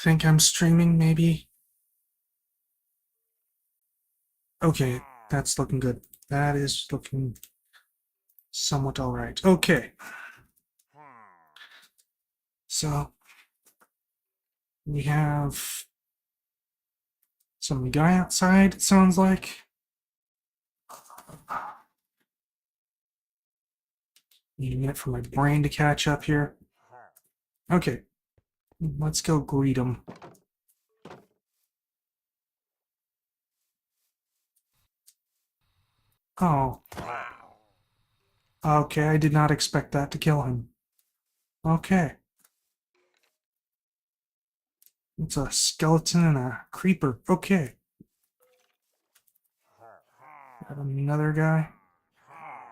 think I'm streaming, maybe? Okay, that's looking good. That is looking somewhat alright. Okay, so we have some guy outside, it sounds like. Need a minute for my brain to catch up here. Okay, let's go greet him. Oh, okay, I did not expect that to kill him. Okay, it's a skeleton and a creeper. Okay, got another guy.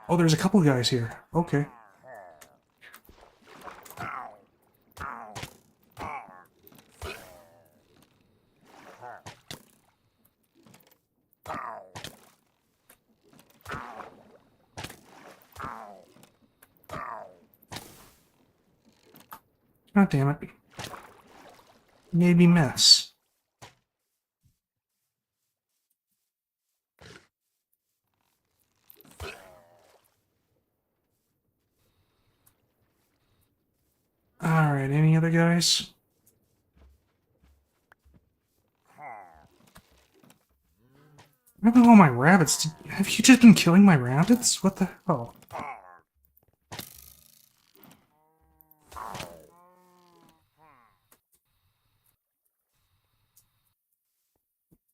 Oh, there's a couple guys here. Okay. God damn it. Made me miss. Alright, any other guys? Where have all my rabbits? Have you just been killing my rabbits? What the hell?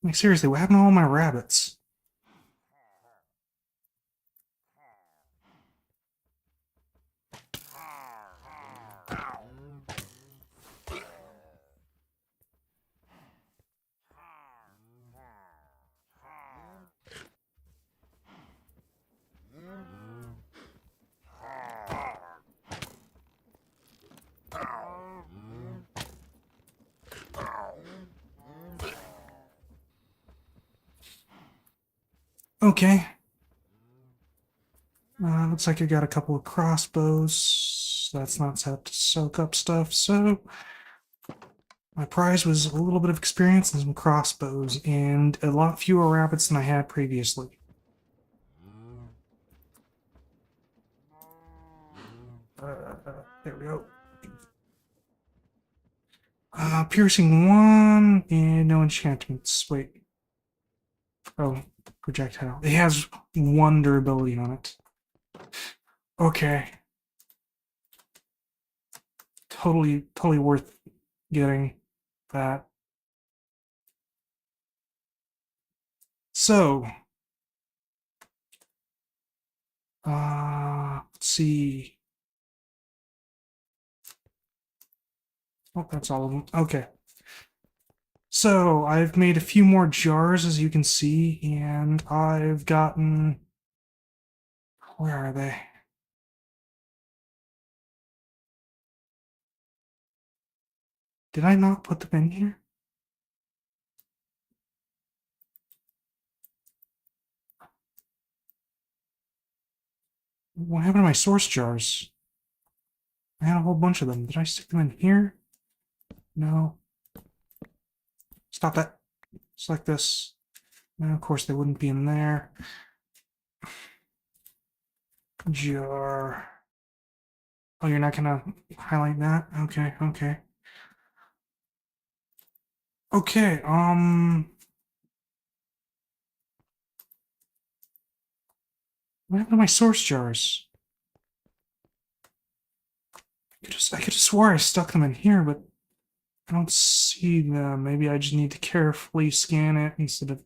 Like, seriously, what happened to all my rabbits? Okay. Looks like I got a couple of crossbows. That's not set to soak up stuff, so my prize was a little bit of experience and some crossbows, and a lot fewer rabbits than I had previously. There we go. Piercing 1, and no enchantments. Wait. Oh, projectile. It has 1 durability on it. Okay. Totally worth getting that. So, let's see. Oh, that's all of them. Okay. So, I've made a few more jars, as you can see, and I've gotten... Where are they? Did I not put them in here? What happened to my source jars? I had a whole bunch of them. Did I stick them in here? No. Stop that. Select this. And of course, they wouldn't be in there. Jar. Oh, you're not gonna highlight that? Okay, okay. Okay, what happened to my source jars? I could have swore I stuck them in here, but I don't see them. Maybe I just need to carefully scan it instead of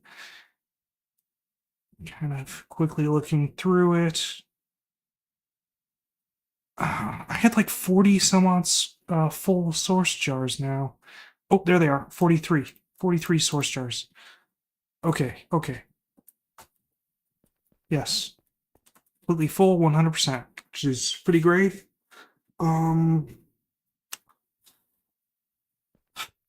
kind of quickly looking through it. I had like 40 some odds full source jars now. Oh, there they are. 43. 43 source jars. Okay, okay. Yes. Completely full, 100%, which is pretty great.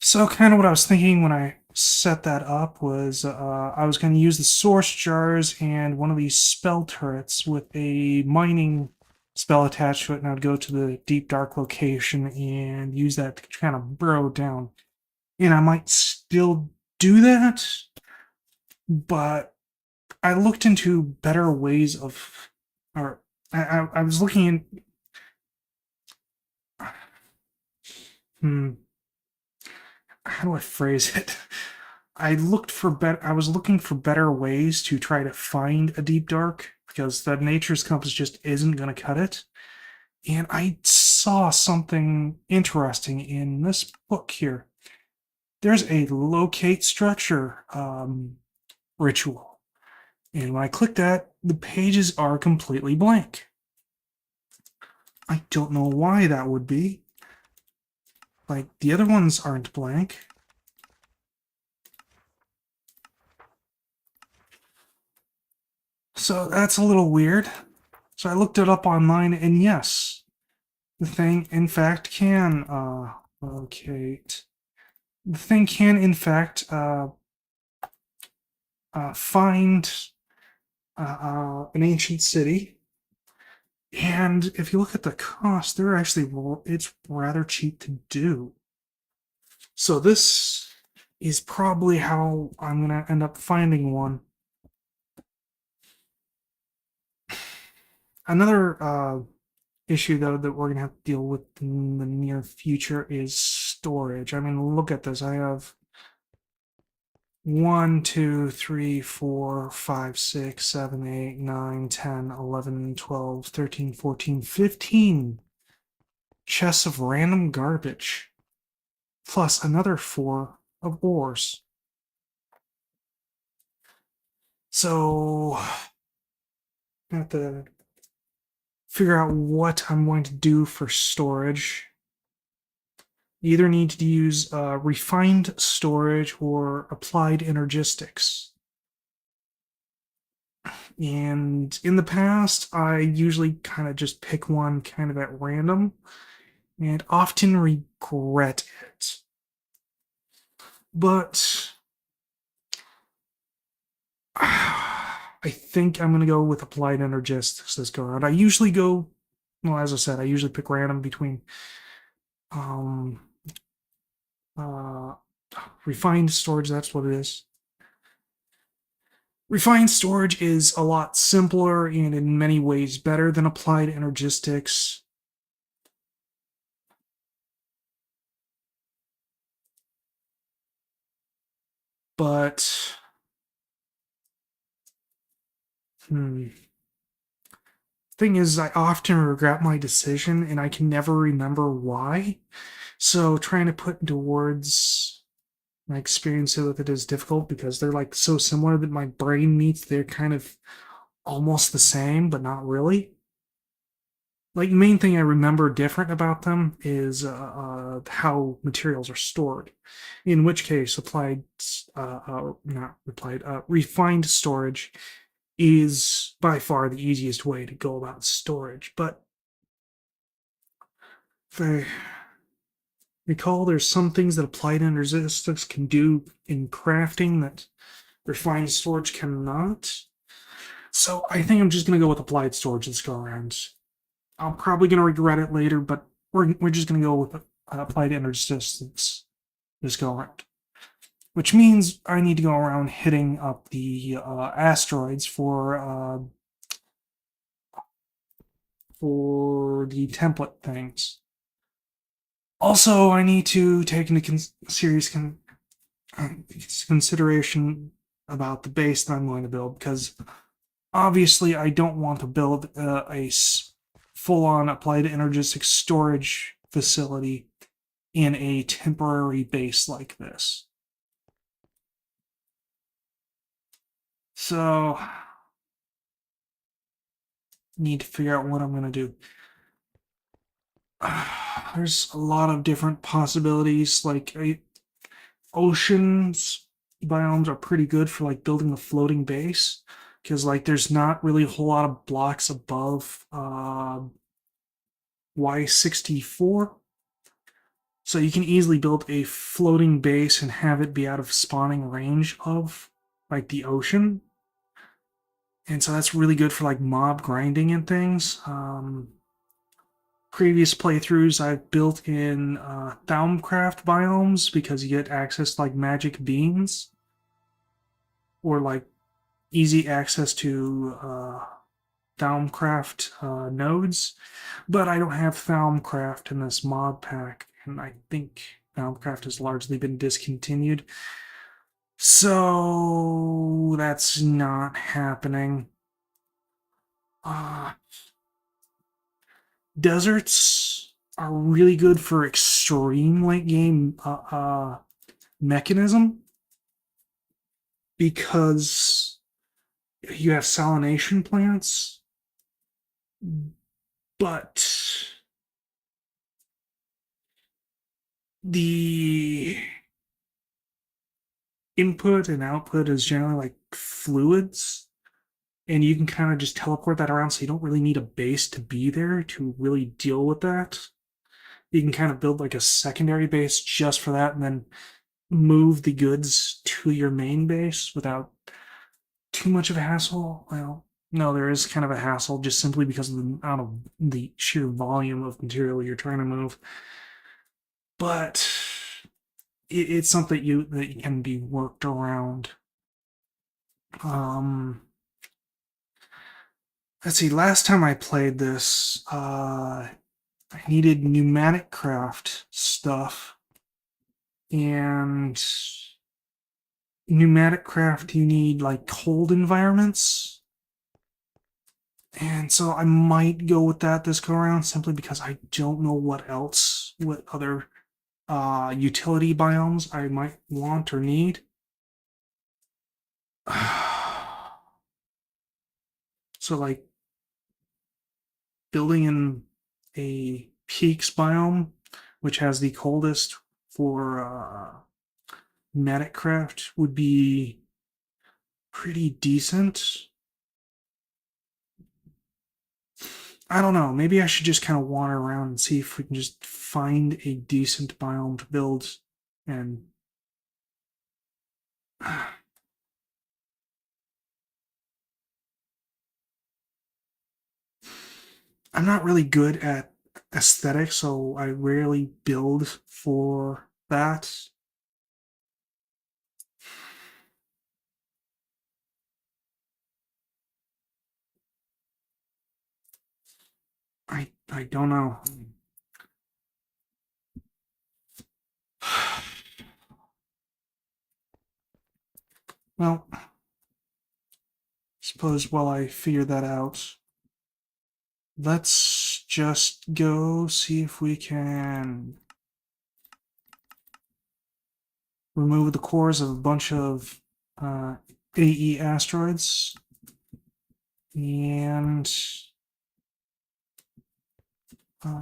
So kind of what I was thinking when I set that up was I was going to use the source jars and one of these spell turrets with a mining spell attached to it, and I'd go to the deep dark location and use that to kind of burrow down. and I might still do that, but I looked into better ways of, or I was looking in. Hmm, how do I phrase it? I was looking for better ways to try to find a deep dark because the nature's compass just isn't going to cut it. And I saw something interesting in this book here. There's a locate structure ritual. And when I click that, the pages are completely blank. I don't know why that would be. Like, the other ones aren't blank. So that's a little weird. So I looked it up online, and yes, the thing, in fact, can locate. The thing can, in fact, find an ancient city. And if you look at the cost, they're actually it's rather cheap to do. So this is probably how I'm gonna end up finding one. Another issue though that we're gonna have to deal with in the near future is storage. I mean, look at this. I have 1, 2, 3, 4, 5, 6, 7, 8, 9, 10, 11, 12, 13, 14, 15 chests of random garbage, plus another 4 of ores. So I have to figure out what I'm going to do for storage. You either need to use refined storage or applied energistics. And in the past, I usually kind of just pick one kind of at random and often regret it. But I think I'm going to go with applied energistics this go around. I usually go, well, as I said, I usually pick random between um, uh, refined storage, that's what it is. Refined storage is a lot simpler and in many ways better than applied energistics. But, thing is, I often regret my decision and I can never remember why. So trying to put into words my experience with it is difficult because they're like so similar that my brain meets they're kind of almost the same, but not really. Like, main thing I remember different about them is how materials are stored. In which case, not applied, refined storage is by far the easiest way to go about storage. But if I recall, there's some things that applied energistics can do in crafting that refined storage cannot. So I think I'm just gonna go with applied storage this go around. I'm probably gonna regret it later, but we're just gonna go with applied energistics this go around. Which means I need to go around hitting up the asteroids for the template things. Also, I need to take into serious consideration about the base that I'm going to build because obviously I don't want to build a full-on applied energistic storage facility in a temporary base like this. So, need to figure out what I'm going to do. There's a lot of different possibilities. Like, oceans biomes are pretty good for like building a floating base because like there's not really a whole lot of blocks above Y64. So you can easily build a floating base and have it be out of spawning range of like the ocean. And so that's really good for like mob grinding and things. previous playthroughs, I've built in Thaumcraft biomes because you get access to like magic beans or like easy access to Thaumcraft nodes, but I don't have Thaumcraft in this mod pack, and I think Thaumcraft has largely been discontinued. So that's not happening. Deserts are really good for extreme late game mechanism because you have salination plants, but the input and output is generally like fluids, and you can kind of just teleport that around, so you don't really need a base to be there to really deal with that. You can kind of build like a secondary base just for that, and then move the goods to your main base without too much of a hassle. Well, no, there is kind of a hassle just simply because of the amount of the sheer volume of material you're trying to move. But it's something that can be worked around. Let's see. Last time I played this, I needed pneumatic craft stuff, and pneumatic craft you need like cold environments, and so I might go with that this go around simply because I don't know what other utility biomes I might want or need. So like building in a peaks biome, which has the coldest for pneumatic craft, would be pretty decent. I don't know. Maybe I should just kind of wander around and see if we can just find a decent biome to build. And I'm not really good at aesthetics, so I rarely build for that. I don't know. Well, suppose while I figure that out, let's just go see if we can remove the cores of a bunch of AE asteroids and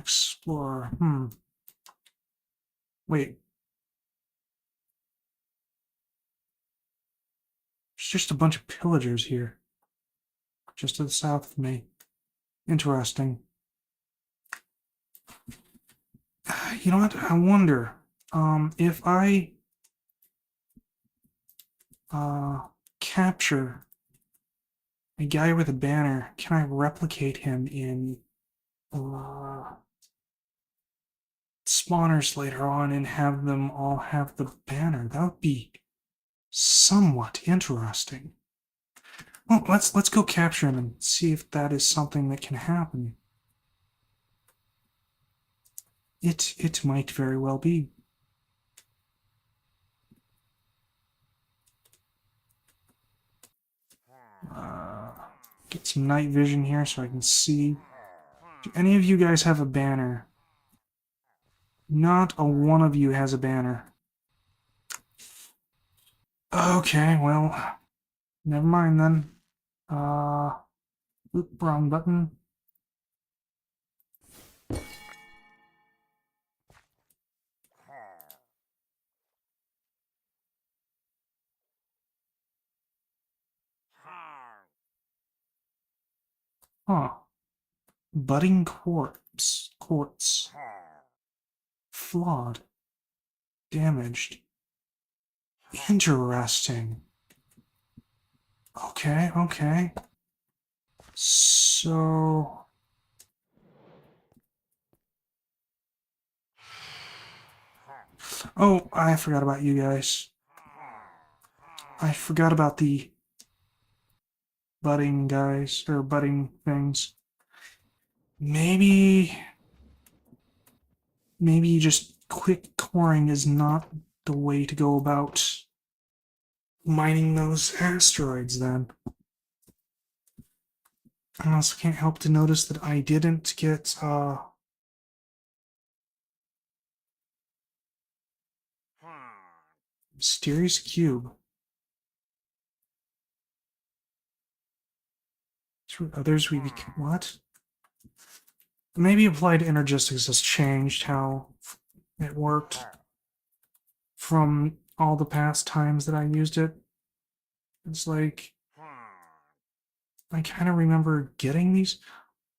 explore. Wait. There's just a bunch of pillagers here, just to the south of me. Interesting. You know what? I wonder if I capture a guy with a banner, can I replicate him in spawners later on and have them all have the banner? That would be somewhat interesting. Well, let's go capture him and see if that is something that can happen. It might very well be. Get some night vision here so I can see. Do any of you guys have a banner? Not a one of you has a banner. Okay, well, never mind then. Oop, wrong button. Huh. Budding quartz. Flawed. Damaged. Interesting. Okay, okay. So Oh, I forgot about you guys. I forgot about the budding guys, or budding things. Maybe, maybe just quick coring is not the way to go about mining those asteroids then. I also can't help to notice that I didn't get, mysterious cube. Through others we became, what? Maybe applied energistics has changed how it worked from all the past times that I used it. It's like, I kind of remember getting these.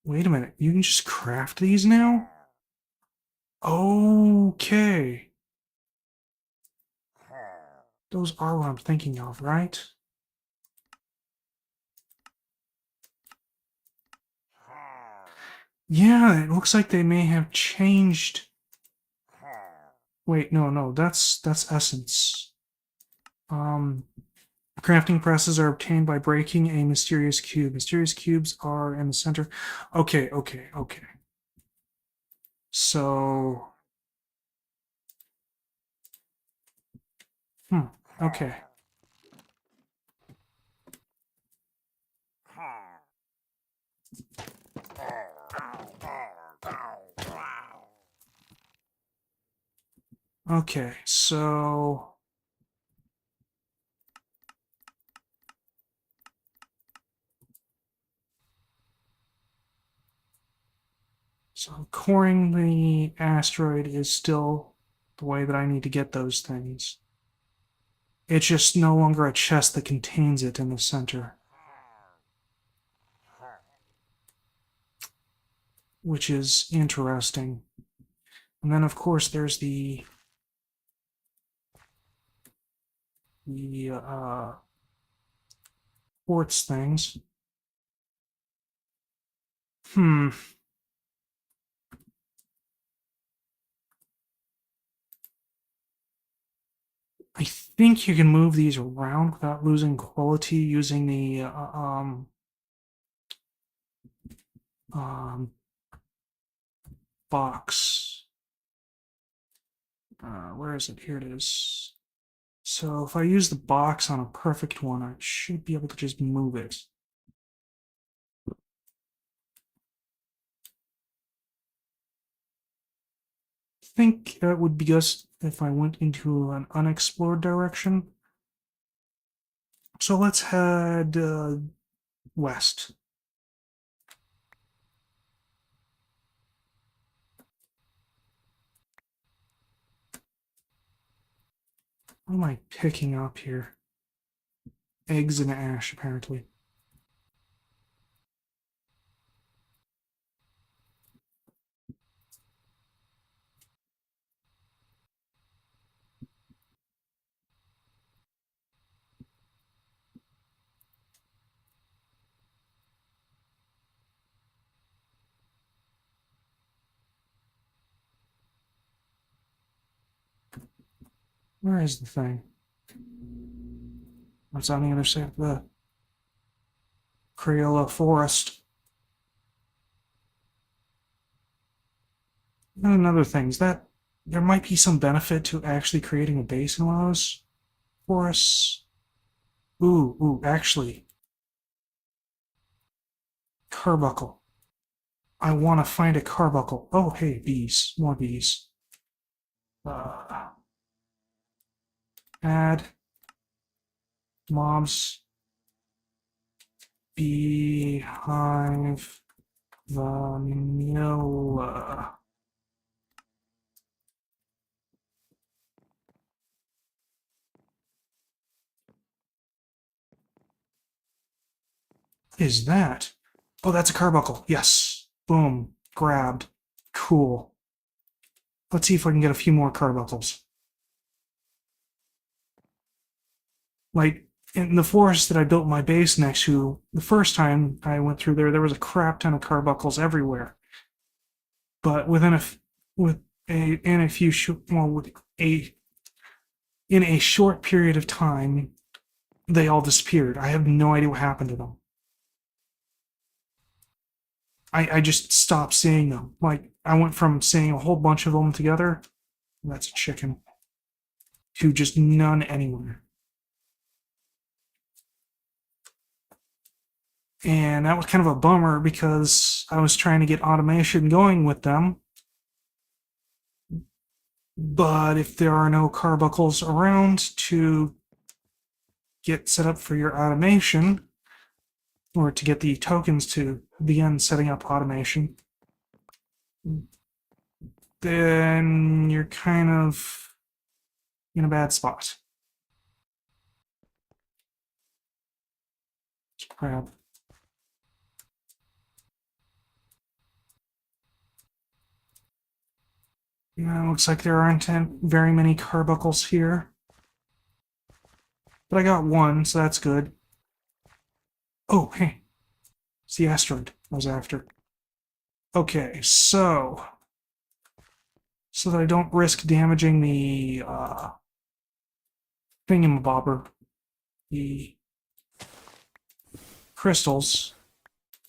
Wait a minute, you can just craft these now? Okay. Those are what I'm thinking of, right? Yeah, it looks like they may have changed. Wait, no, that's essence. Um, Crafting presses are obtained by breaking a mysterious cube. Mysterious cubes are in the center. Okay. So, hmm, okay. Okay, so coring the asteroid is still the way that I need to get those things. It's just no longer a chest that contains it in the center, which is interesting. And then, of course, there's the quartz things. Hmm. I think you can move these around without losing quality using the um, box. Where is it? Here it is. So if I use the box on a perfect one, I should be able to just move it. I think it would be best if I went into an unexplored direction. So let's head west. What am I picking up here? Eggs and ash, apparently. Where is the thing? What's on the other side of the Crayola forest? And another thing is that there might be some benefit to actually creating a base in one of those forests. Actually, carbuncle. I want to find a carbuncle. Oh, hey, bees. More bees. Uh, Add mobs. Beehive. Vanilla. What is that? Oh, that's a carbuncle. Yes. Boom. Grabbed. Cool. Let's see if I can get a few more carbuncles. Like, in the forest that I built my base next to, the first time I went through there, there was a crap ton of carbuncles everywhere. But within a with a and a few well with a in a short period of time, they all disappeared. I have no idea what happened to them. I just stopped seeing them. Like, I went from seeing a whole bunch of them together, that's a chicken, to just none anywhere. And that was kind of a bummer because I was trying to get automation going with them. But if there are no carbuncles around to get set up for your automation, or to get the tokens to begin setting up automation, then you're kind of in a bad spot. Crap. Looks like there aren't very many carbuncles here. But I got one, so that's good. Oh, hey. It's the asteroid I was after. Okay, so that I don't risk damaging the thingamabobber, the crystals,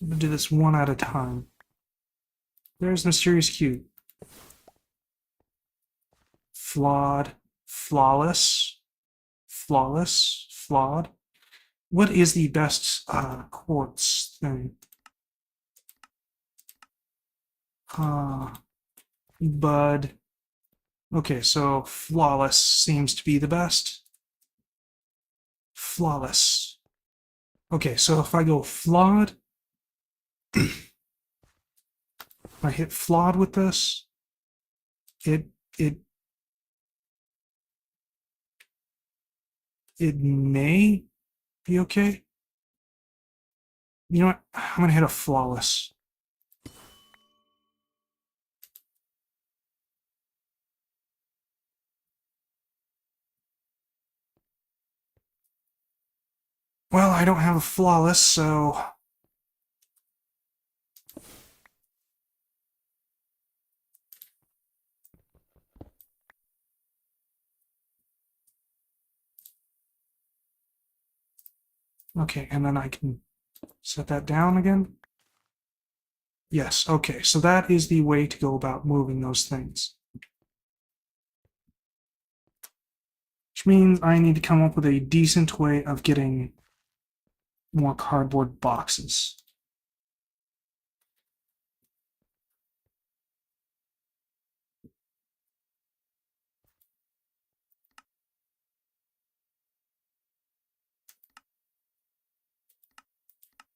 I'm gonna do this one at a time. There's Mysterious Cube. Flawed, flawless, flawless, flawed. What is the best quartz thing? Bud. Okay, so flawless seems to be the best. Flawless. Okay, so if I go flawed, if I hit flawed with this, it may be okay. You know what? I'm gonna hit a flawless. Well, I don't have a flawless, so okay, and then I can set that down again. Yes, okay, so that is the way to go about moving those things. Which means I need to come up with a decent way of getting more cardboard boxes.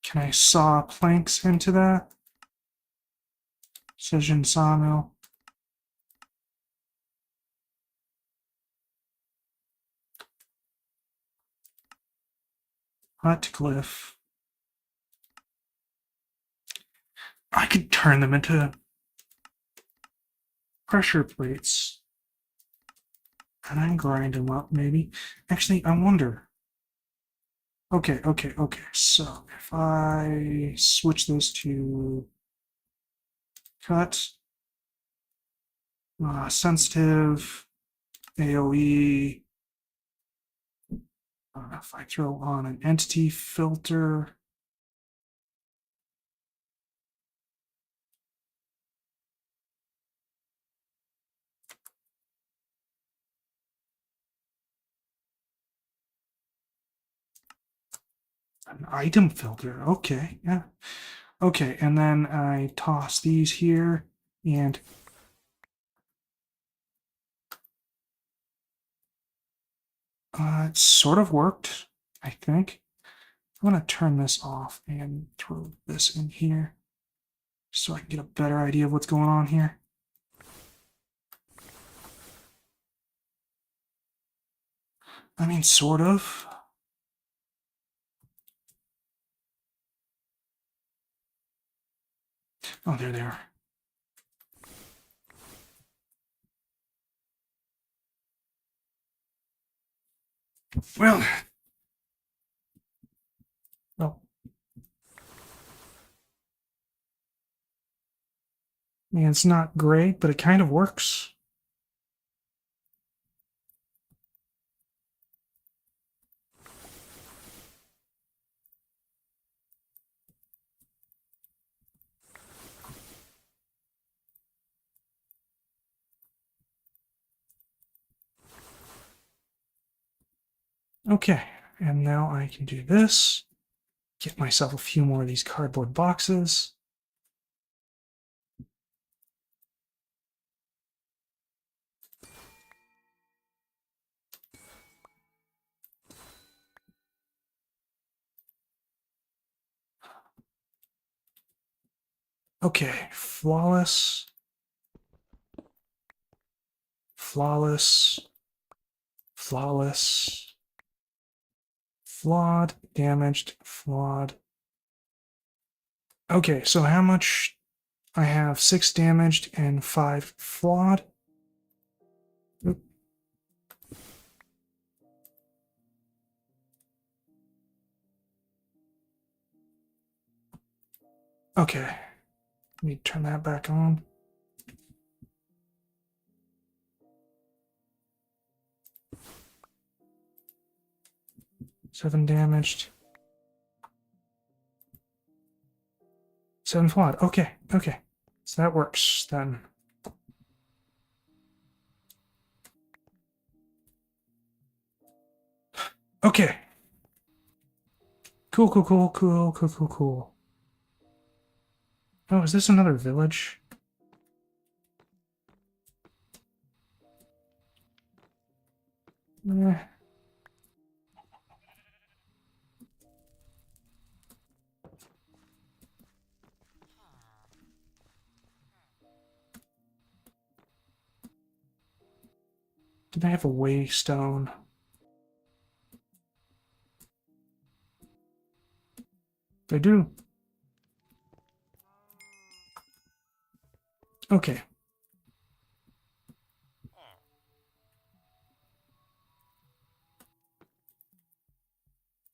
Can I saw planks into that? Precision sawmill. Hut glyph. I could turn them into pressure plates. And then grind them up, maybe. Actually, I wonder. Okay. So if I switch this to cut, sensitive, AOE, if I throw on an entity filter, an item filter, okay, yeah. Okay, and then I toss these here, and it sort of worked, I think. I'm going to turn this off and throw this in here so I can get a better idea of what's going on here. I mean, sort of. Oh, there they are. Well, I mean, it's not great, but it kind of works. Okay, and now I can do this. Get myself a few more of these cardboard boxes. Okay, flawless. Flawless. Flawless. Flawed, damaged, flawed. Okay, so how much? I have 6 damaged and 5 flawed. Oop. Okay, let me turn that back on. Seven damaged. 7 flawed. Okay, okay. So that works then. Okay. Cool, cool, cool, cool, cool, cool, cool. Oh, is this another village? Eh. Do they have a waystone? They do. Okay.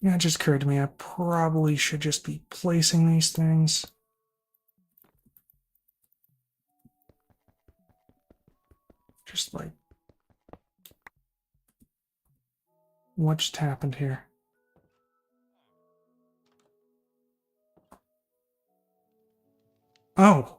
Yeah, it just occurred to me I probably should just be placing these things. Just like... What just happened here? Oh!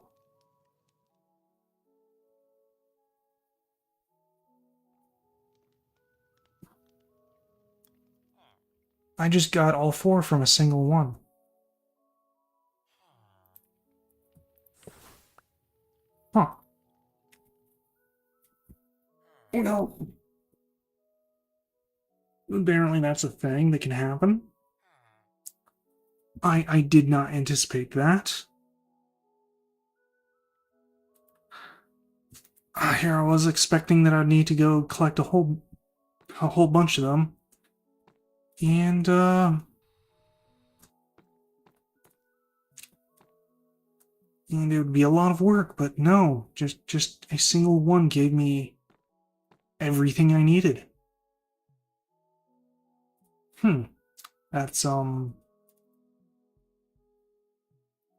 I just got all 4 from a single one. Huh. Well, apparently that's a thing that can happen. I did not anticipate that. Here I was expecting that I'd need to go collect a whole bunch of them. And it would be a lot of work, but no, just a single one gave me everything I needed. That's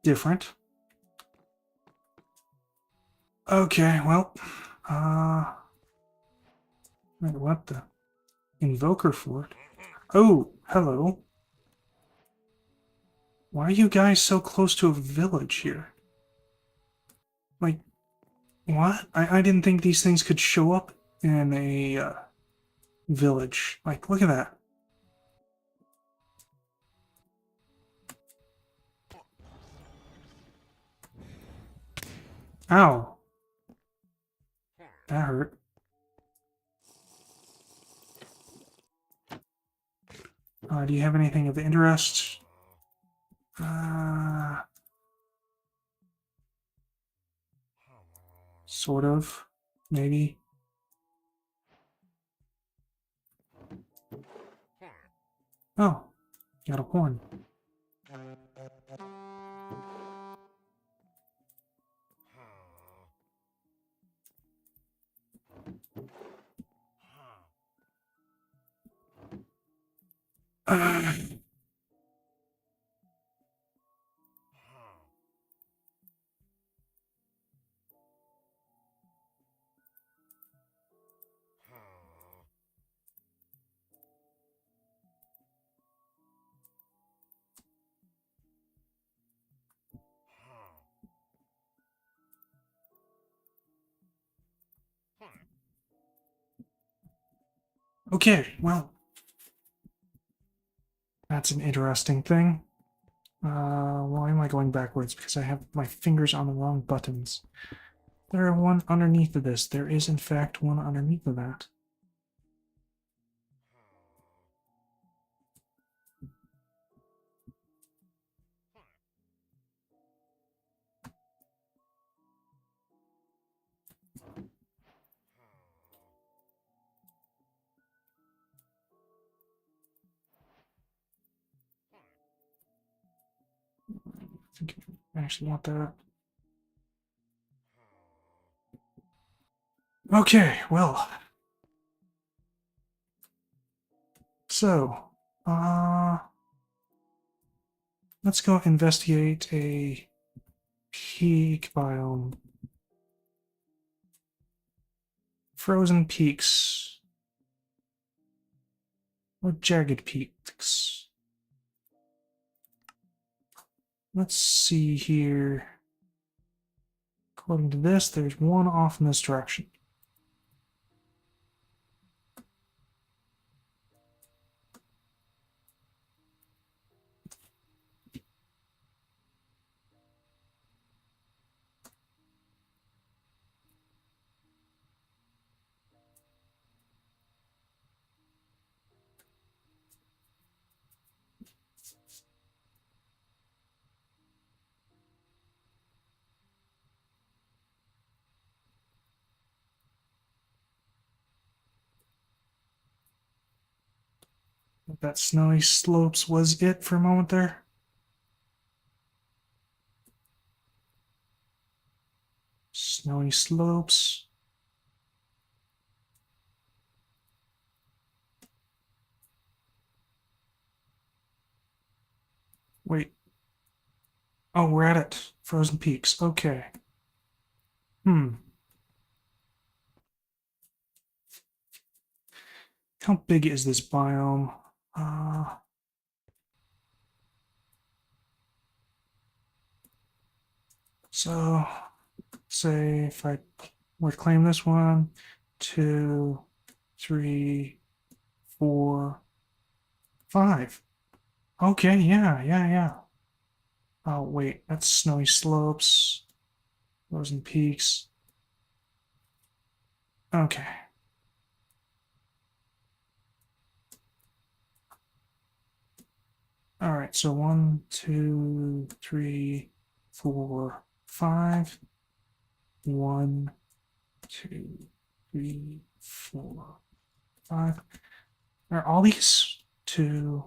different. Okay, well, wait, what the Invoker Fort? Oh, hello. Why are you guys so close to a village here? Like, what? I didn't think these things could show up in a village. Like, look at that. Ow. That hurt. Do you have anything of interest? Sort of. Maybe. Oh, got a horn. Uh, okay, well, That's an interesting thing. Why am I going backwards? Because I have my fingers on the wrong buttons. There are one underneath of this. There is, in fact, one underneath of that. I think I actually want that. Okay, well. So, uh, let's go investigate a peak biome. Frozen peaks. Or jagged peaks. Let's see here. According to this, there's one off in this direction. That snowy slopes was it for a moment there. Snowy slopes. Wait. Oh, we're at it. Frozen peaks. Okay. How big is this biome? Uh, so, say if I were to claim this one, 2, 3, 4, 5. Okay, yeah. Oh, wait, that's snowy slopes, frozen peaks. Okay. All right, so 1, 2, 3, 4, 5. 1, 2, 3, 4, 5. Are all these 2?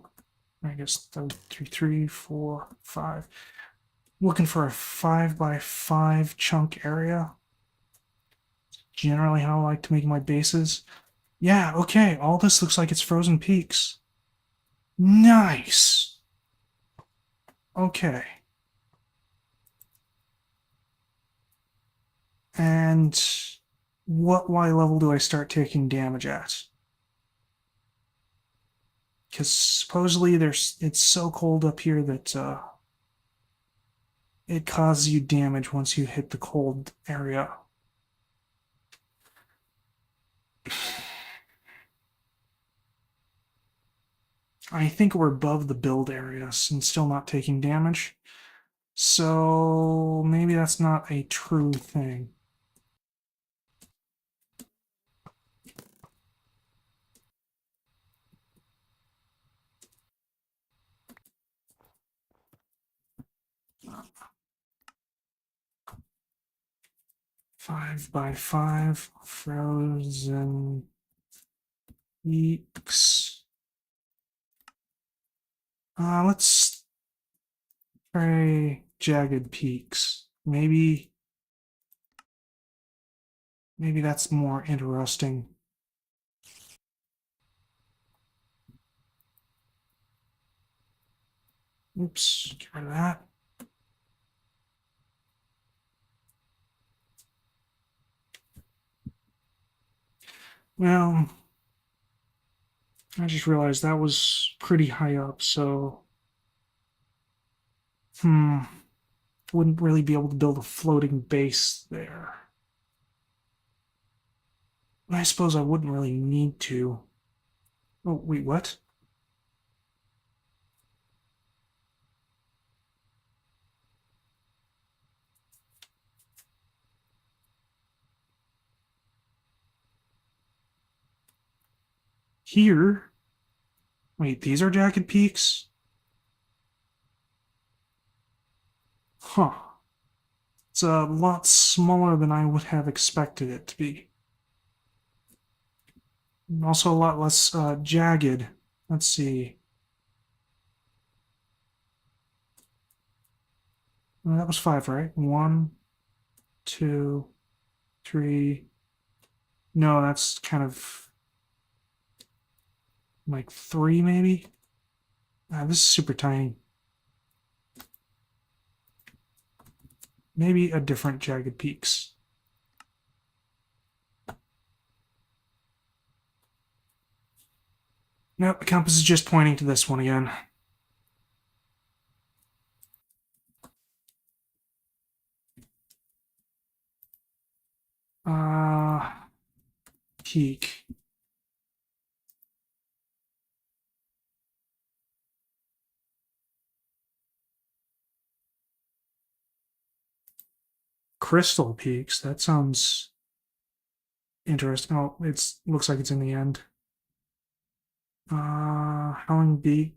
I guess 3, 3, 4, 5. Looking for a 5 by 5 chunk area. Generally, how I like to make my bases. Yeah, okay. All this looks like it's frozen peaks. Nice. Okay. And what Y level do I start taking damage at? Because supposedly it's so cold up here that it causes you damage once you hit the cold area. I think we're above the build area and still not taking damage. So maybe that's not a true thing. Five by five frozen peaks. Let's try jagged peaks. Maybe that's more interesting. Oops, get rid of that. Well, I just realized that was pretty high up, so wouldn't really be able to build a floating base there. I suppose I wouldn't really need to. Oh, wait, what? Here, wait, these are jagged peaks? Huh. It's a lot smaller than I would have expected it to be. And also a lot less jagged. Let's see. That was 5, right? 1, 2, 3. No, that's kind of like 3, maybe. This is super tiny. Maybe a different jagged peaks. Nope, the compass is just pointing to this one again. Uh, Peak. Crystal Peaks. That sounds interesting. Oh, it looks like it's in the end. Howling Beak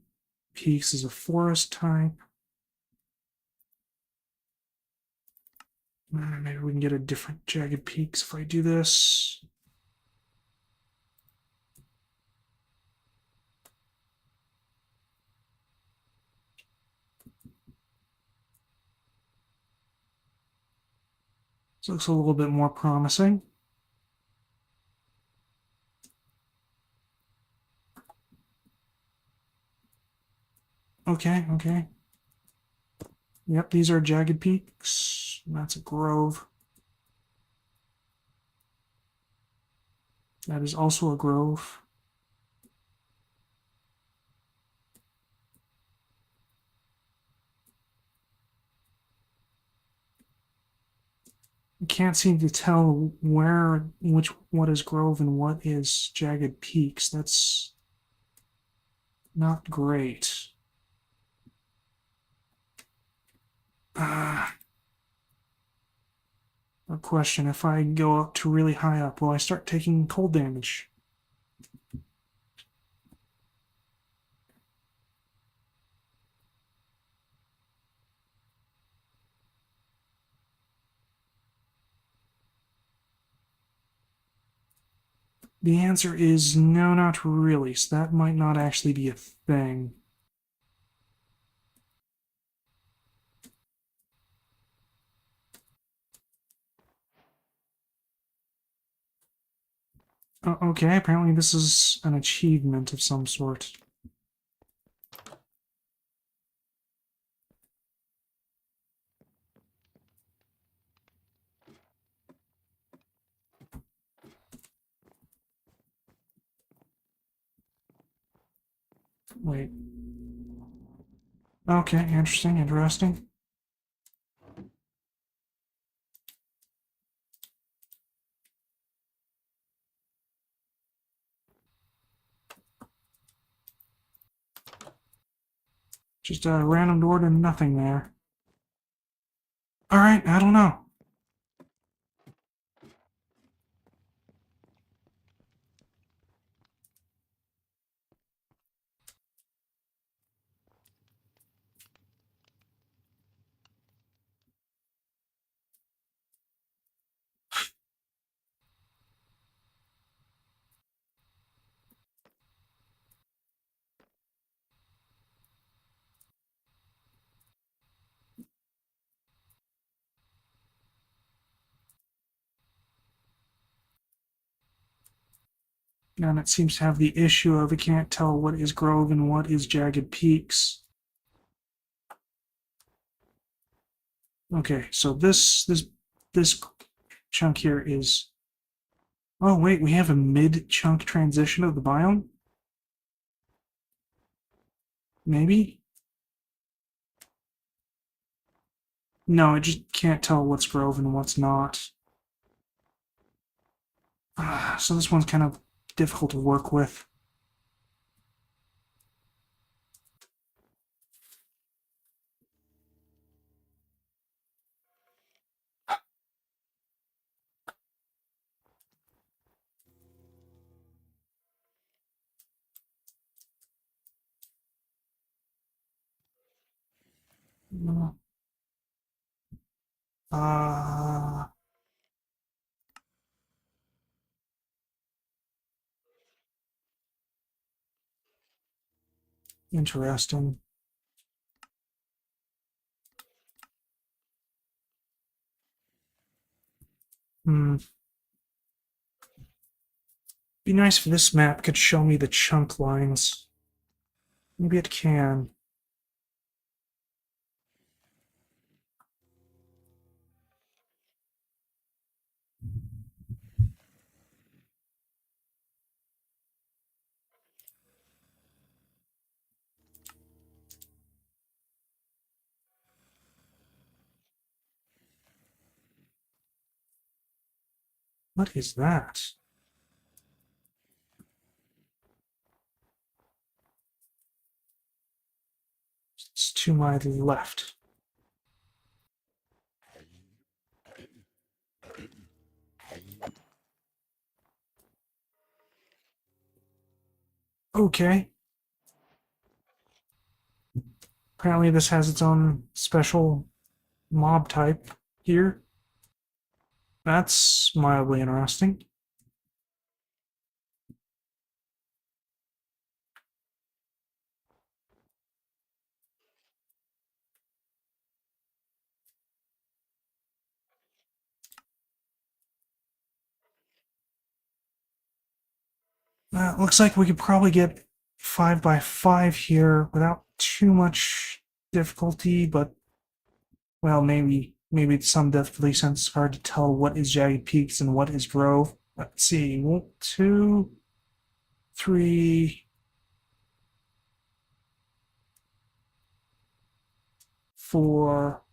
Peaks is a forest type. Maybe we can get a different jagged peaks if I do this. This looks a little bit more promising. Okay, okay. Yep, these are jagged peaks. That's a grove. That is also a grove. I can't seem to tell what is grove and what is jagged peaks. That's not great. A question: if I go up to really high up, will I start taking cold damage? The answer is no, not really. So that might not actually be a thing. Okay, apparently this is an achievement of some sort. Wait. Okay, interesting, interesting. Just a random door to nothing there. Alright, I don't know. And it seems to have the issue of it can't tell what is grove and what is jagged peaks. Okay, so this chunk here is. Oh wait, we have a mid-chunk transition of the biome? Maybe? No, it just can't tell what's grove and what's not. So this one's kind of difficult to work with. Uh, Interesting. Hmm. Be nice if this map could show me the chunk lines. Maybe it can. What is that? It's to my left. Okay. Apparently this has its own special mob type here. That's mildly interesting. Looks like we could probably get 5x5 here without too much difficulty, but well, maybe it's some difficulty since it's hard to tell what is Jagged Peaks and what is Grove. Let's see, 1, 2, 3, 4,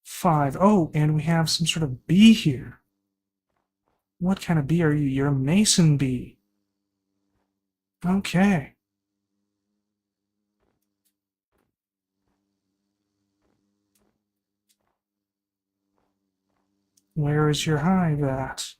5. Oh, and we have some sort of bee here. What kind of bee are you? You're a mason bee. Okay. Where is your hive at?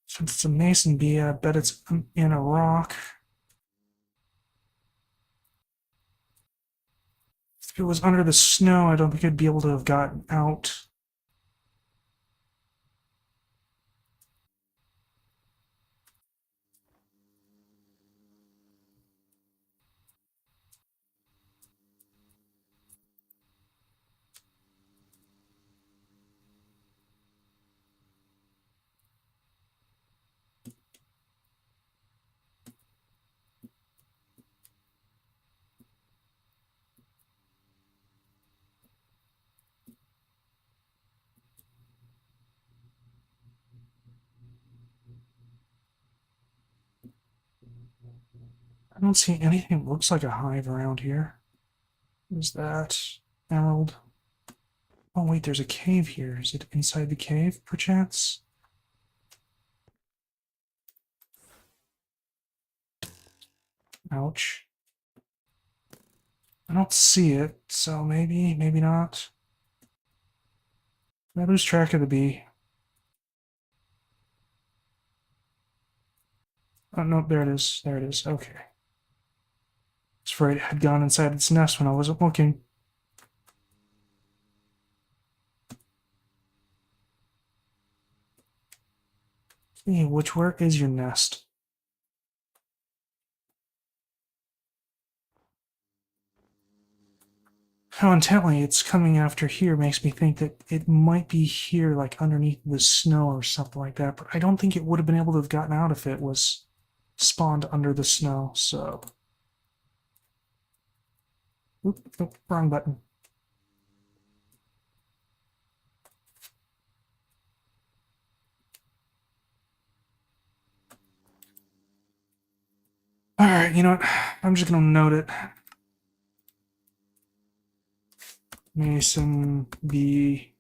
Since it's a mason bee, I bet it's in a rock. If it was under the snow, I don't think I'd be able to have gotten out. I don't see anything that looks like a hive around here. Is that emerald? Oh wait, there's a cave here. Is it inside the cave, perchance? Ouch. I don't see it, so maybe not. I lose track of the bee. Oh no, there it is. There it is. Okay. I was afraid it had gone inside its nest when I wasn't looking. Hey, where is your nest? How intently it's coming after here makes me think that it might be here, like underneath the snow or something like that. But I don't think it would have been able to have gotten out if it was spawned under the snow. So, oop, wrong button. All right, you know what? I'm just gonna note it. Mason B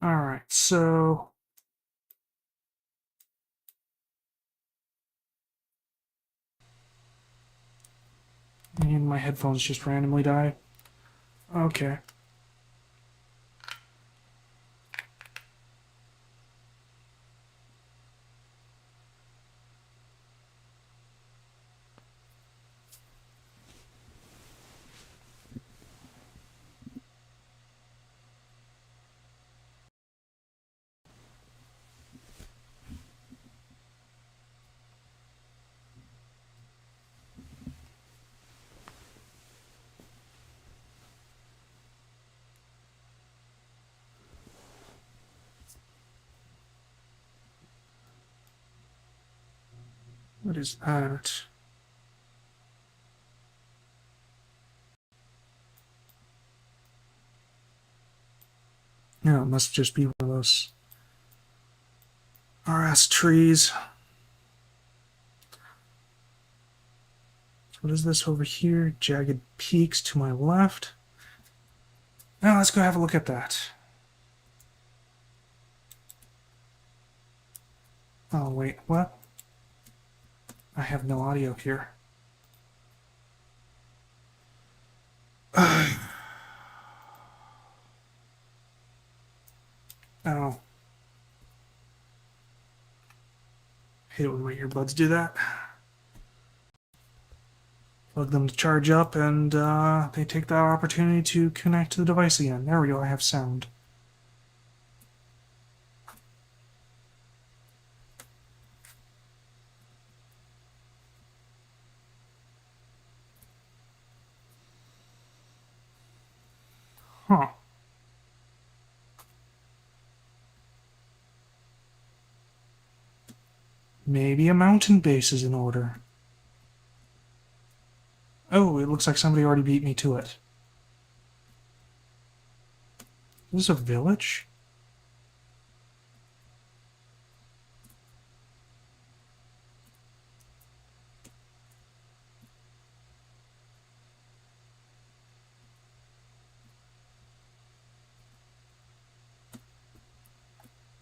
Alright, so... And my headphones just randomly die. Okay. What is that? No, it must just be one of those RS trees. What is this over here? Jagged peaks to my left. Now let's go have a look at that. Oh, wait, what? I have no audio here. Oh. Hate it when my earbuds do that. Plug them to charge up, and they take that opportunity to connect to the device again. There we go, I have sound. Huh. Maybe a mountain base is in order. Oh, it looks like somebody already beat me to it. Is this a village?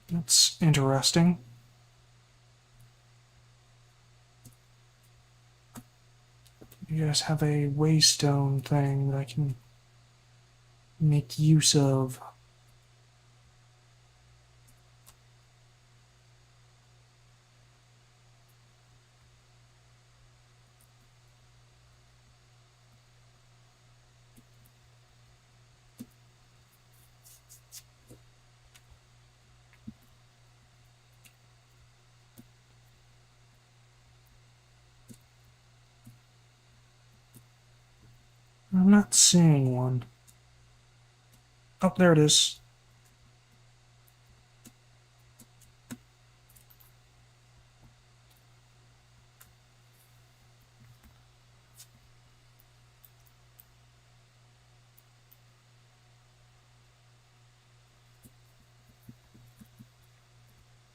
That's interesting. You guys have a waystone thing that I can make use of. I'm not seeing one. Oh, there it is.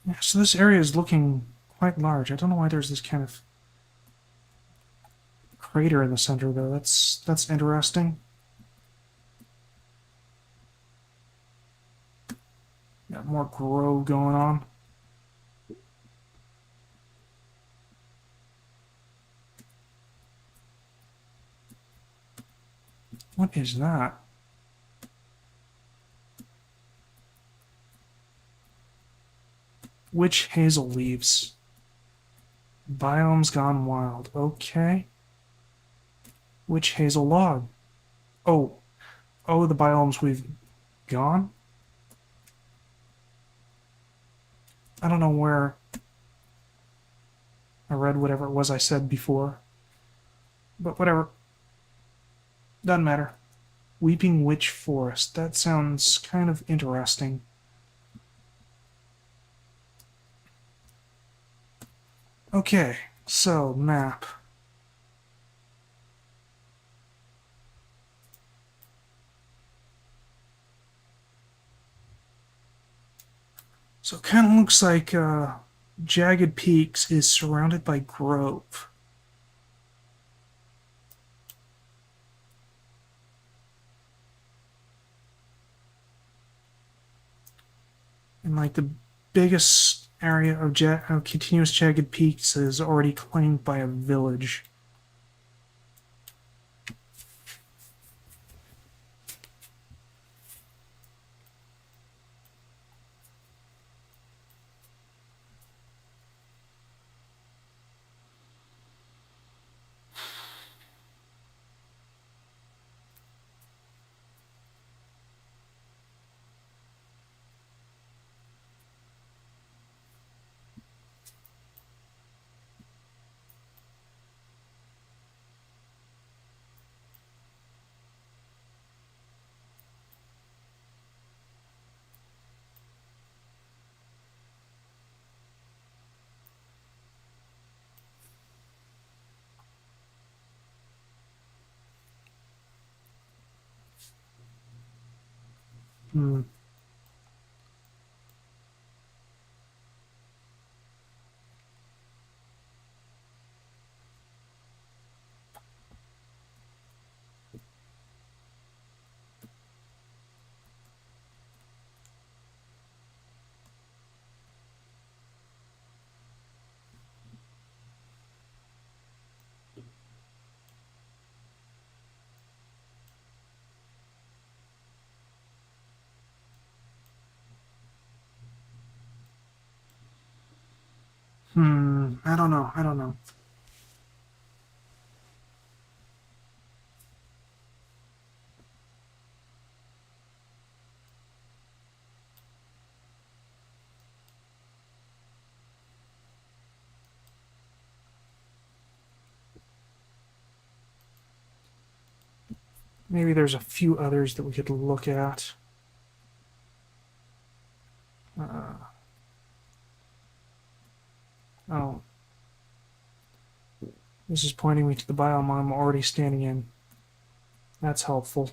Yeah, so this area is looking quite large. I don't know why there's this kind of crater in the center, though. That's interesting. Got more grove going on. What is that? Witch hazel leaves. Biomes gone wild. Okay. Witch hazel log. Oh. Oh, the biomes we've gone? I don't know where I read whatever it was I said before. But whatever. Doesn't matter. Weeping Witch Forest. That sounds kind of interesting. Okay, so map. So it kind of looks like Jagged Peaks is surrounded by grove. And like the biggest area of continuous jagged peaks is already claimed by a village. Hmm. I don't know. I don't know. Maybe there's a few others that we could look at. Oh, this is pointing me to the biome I'm already standing in. That's helpful.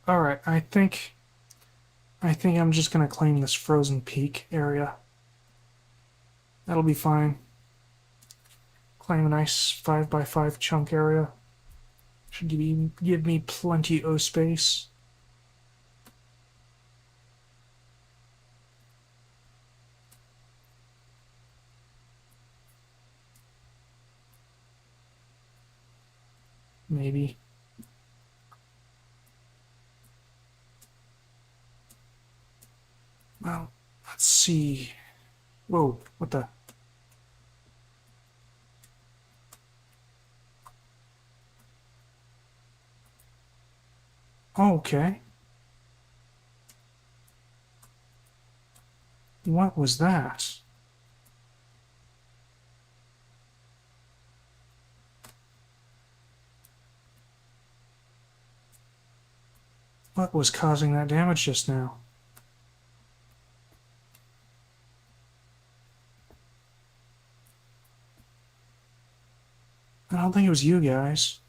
All right, I think I'm just gonna claim this frozen peak area. That'll be fine. Claim a nice 5x5 chunk area. Should give me plenty of space. Maybe. Well, let's see. Whoa, what the? Okay. What was that? What was causing that damage just now? I don't think it was you guys.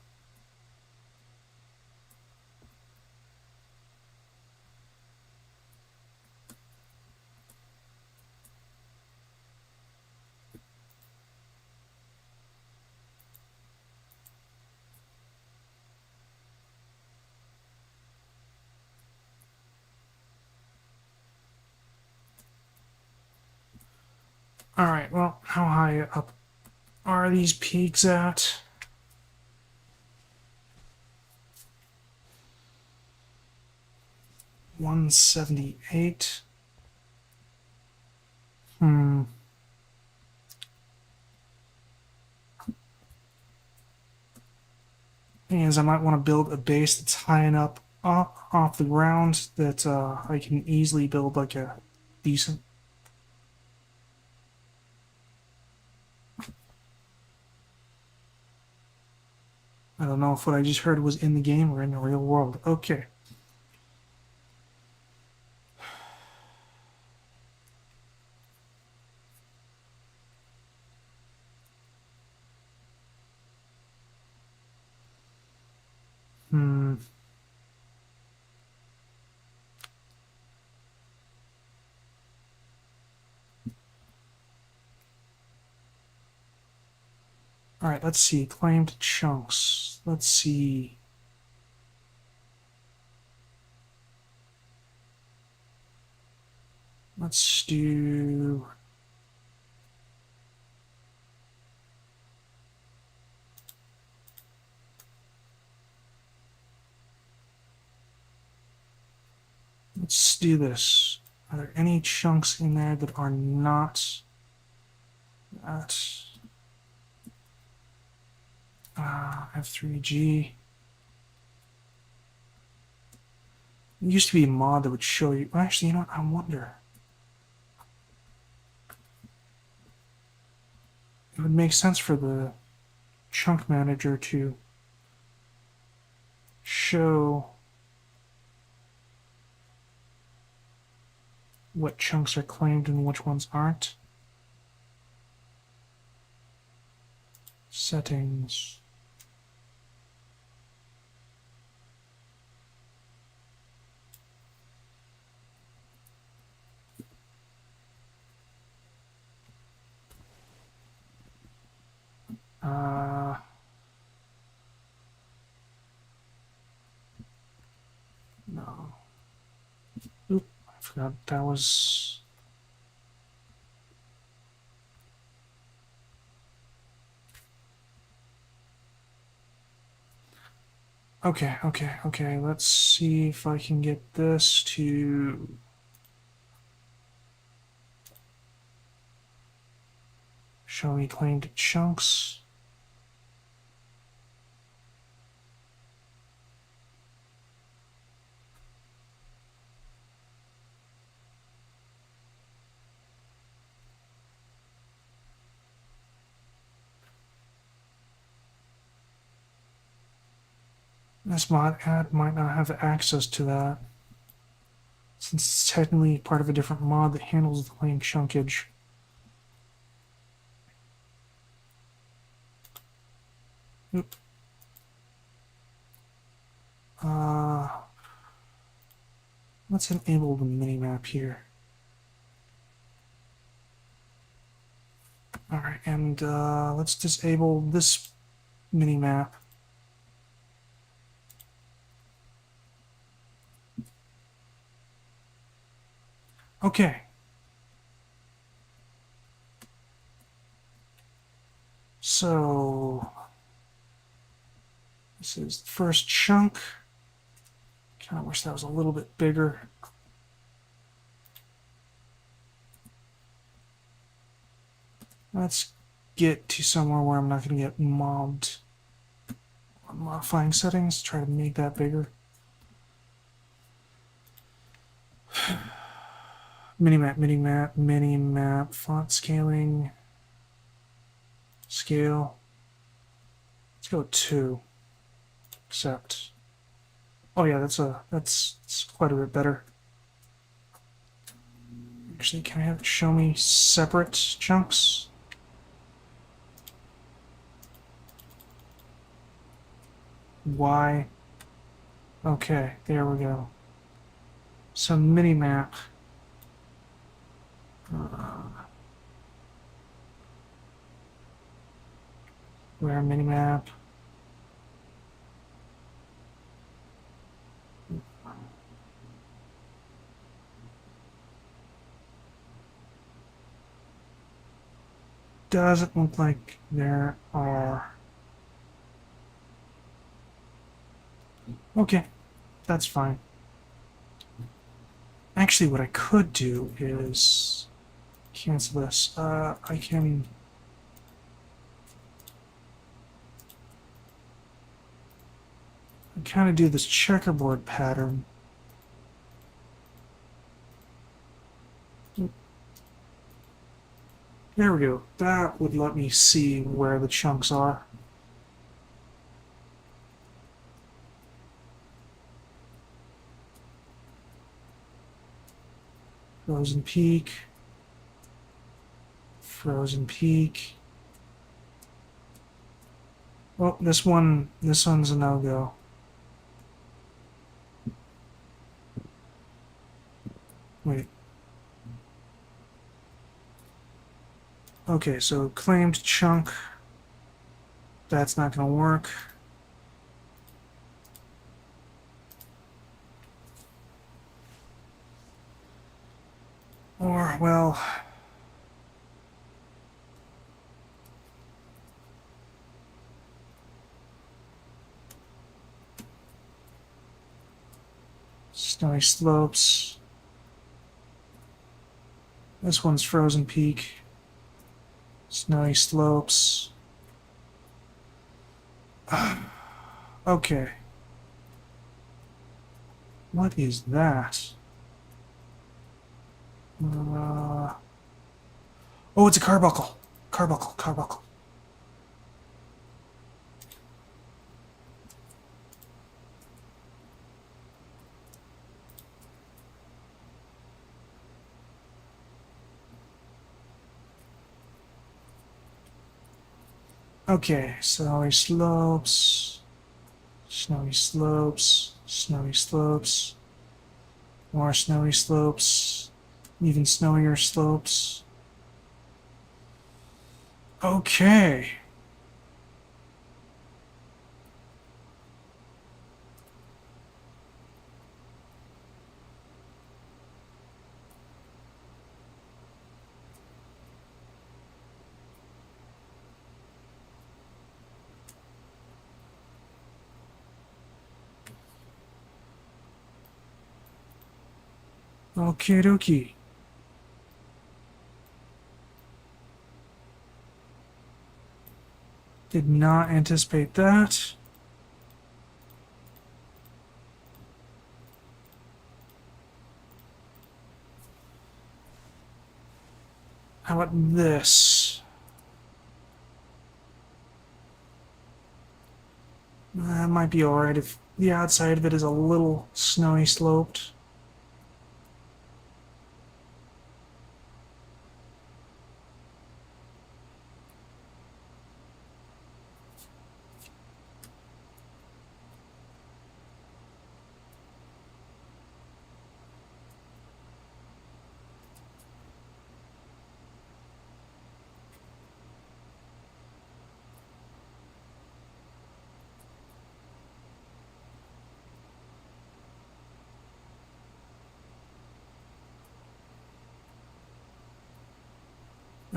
Alright, well, how high up are these peaks at? $178. Thing is, I might want to build a base that's high enough off the ground that I can easily build like a decent. I don't know if what I just heard was in the game or in the real world. Okay. Hmm. All right, let's see. Claimed chunks. Let's see. Let's do. Let's do this. Are there any chunks in there that are not at F3G? It used to be a mod that would show you. Actually, you know what? I wonder. It would make sense for the chunk manager to show what chunks are claimed and which ones aren't. Settings. No. Oop, I forgot that was. Okay. Let's see if I can get this to show me claimed chunks. This mod ad might not have access to that, since it's technically part of a different mod that handles the claimed chunkage. Oop. Let's enable the minimap here. Alright, and let's disable this minimap. Okay. So this is the first chunk. Kind of wish that was a little bit bigger. Let's get to somewhere where I'm not going to get mobbed. Modifying settings, try to make that bigger. Minimap, font scaling, scale. Let's go 2. Accept. Oh yeah, that's quite a bit better. Actually, can I have it show me separate chunks? Why? Okay, there we go. So minimap. Where minimap? Doesn't look like there are. Okay, that's fine. Actually, what I could do is cancel this. I can. kind of do this checkerboard pattern. There we go. That would let me see where the chunks are. Frozen Peak. Frozen Peak. Oh, this one's a no-go. Wait. Okay, so claimed chunk. That's not going to work. Or, well... Snowy Slopes. This one's Frozen Peak. Snowy Slopes. Okay. What is that? Oh, it's a carbuncle. Carbuncle. Okay, snowy slopes, more snowy slopes, even snowier slopes. Okay. Okie dokie. Did not anticipate that. How about this? That might be alright if the outside of it is a little snowy sloped.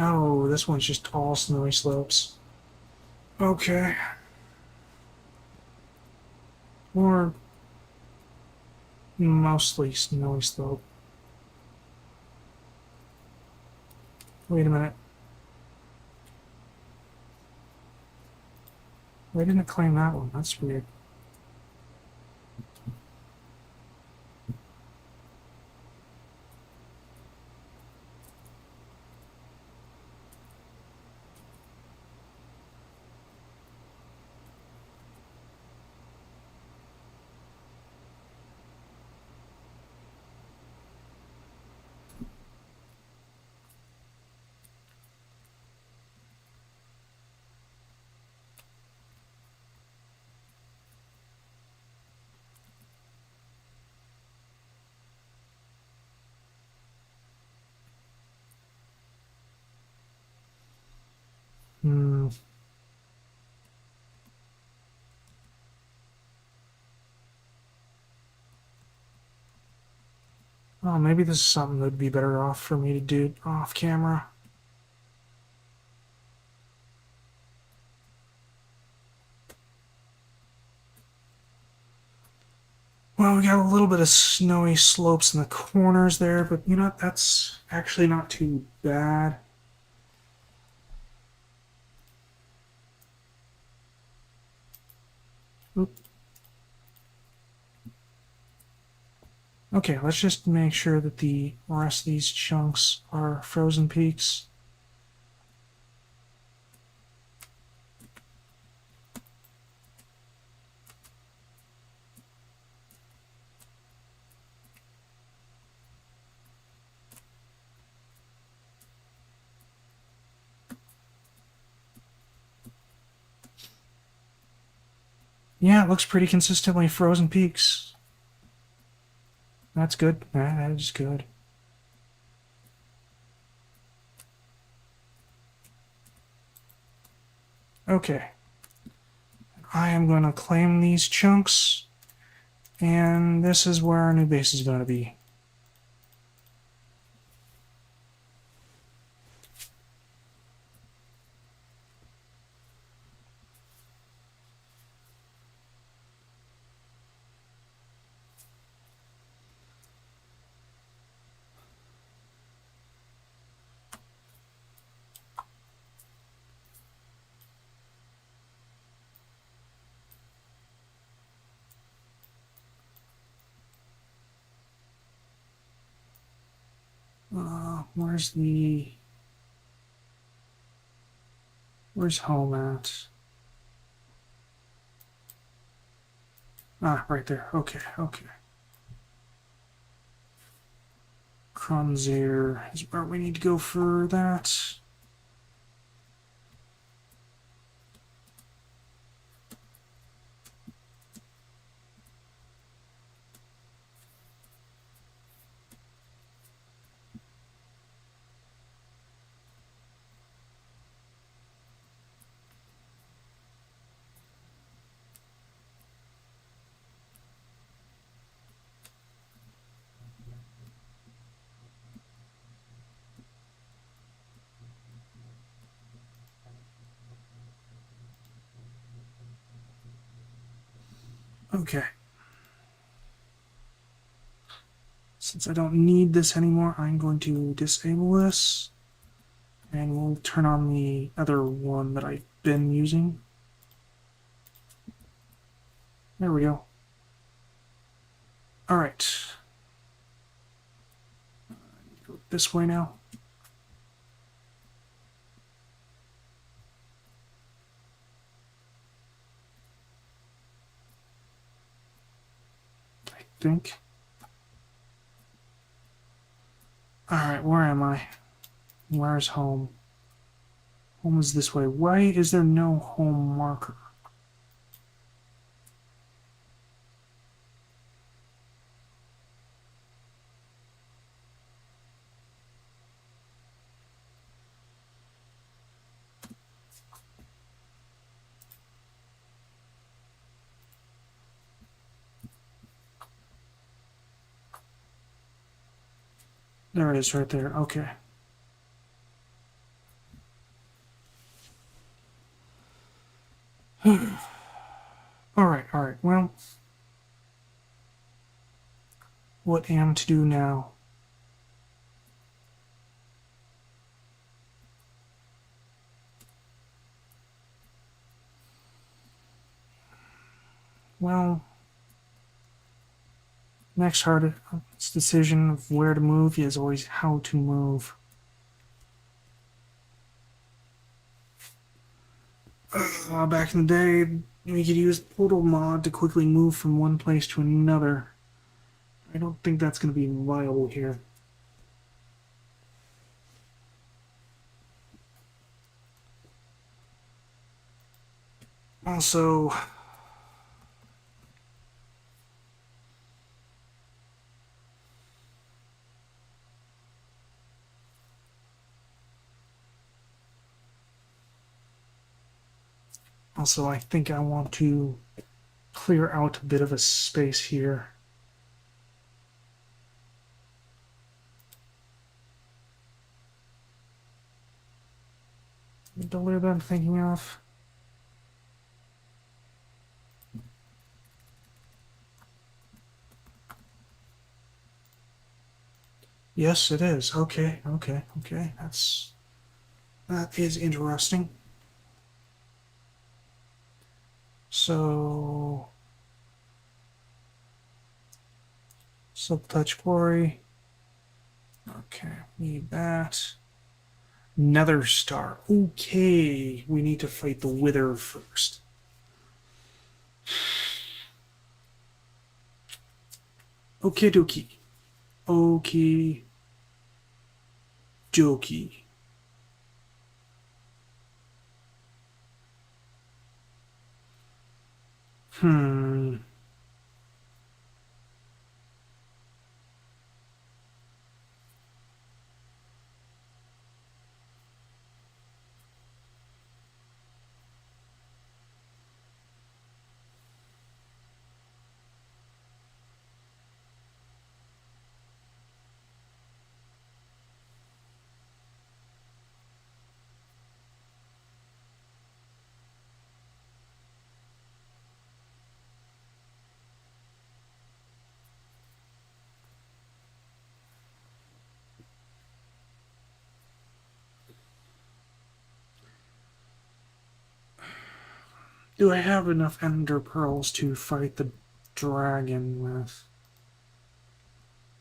Oh, this one's just all snowy slopes. Okay. Or mostly snowy slope. Wait a minute. Why didn't it claim that one? That's weird. Hmm. Oh, maybe this is something that'd be better off for me to do off camera. Well, we got a little bit of snowy slopes in the corners there, but you know what? That's actually not too bad. Oop. Okay, let's just make sure that the rest of these chunks are frozen peaks. Yeah, it looks pretty consistently frozen peaks. That's good. That is good. Okay. I am going to claim these chunks, and this is where our new base is going to be. Where's home at? Ah, right there. Okay, okay. Kronzir is where we need to go for that. Okay. Since I don't need this anymore, I'm going to disable this. And we'll turn on the other one that I've been using. There we go. Alright. Go this way now. I think. Alright, where am I? Where's home? Home is this way. Why is there no home marker? There it is right there. Okay. Alright, alright. Well, what am to do now? Well, next hardest decision of where to move is always how to move. Back in the day, we could use Portal Mod to quickly move from one place to another. I don't think that's going to be viable here. Also, I think I want to clear out a bit of a space here. The layer that I'm thinking of. Yes, it is. Okay, okay, okay. That is interesting. So Silk Touch Quarry. Okay, need that. Nether Star. Okay, we need to fight the Wither first. Okie dokie. Okie dokie. Hmm. Do I have enough Ender Pearls to fight the dragon with?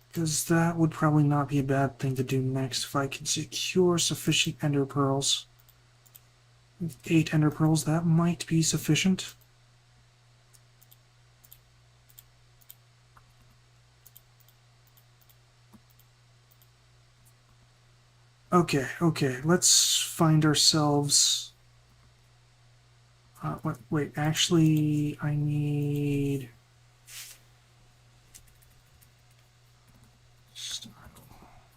Because that would probably not be a bad thing to do next if I can secure sufficient Ender Pearls. With 8 Ender Pearls, that might be sufficient. Okay, let's find ourselves... wait, actually, I need...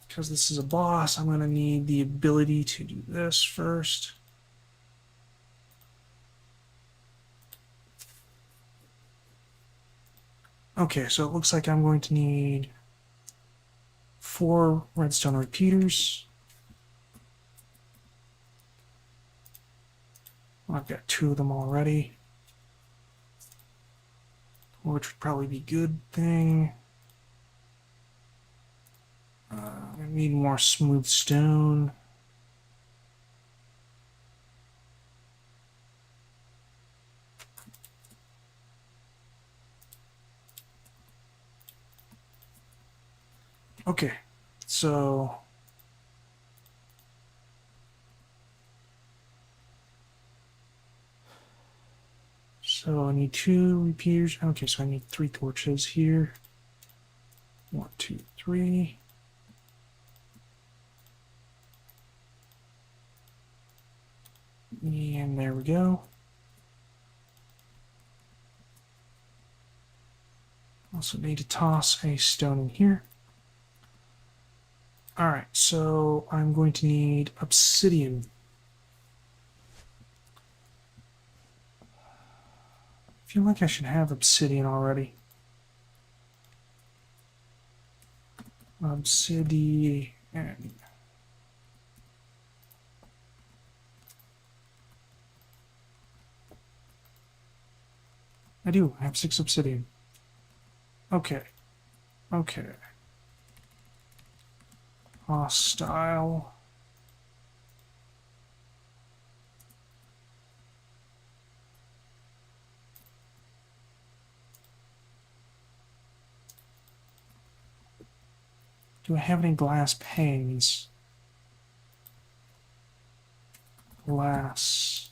Because this is a boss, I'm going to need the ability to do this first. Okay, so it looks like I'm going to need 4 redstone repeaters. I've got 2 of them already, which would probably be a good thing. I need more smooth stone. Okay, so I need 2 repeaters. Okay, so I need 3 torches here. 1, 2, 3. And there we go. Also need to toss a stone in here. Alright, so I'm going to need obsidian. I feel like I should have obsidian already. Obsidian. I do. I have 6 obsidian. Okay. Hostile. Do I have any glass panes? Glass.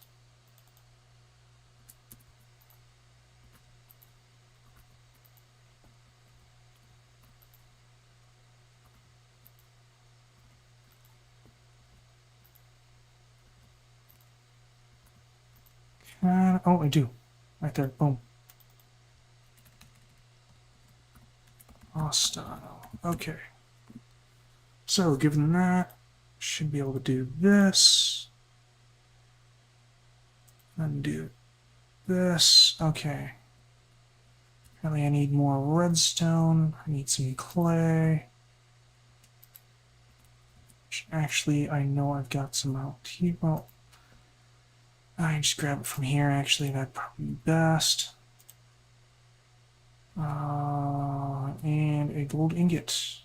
Oh, I do. Right there. Boom. Hostile. Okay. So, given that, should be able to do this. And do this. Okay. Apparently I need more redstone. I need some clay. Actually, I know I've got some out here. Well, I can just grab it from here. Actually, that'd probably be best. And a gold ingot.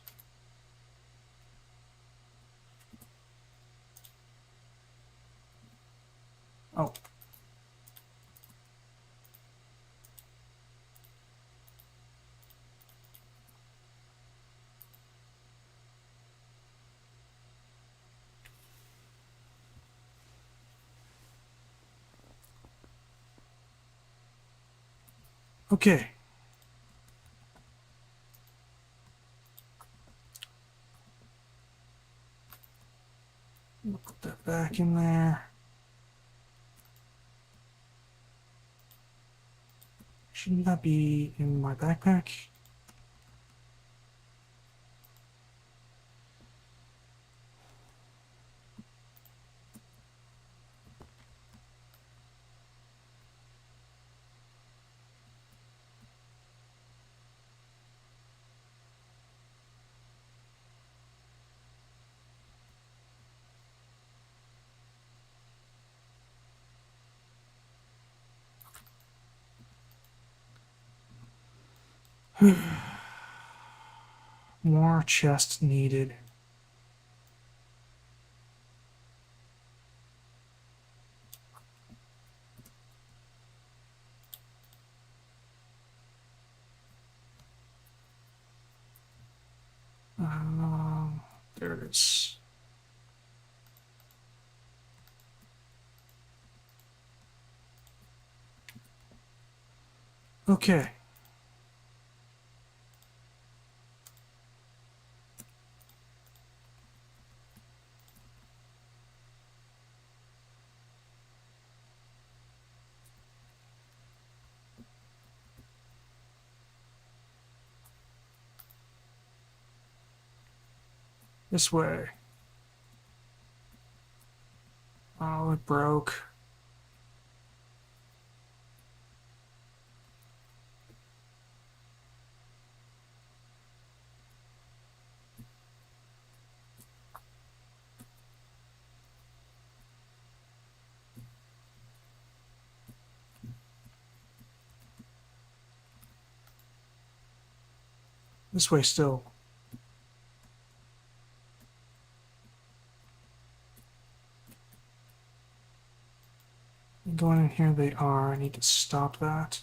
Oh. Okay. Put that back in there. Shouldn't that be in my backpack? More chests needed. There it is. Okay. This way. Oh, it broke. This way still. Going in here they are. I need to stop that.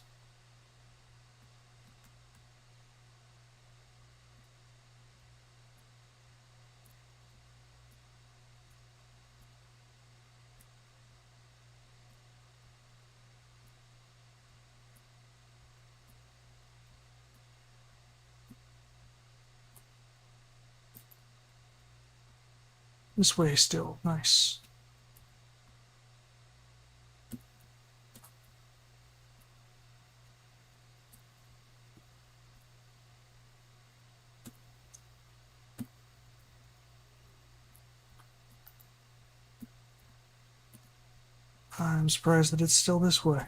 This way still. Nice. I'm surprised that it's still this way.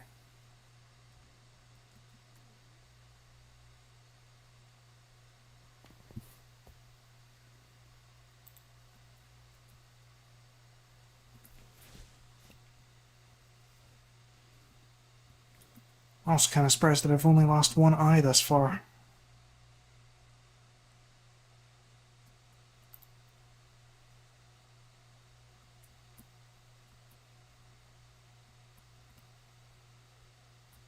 I'm also kind of surprised that I've only lost one eye thus far.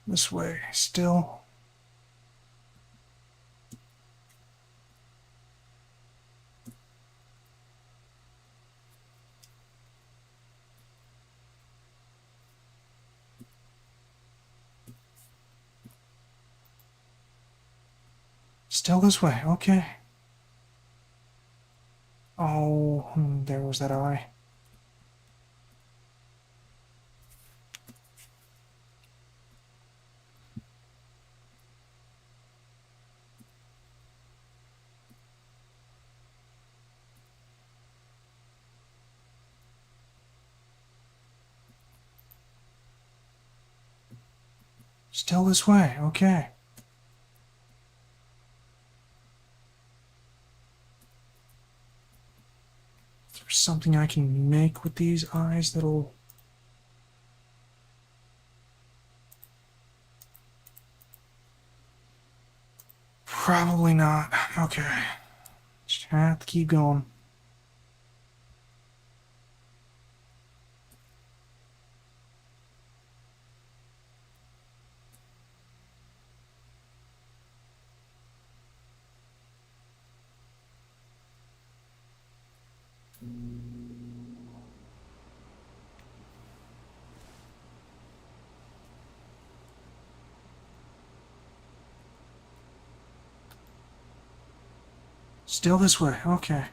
This way still. Still this way. Okay. Oh, there was that eye. Still this way. Okay. Is there something I can make with these eyes that'll... Probably not. Okay. Just have to keep going. Still this way. Okay.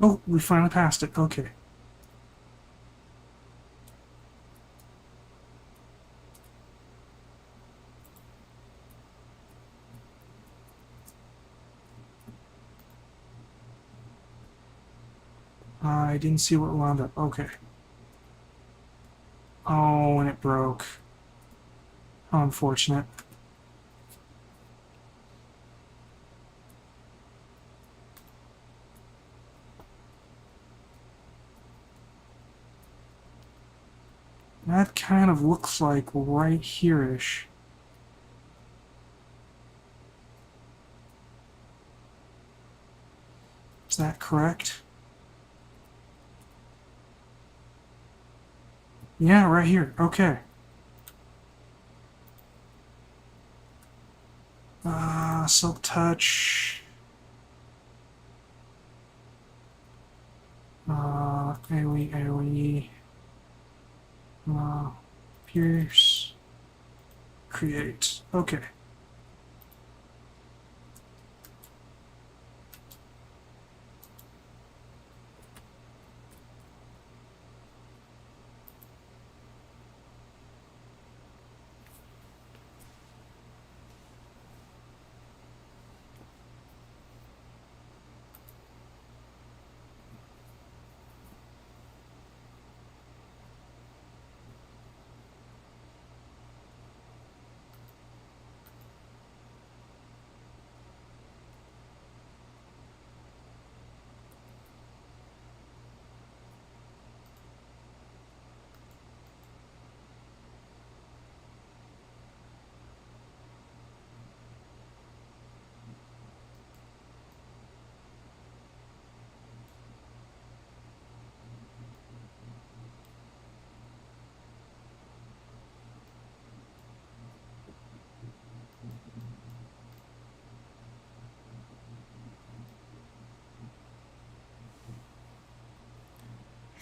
Oh, we finally passed it. Okay. I didn't see what wound up. Okay. Oh, and it broke. How unfortunate. That kind of looks like right here-ish. Is that correct? Yeah, right here. Okay. Silk touch. AoE. Uh, Pierce. Create. Okay.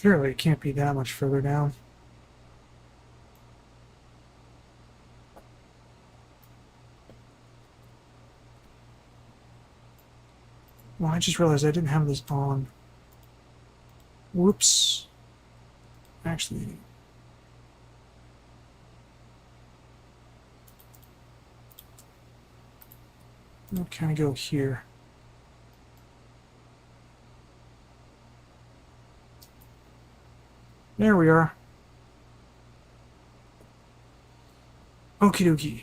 Surely it can't be that much further down. Well, I just realized I didn't have this on. Whoops. Actually, I'll kind of go here. There we are. Okie dokie.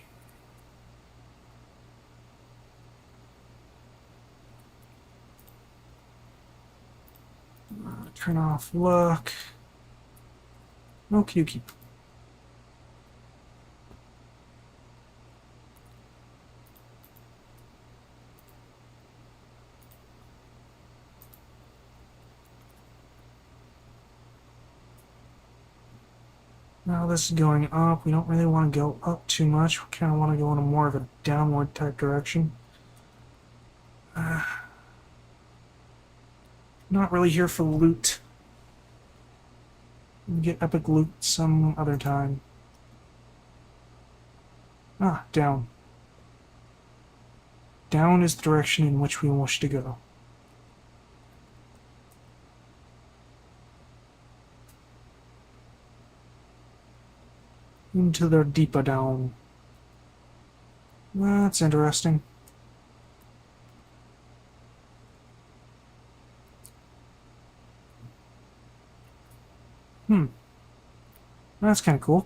Turn off look. Okie dokie. Now this is going up. We don't really want to go up too much. We kind of want to go in a more of a downward type direction. Not really here for loot. We'll get epic loot some other time. Ah, down. Down is the direction in which we wish to go. Into the deeper down. That's interesting. That's kind of cool.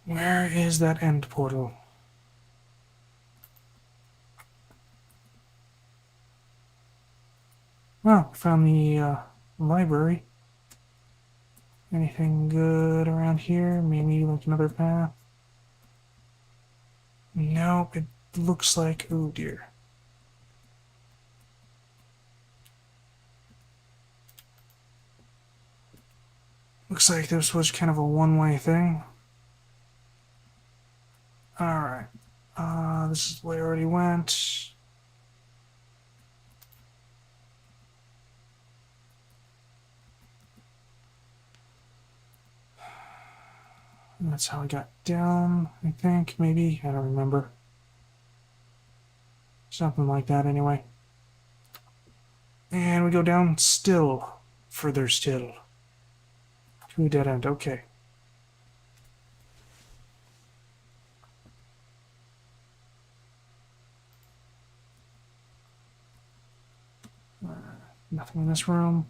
Where is that end portal? Oh, found the library. Anything good around here? Maybe like another path? Nope, it looks like... oh dear. Looks like this was kind of a one-way thing. Alright. This is the way I already went. And that's how I got down, I think, maybe. I don't remember. Something like that, anyway. And we go down still. Further still. To a dead end, okay. Nothing in this room.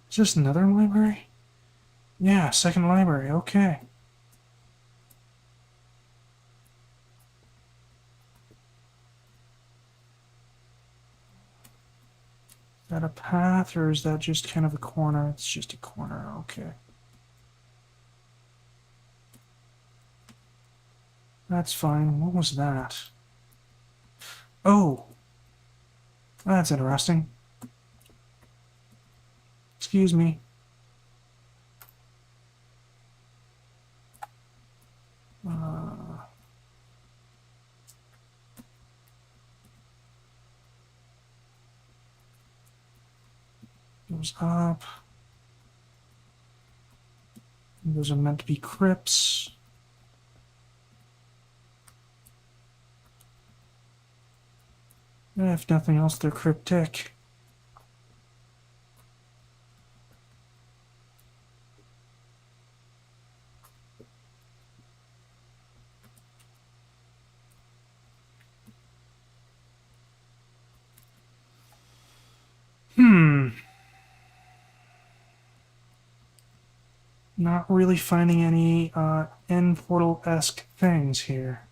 Is this another library? Yeah, second library, okay. Is that a path, or is that just kind of a corner? It's just a corner, okay. That's fine. What was that? Oh! That's interesting. Excuse me. Goes up. Those are meant to be crypts. If nothing else, they're cryptic. Not really finding any end portal-esque things here.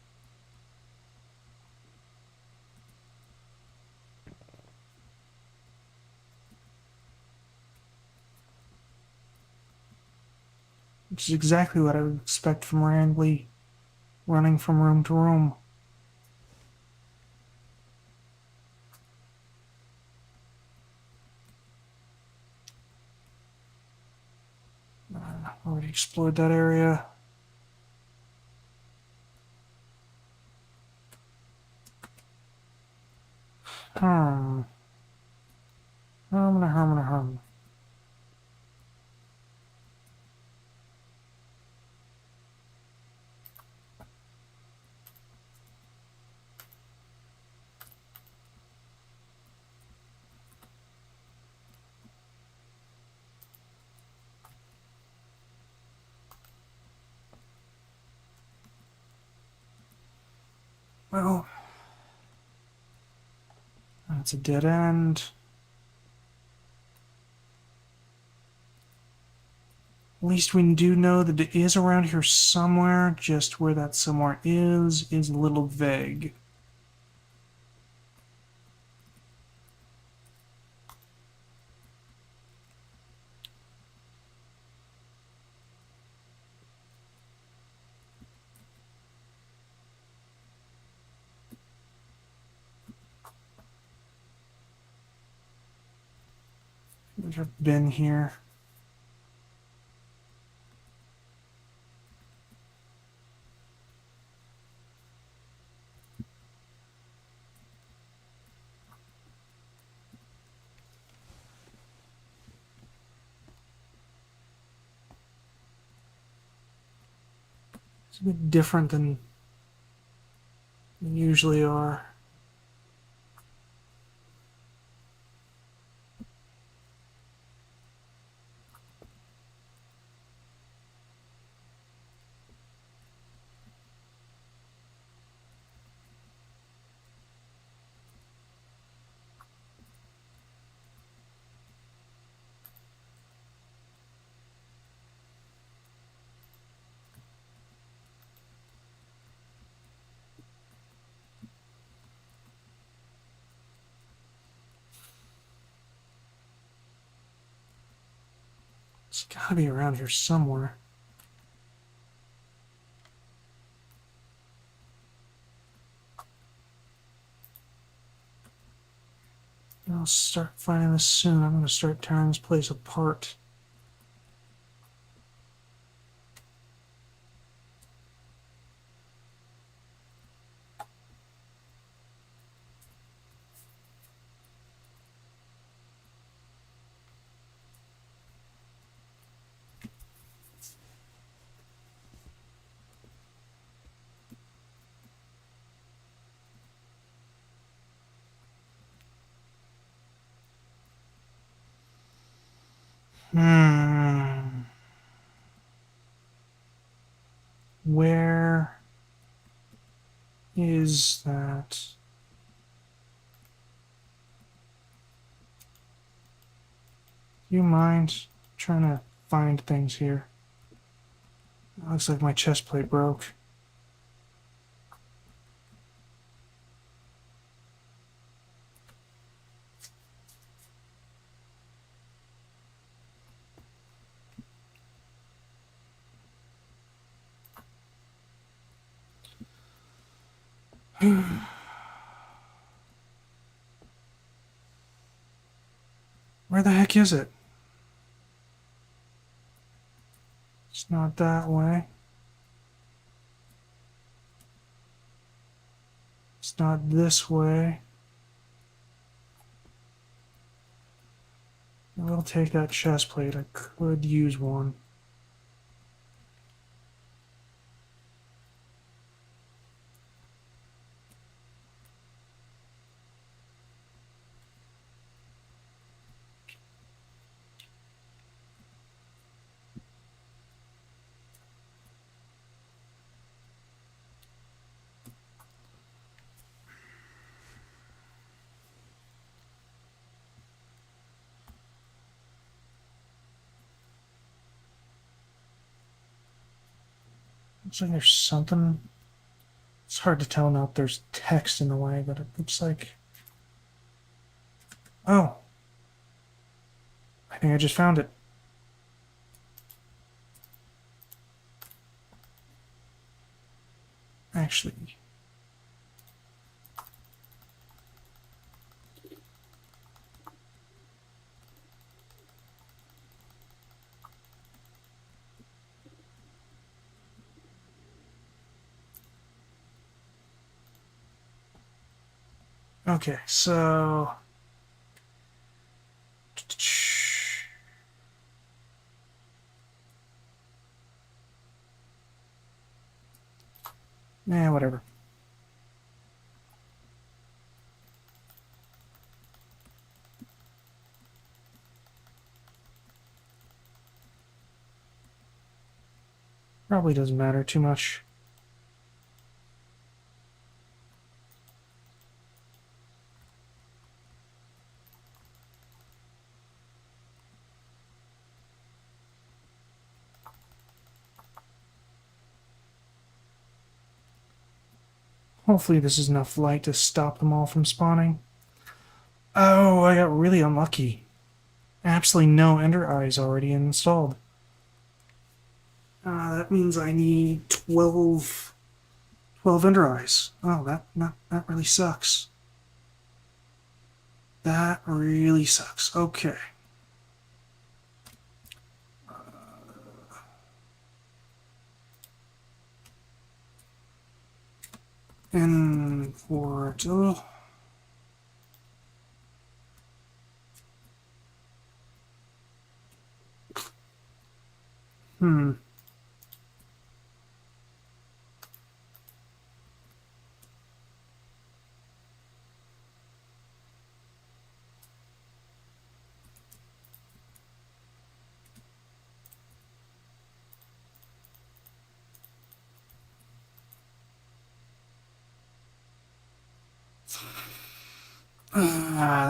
Which is exactly what I would expect from Randley running from room to room. Already explored that area. Hmm. Hum. Well, that's a dead end. At least we do know that it is around here somewhere. Just where that somewhere is a little vague. I've been here. It's a bit different than they usually are. It's gotta be around here somewhere. I'll start finding this soon. I'm gonna start tearing this place apart. Where is that? Do you mind trying to find things here? Looks like my chest plate broke. Where the heck is it? It's not that way. It's not this way. I will take that chest plate. I could use one. Looks like there's something. It's hard to tell now if there's text in the way, but it looks like... Oh. I think I just found it. Actually... Okay, so... whatever. Probably doesn't matter too much. Hopefully this is enough light to stop them all from spawning. Oh, I got really unlucky. Absolutely no ender eyes already installed. That means I need 12 ender eyes. Oh, that really sucks. That really sucks. Okay. And for...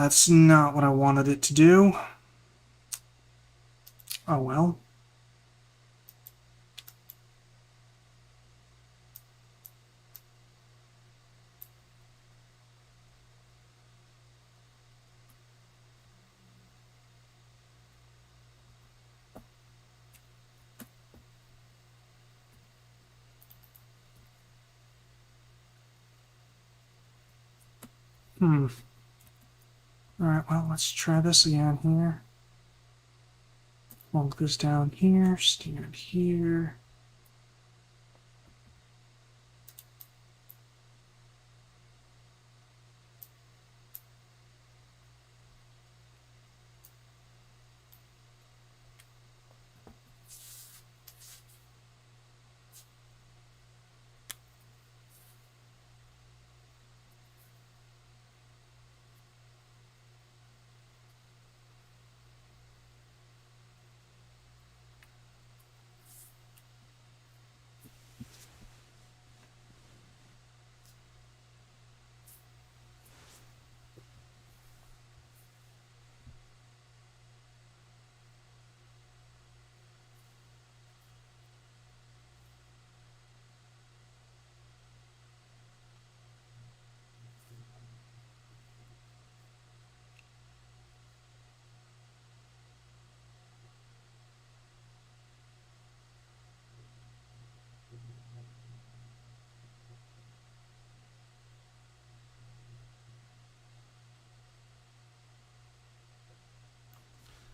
that's not what I wanted it to do. Oh well. Alright, well, let's try this again here. Hold this down here, stand here.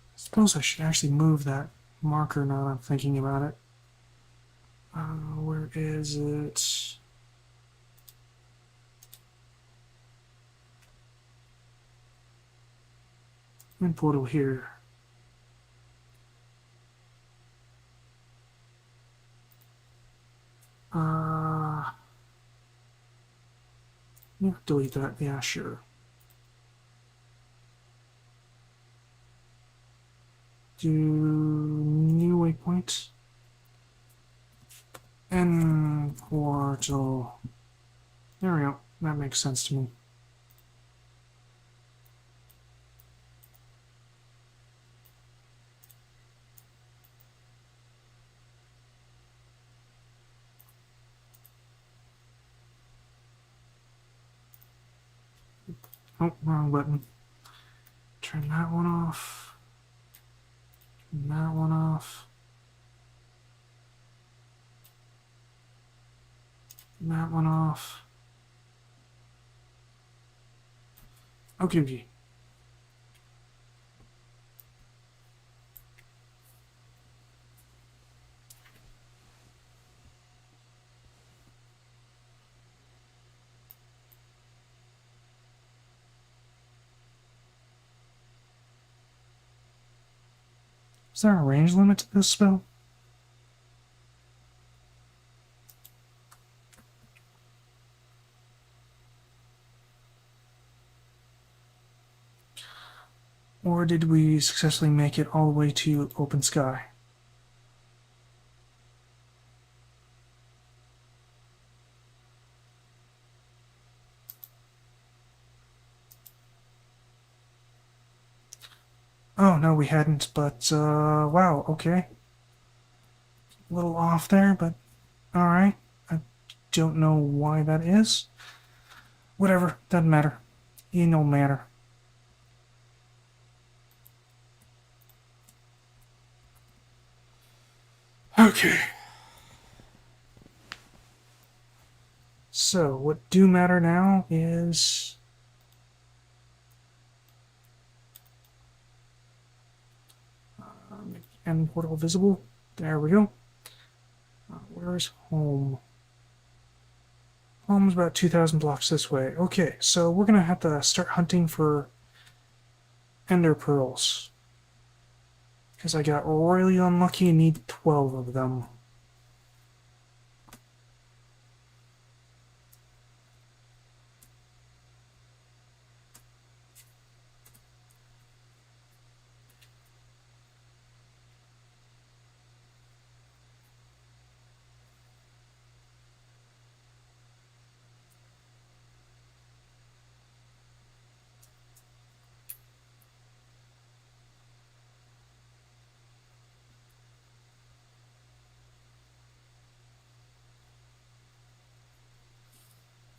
I suppose I should actually move that marker now that I'm thinking about it. Where is it? And portal here. Yeah, delete that. Yeah, sure. Do new waypoint. And portal. There we go. That makes sense to me. Oh, wrong button. Turn that one off. Turn that one off. Turn that one off. Okay, okay. Is there a range limit to this spell? Or did we successfully make it all the way to open sky? Oh, no, we hadn't, but, wow, okay. A little off there, but alright. I don't know why that is. Whatever, doesn't matter. It no matter. Okay. So, what do matter now is... make the end portal visible. There we go. Where's home? Home's about 2,000 blocks this way. Okay, so we're gonna have to start hunting for ender pearls. Because I got really unlucky and need 12 of them.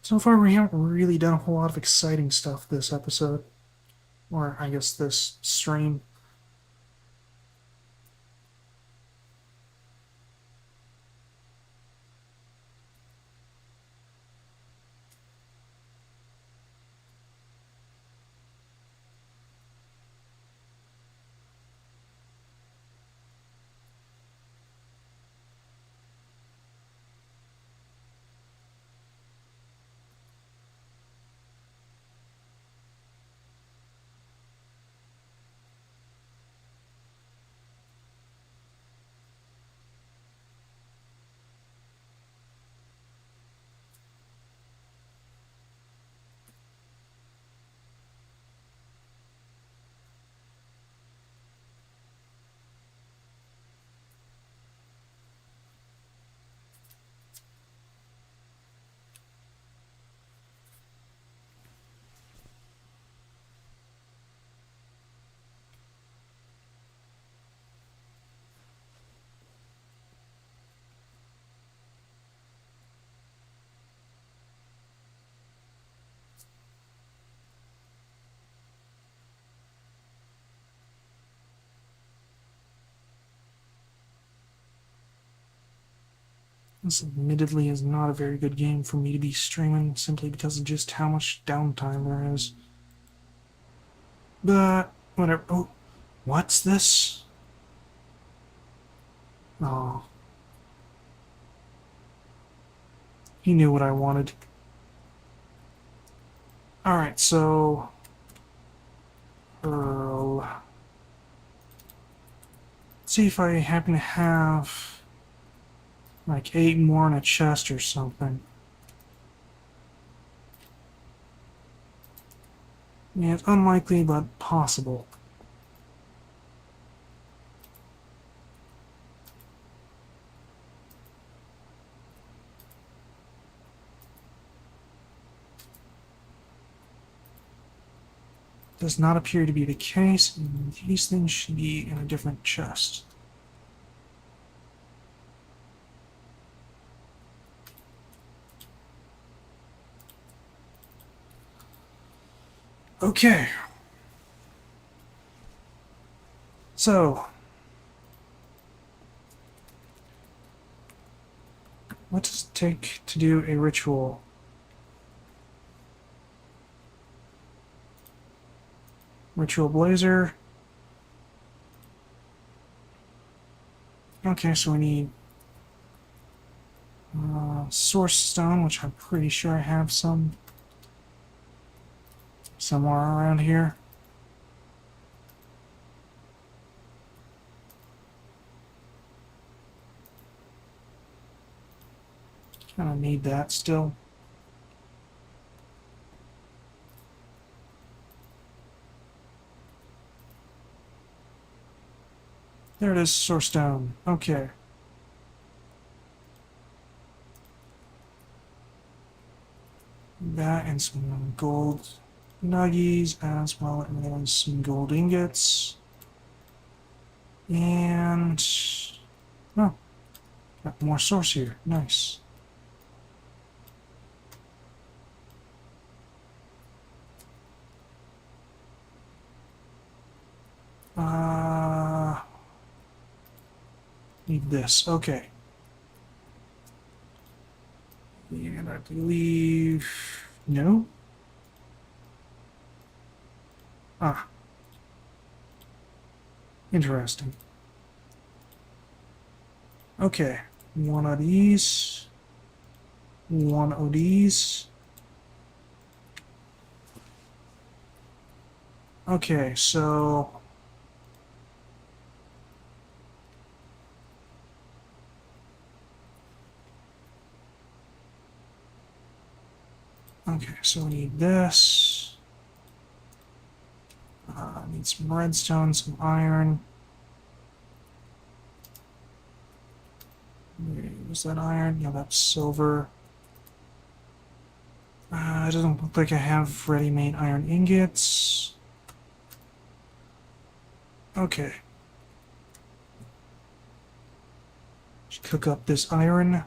So far, we haven't really done a whole lot of exciting stuff this episode. Or, I guess, this stream. This admittedly is not a very good game for me to be streaming simply because of just how much downtime there is. But, whatever. Oh, what's this? Oh. He knew what I wanted. Alright, so... Earl... Let's see if I happen to have... like 8 more in a chest or something. Yeah, it's unlikely, but possible. Does not appear to be the case, and these things should be in a different chest. Okay. So, what does it take to do a ritual? Ritual blazer. Okay, so we need source stone, which I'm pretty sure I have some somewhere around here. Kind of need that still. There it is, source stone. Okay. That and some gold nuggies, as well as some gold ingots. And... oh, got more source here. Nice. Need this. Okay. And I believe... no? Ah. Interesting. Okay. One of these. One of these. Okay, so... okay, so we need this. Need some redstone, some iron. Was that iron? No, that's silver. It doesn't look like I have ready-made iron ingots. Okay. Just cook up this iron.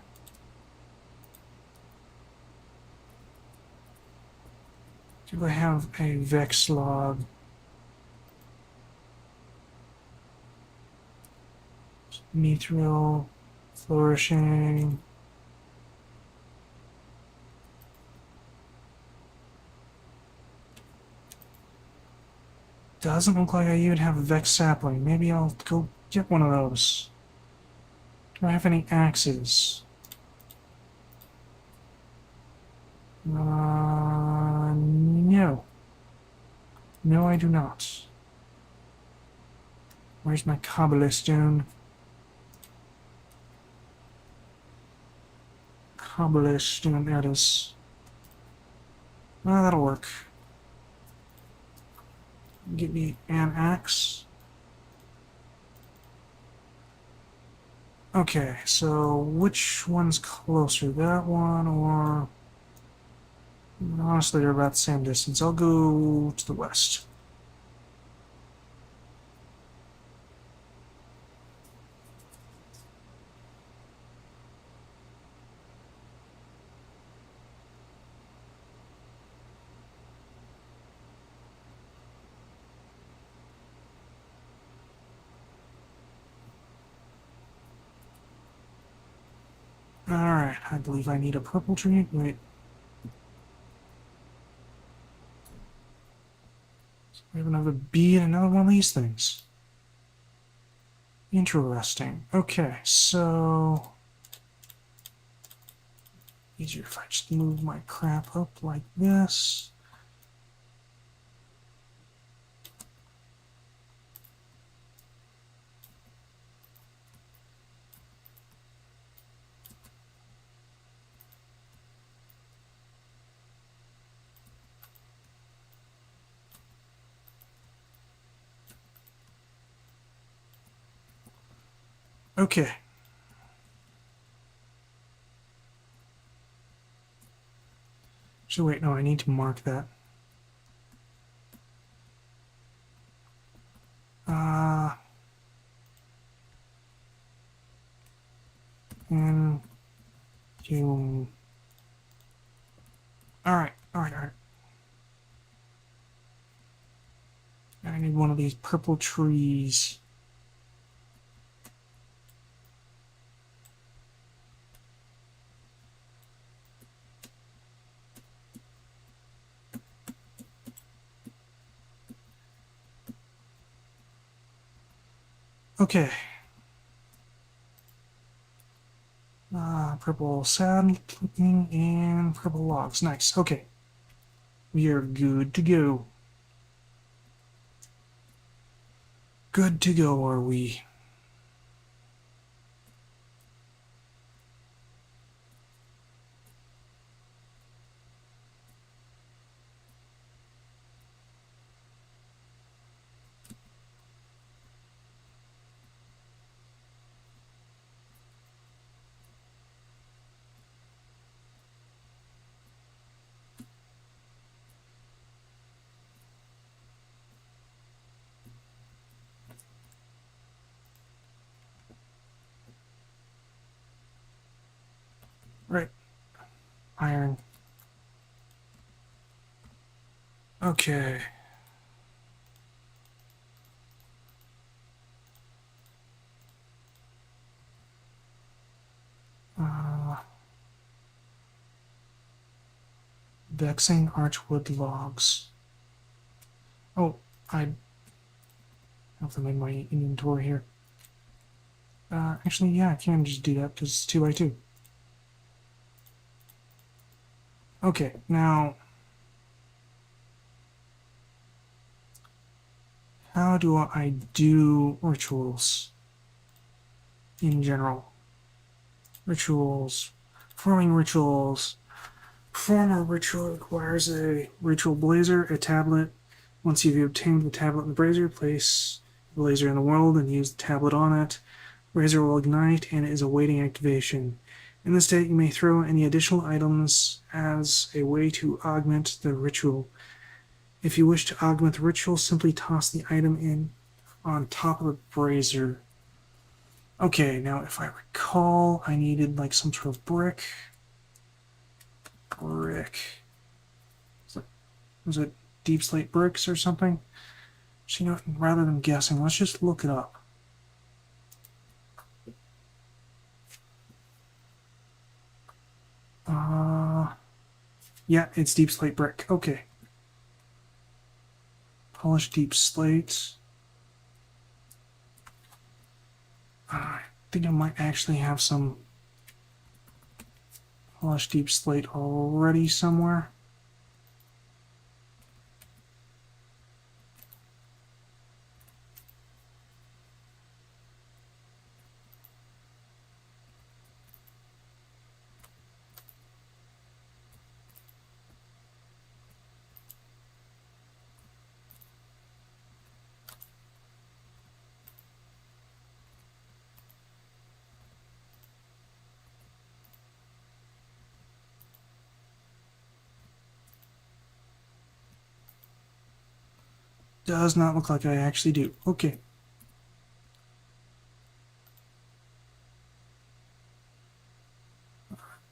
Do I have a Vex log? Mithril, flourishing. Doesn't look like I even have a Vex sapling. Maybe I'll go get one of those. Do I have any axes? No. No, I do not. Where's my cobblestone? Cobblestone, there it is. Well, that'll work. Give me an axe. Okay, so which one's closer? That one or... honestly, they're about the same distance. I'll go to the west. Alright, I believe I need a purple tree. Wait. We have another bee and another one of these things. Interesting. Okay, so easier if I just move my crap up like this. Okay. So wait, no, I need to mark that. And you. Alright, alright, alright. I need one of these purple trees. Okay. Purple sand and purple logs. Nice. Okay. We are good to go. Good to go, are we? Right. Iron. Okay. Uh, Vexing archwood logs. Oh, I have them in my inventory here. Actually, yeah, I can just do that because it's 2x2. Okay, now, how do I do rituals in general? Rituals. Performing rituals. Perform a ritual requires a ritual blazer, a tablet. Once you've obtained the tablet and the brazier, place the blazer in the world and use the tablet on it. Brazier will ignite and is awaiting activation. In this state, you may throw any additional items as a way to augment the ritual. If you wish to augment the ritual, simply toss the item in on top of the brazier. Okay, now if I recall, I needed like some sort of brick. Was it deep slate bricks or something? So, you know, rather than guessing, let's just look it up. Yeah, it's deep slate brick. Okay. Polished deep slate. I think I might actually have some polished deep slate already somewhere. Does not look like I actually do. Okay.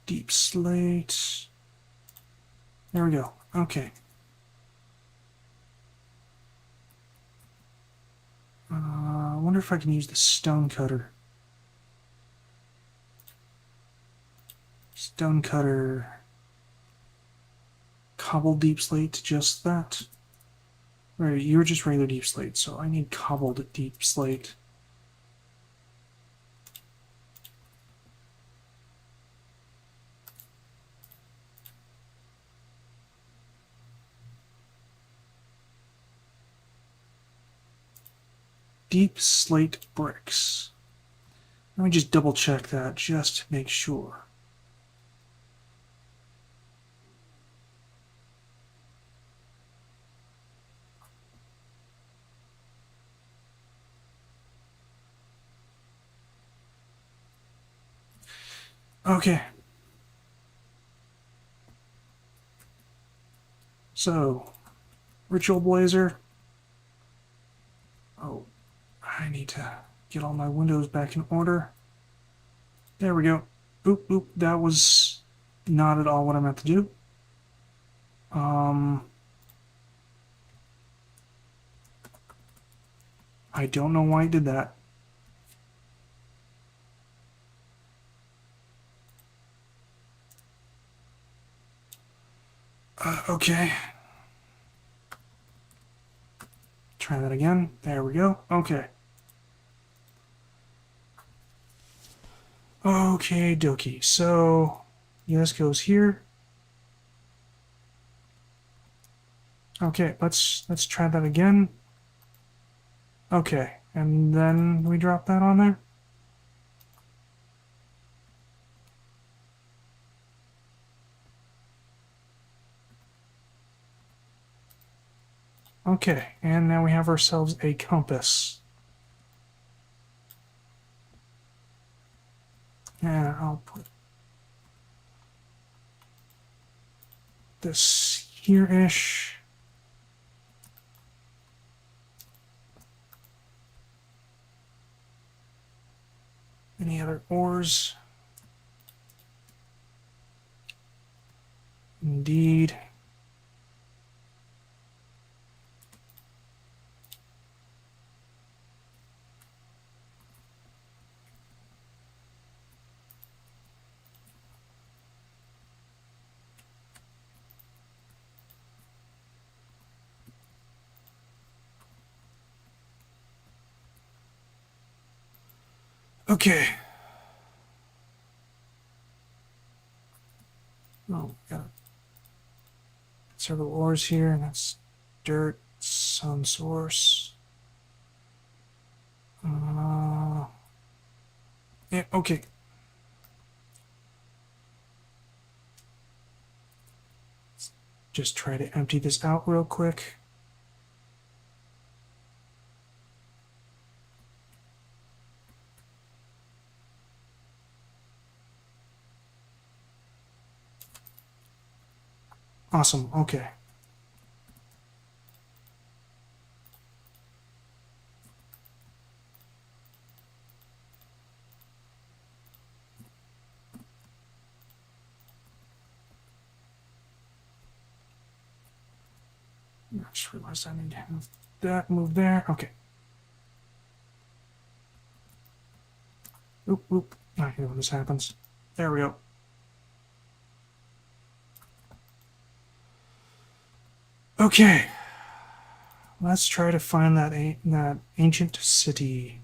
Deep slate. There we go. Okay. I wonder if I can use the stone cutter. Stone cutter. Cobbled deep slate, just that. Right, you were just regular deep slate, so I need cobbled deep slate. Deep slate bricks. Let me just double check that just to make sure. Okay. So, Ritual Blazer. Oh, I need to get all my windows back in order. There we go. Boop, boop. That was not at all what I meant to do. I don't know why I did that. Okay. Try that again. There we go. Okay. Okay, dokie. So, this goes here. Okay, let's try that again. Okay, and then we drop that on there. Okay, and now we have ourselves a compass. Yeah, I'll put this here-ish. Any other ores? Indeed. Okay. Oh, got several ores here, and that's dirt, sun source. Yeah, okay. Just try to empty this out real quick. Awesome, okay. I just realized I need to have that move there. Okay. Oop, oop. I hate when this happens. There we go. Okay. Let's try to find that ancient city.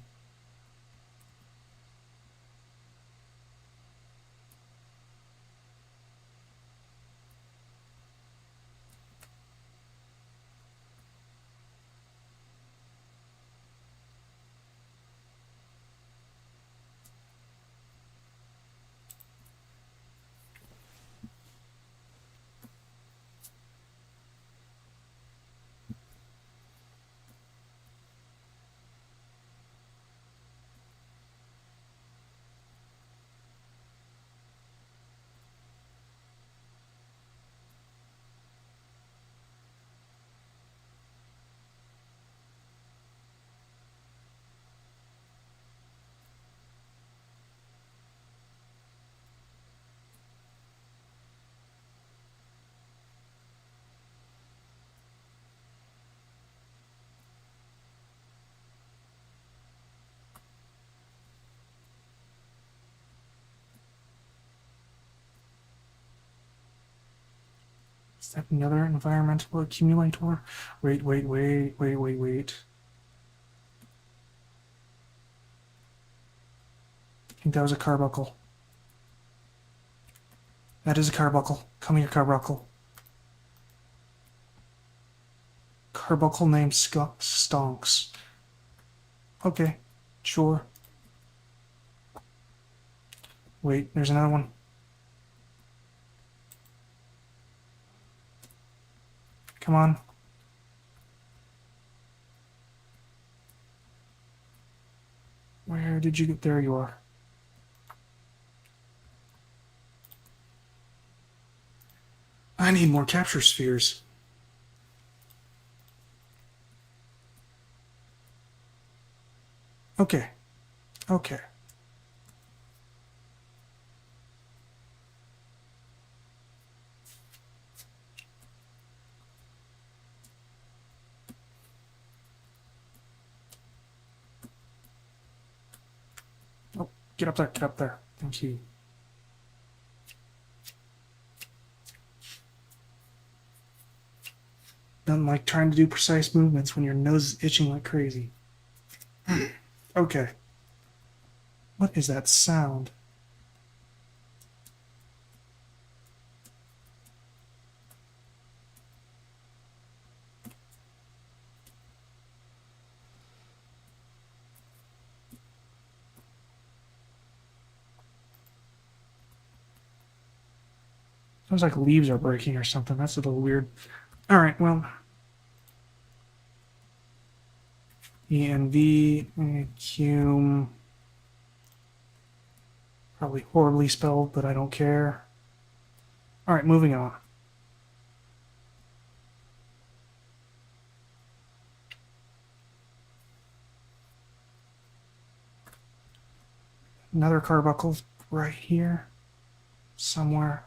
Is that another environmental accumulator? Wait. I think that was a carbuncle. That is a carbuncle. Come here, carbuncle. Carbuncle named Stonks. Okay, sure. Wait, there's another one. Come on. Where did you get? There you are. I need more capture spheres. Okay. Okay. Oh, get up there, get up there. Thank you. Doesn't like trying to do precise movements when your nose is itching like crazy. Okay. What is that sound? Sounds like leaves are breaking or something. That's a little weird. Alright, well. ENV, Cume. Probably horribly spelled, but I don't care. Alright, moving on. Another carbuncle right here. Somewhere.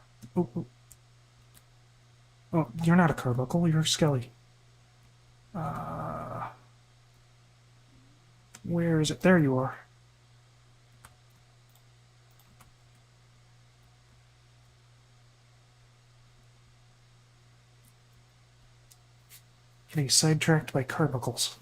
Oh, you're not a carbuncle, you're a skelly. Where is it? There you are. Getting sidetracked by carbuncles.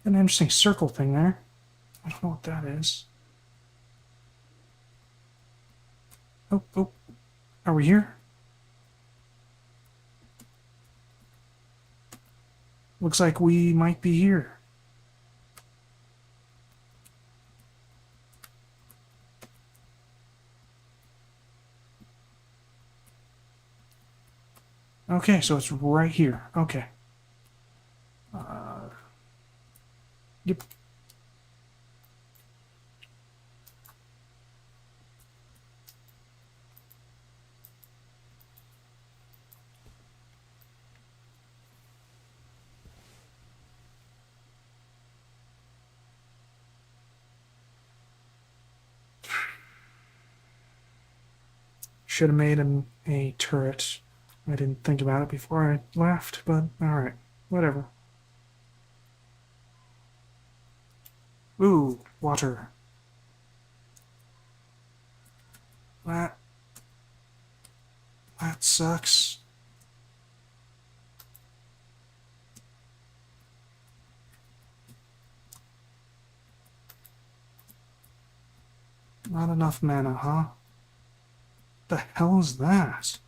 An interesting circle thing there. I don't know what that is. Oh. Are we here? Looks like we might be here. Okay, so it's right here. Okay. Yep. Should have made a turret. I didn't think about it before I left, but alright. Whatever. Ooh, water. That sucks. Not enough mana, huh? The hell is that?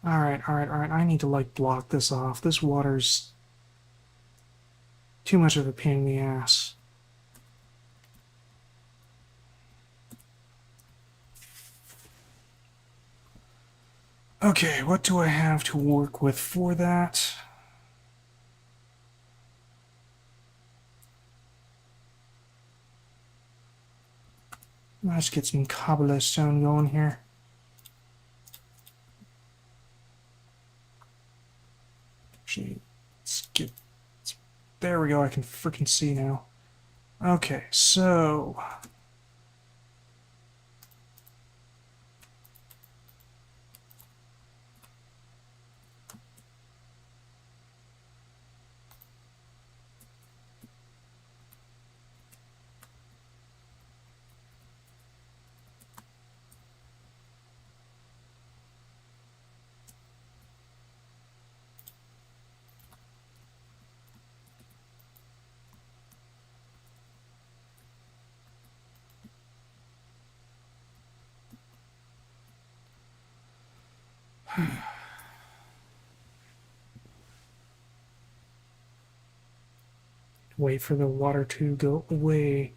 Alright. I need to, like, block this off. This water's too much of a pain in the ass. Okay, what do I have to work with for that? Let's get some cobblestone going here. There we go, I can freaking see now. Okay, so... Wait for the water to go away.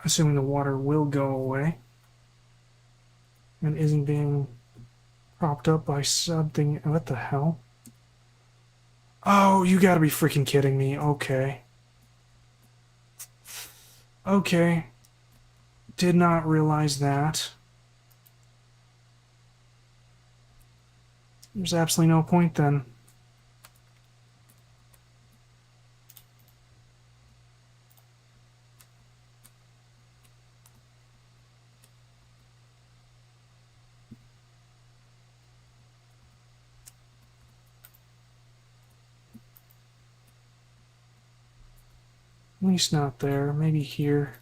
Assuming the water will go away and isn't being propped up by something. What the hell? Oh, you gotta be freaking kidding me. Okay. Okay. Did not realize that. There's absolutely no point then. At least not there. Maybe here.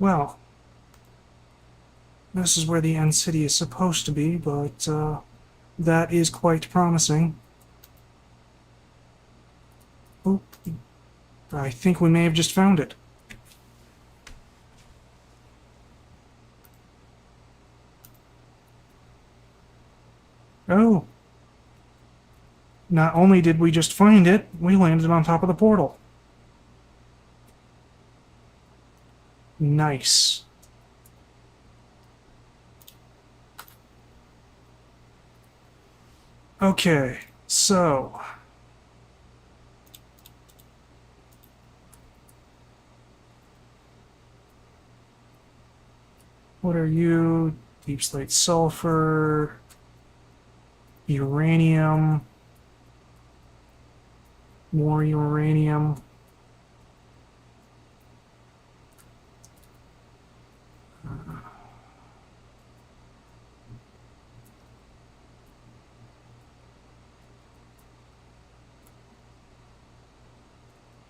Well, this is where the end city is supposed to be, but that is quite promising. Oh, I think we may have just found it. Oh. Not only did we just find it, we landed on top of the portal. Nice. Okay, so... what are you? Deep slate sulfur... uranium... more uranium...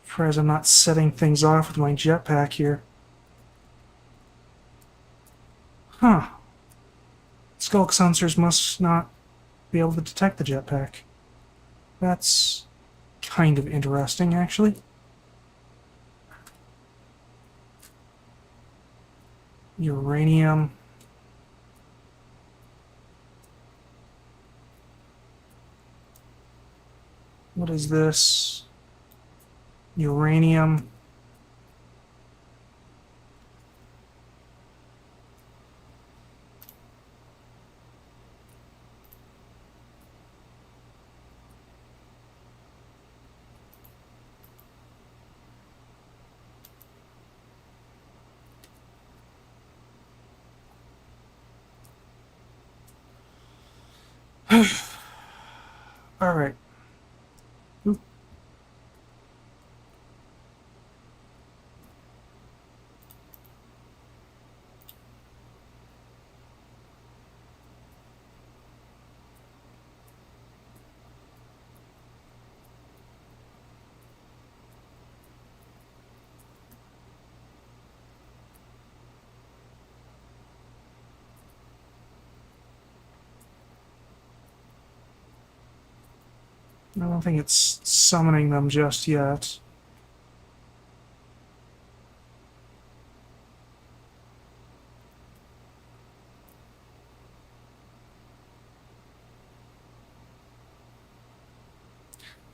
Surprised I'm not setting things off with my jetpack here. Huh. Skulk sensors must not be able to detect the jetpack. That's kind of interesting, actually. Uranium. What is this? Uranium. All right. Oop. I don't think it's summoning them just yet.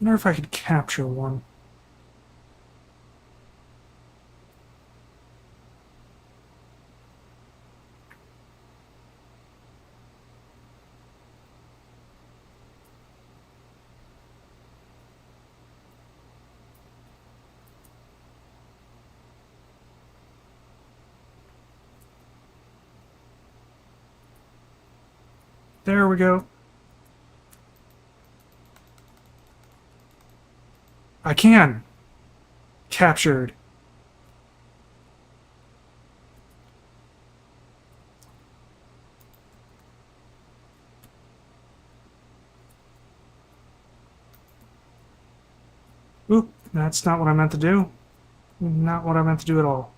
I wonder if I could capture one. There we go. I can! Captured. Oop, that's not what I meant to do. Not what I meant to do at all.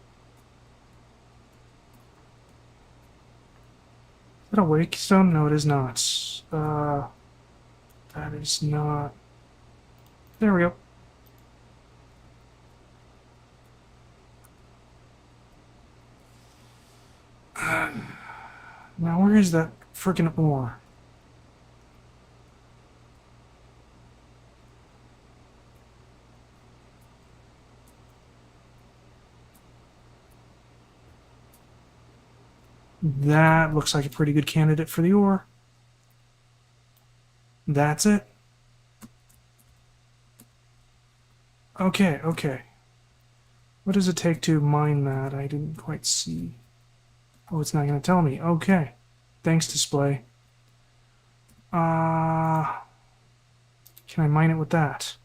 Is that a wake stone? No, it is not. That is not... There we go. Now where is that frickin' ore? That looks like a pretty good candidate for the ore. That's it. Okay, okay. What does it take to mine that? I didn't quite see. Oh, it's not going to tell me. Okay. Thanks, display. Can I mine it with that?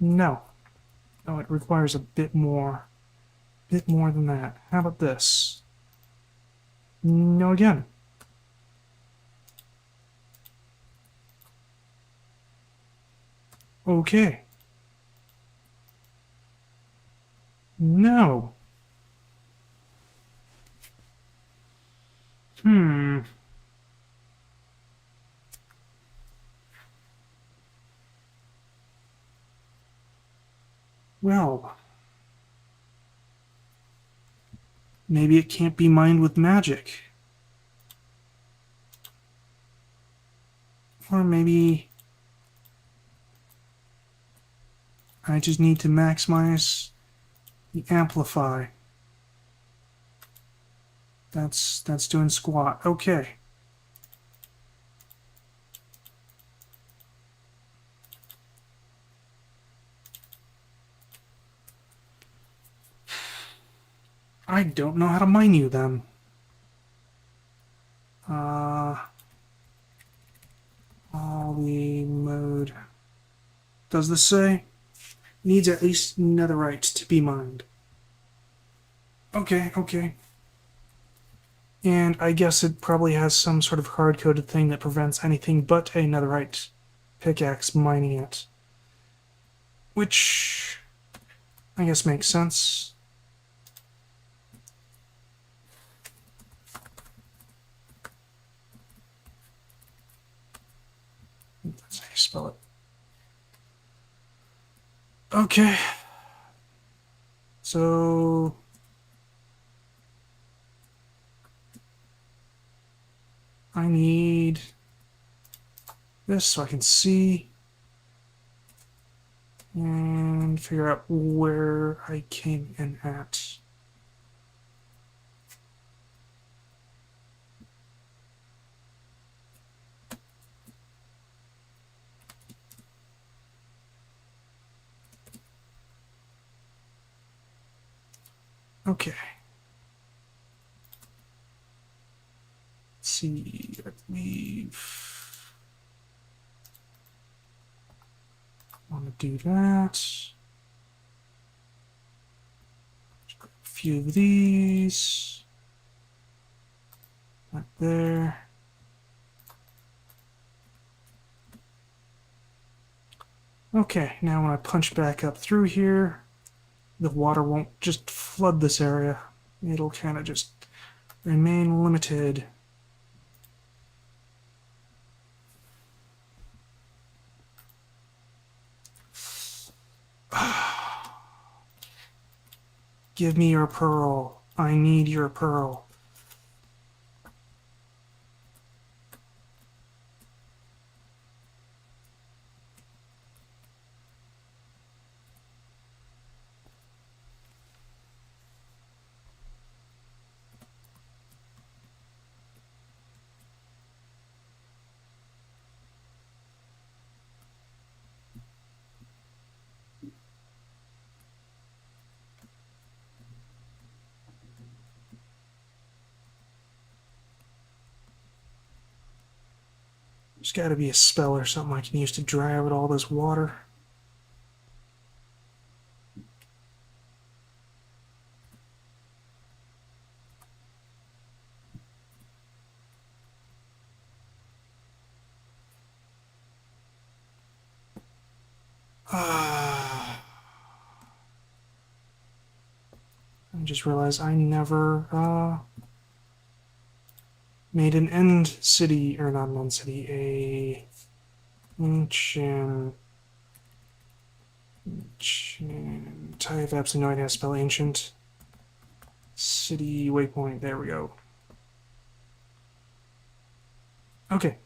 No. No, it requires a bit more. Bit more than that. How about this? No again. Okay. No. Well, maybe it can't be mined with magic. Or maybe I just need to maximize the amplify. That's doing squat. Okay. I don't know how to mine you then. Ollie mode. Does this say? Needs at least netherite to be mined. Okay, okay. And I guess it probably has some sort of hard-coded thing that prevents anything but a netherite pickaxe mining it. Which I guess makes sense. That's how you spell it. Okay. So I need this so I can see and figure out where I came in at. Okay. Let's see, I believe I want to do that. A few of these. Right there. Okay, now when I punch back up through here, the water won't just flood this area. It'll kind of just remain limited. Give me your pearl. I need your pearl. There's got to be a spell or something I can use to dry out all this water. I just realized I never made an end city, or not an end city, a ancient. I have absolutely no idea how to spell ancient. City waypoint, there we go. Okay.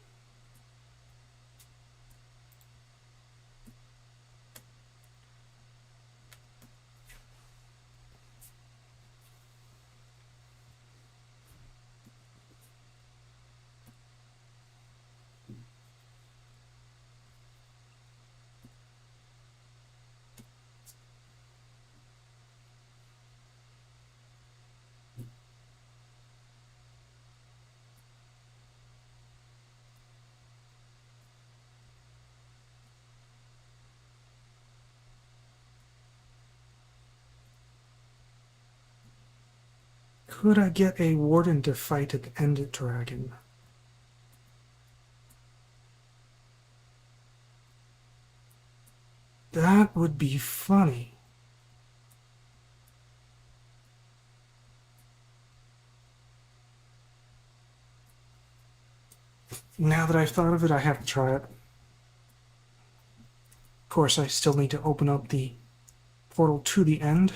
Could I get a warden to fight an end dragon? That would be funny. Now that I've thought of it, I have to try it. Of course, I still need to open up the portal to the end.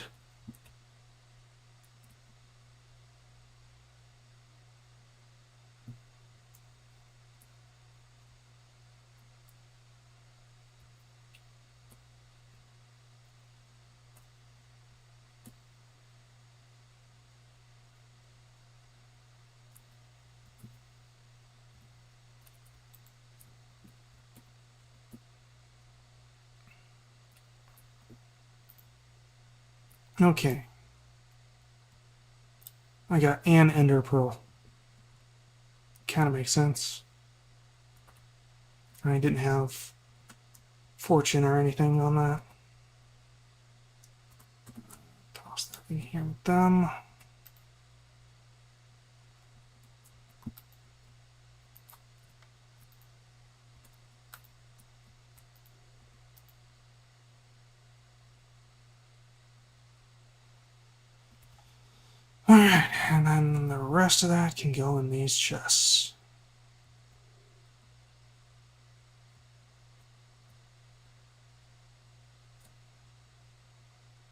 Okay. I got an ender pearl. Kind of makes sense. I didn't have fortune or anything on that. Toss that in here with them. Alright, and then the rest of that can go in these chests.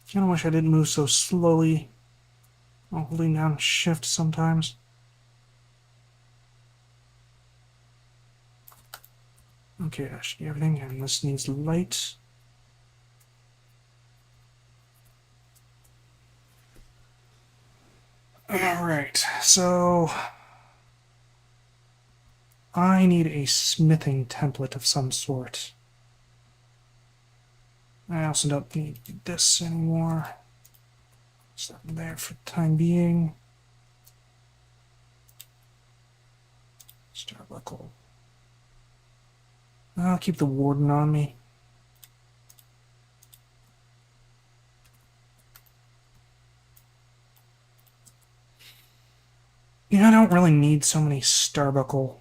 Kinda wish I didn't move so slowly while holding down shift sometimes. Okay, that should be everything, and this needs light. Alright, so I need a smithing template of some sort. I also don't need this anymore. Stuff there for the time being. Starbuckle. I'll keep the warden on me. Yeah, I don't really need so many Starbuckle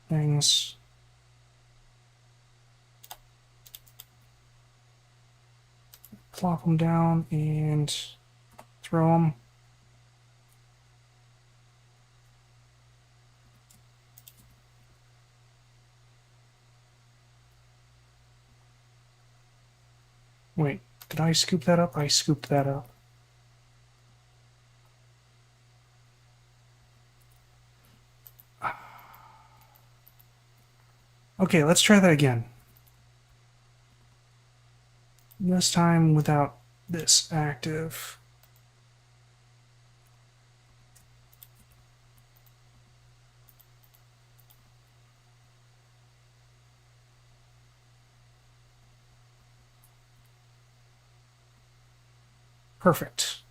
things. Plop them down and throw them. Wait, Did I scoop that up? I scooped that up. Okay, let's try that again. This time without this active. Perfect.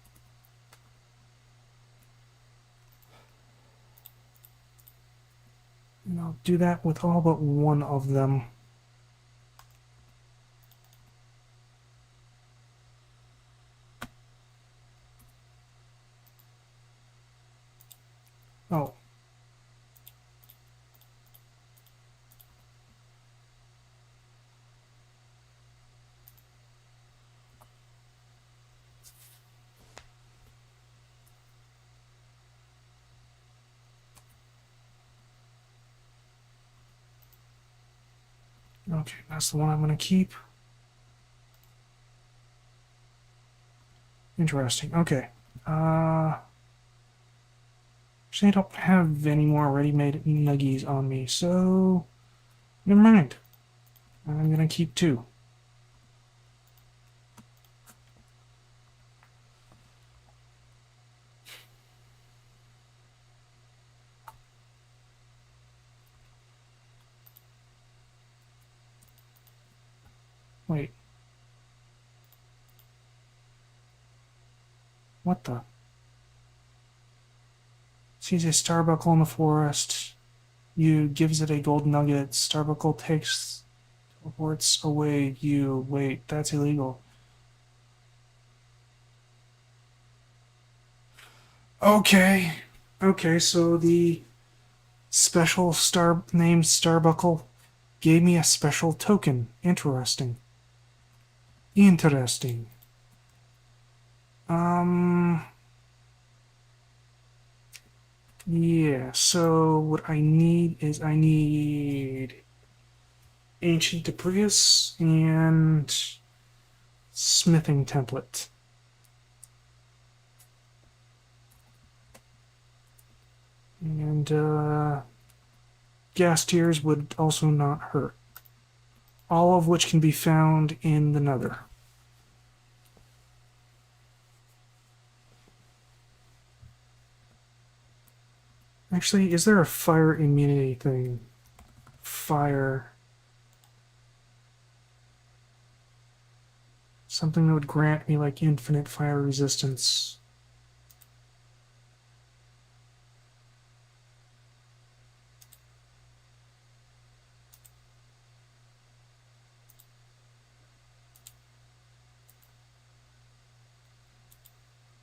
And I'll do that with all but one of them. Oh. Okay, that's the one I'm going to keep. Interesting. Okay. Actually, I don't have any more ready-made nuggies on me, so never mind. I'm going to keep two. Wait. What the? Sees a starbuckle in the forest. You gives it a gold nugget. Starbuckle takes teleports away. You wait. That's illegal. Okay. Okay, so the special star named Starbuckle gave me a special token. Interesting. Interesting. Yeah, so what I need is I need Ancient Deprius and Smithing Template. And gas tiers would also not hurt. All of which can be found in the Nether. Actually, is there a fire immunity thing? Fire. Something that would grant me like infinite fire resistance.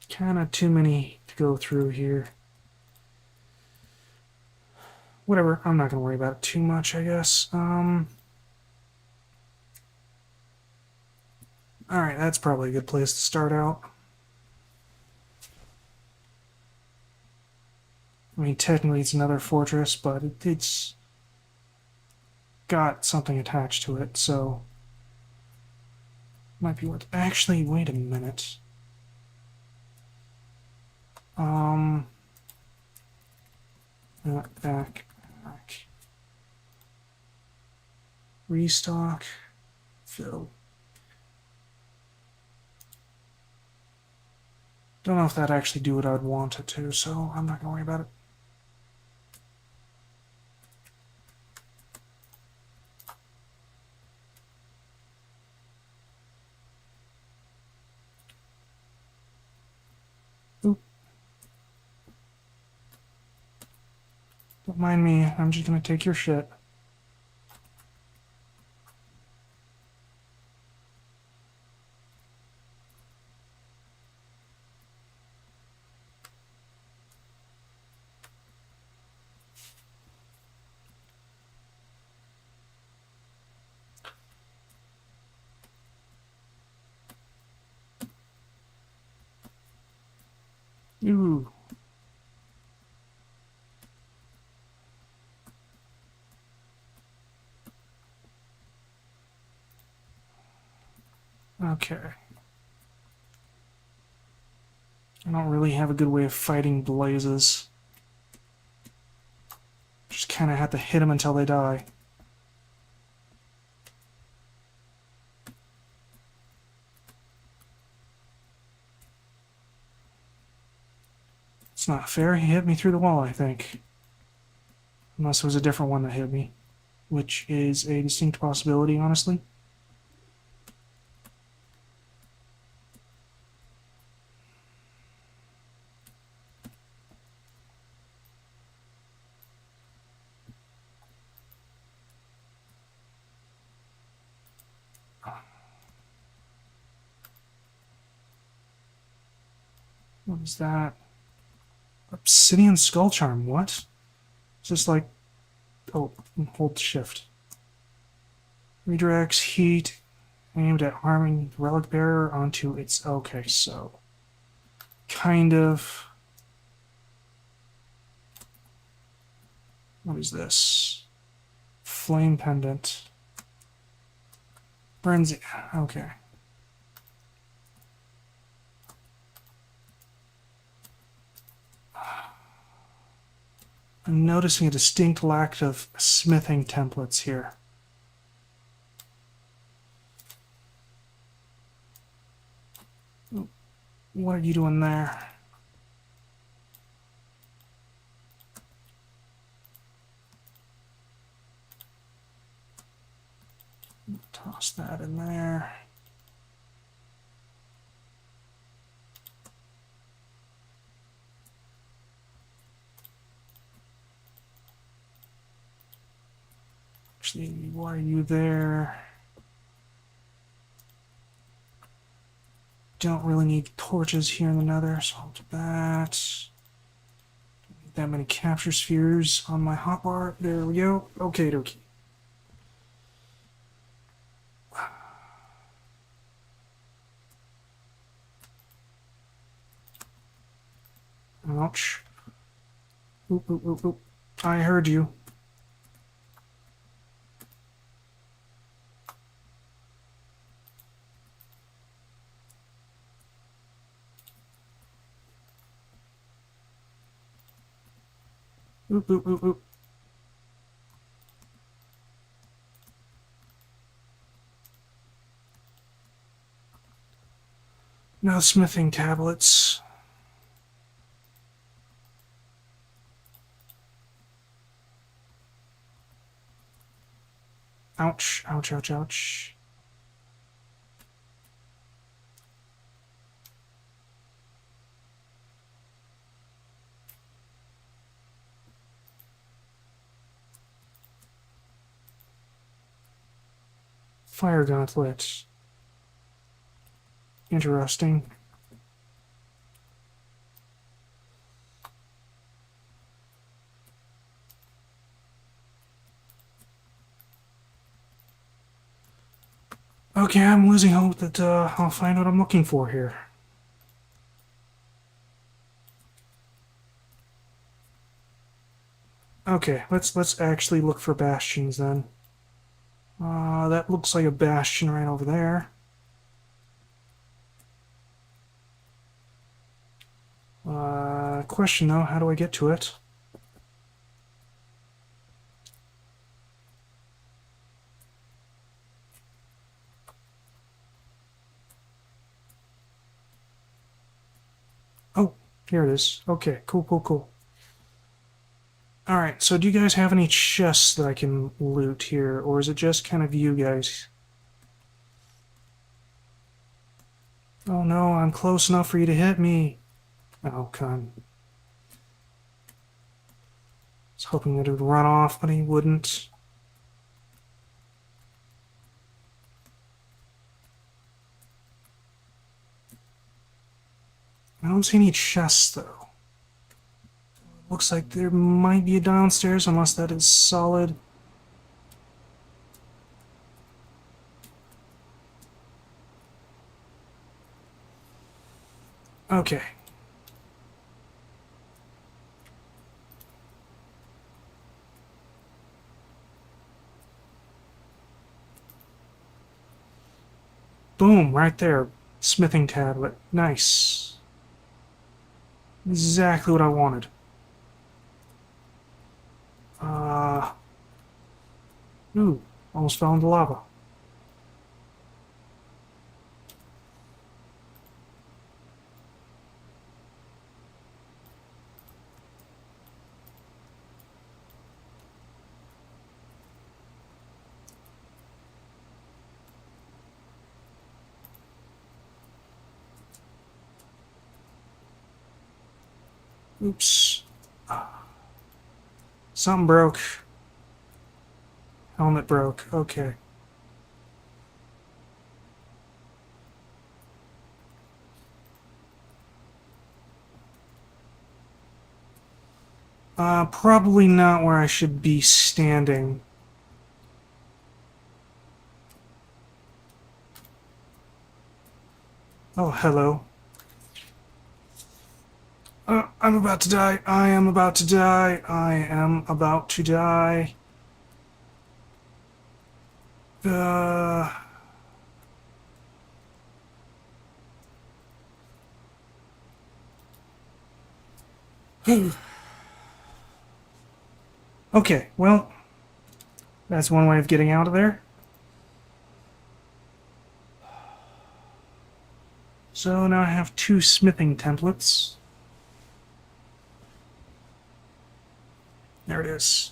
Kinda too many to go through here. Whatever, I'm not gonna worry about it too much, I guess. Alright, that's probably a good place to start out. I mean, technically it's another fortress, but it's got something attached to it, so might be worth. Actually, wait a minute. Not back. Restock. Fill. Don't know if that'd actually do what I'd want it to, so I'm not gonna worry about it. Oop. Don't mind me, I'm just gonna take your shit. Ooh. Okay. don't really have a good way of fighting blazes. Just kind of have to hit them until they die. It's not fair. He hit me through the wall, I think. Unless it was a different one that hit me. Which is a distinct possibility, honestly. What is that? Obsidian Skull Charm, what? Just like... Oh, hold shift. Redirects heat aimed at harming the relic bearer onto its... Okay, so... Kind of... What is this? Flame Pendant. Burns it. Okay. I'm noticing a distinct lack of smithing templates here. What are you doing there? Toss that in there. Actually, why are you there? Don't really need torches here in the nether, so I'll do that. Don't need that many capture spheres on my hotbar. There we go. Okay, dokie. Ouch. Oop, oop, oop, oop. I heard you. Oop, oop, oop, oop. No smithing tablets. Ouch, ouch, ouch, ouch. Fire gauntlet. Interesting. Okay, I'm losing hope that I'll find what I'm looking for here. Okay, let's actually look for bastions then. That looks like a bastion right over there. Question though, how do I get to it? Oh, here it is. Okay, cool, cool, cool. Alright, so do you guys have any chests that I can loot here, or is it just kind of you guys? Oh no, I'm close enough for you to hit me. Oh, come. I was hoping that it would run off, but he wouldn't. I don't see any chests, though. Looks like there might be a downstairs, unless that is solid. Okay. Boom, right there. Smithing tablet. Nice. Exactly what I wanted. Ooh, almost fell into lava. Oops. Something broke. Helmet broke. Okay. Probably not where I should be standing. Oh, hello. I'm about to die. I am about to die. I am about to die. Uh... Okay, well, that's one way of getting out of there. So now I have 2 smithing templates. There it is.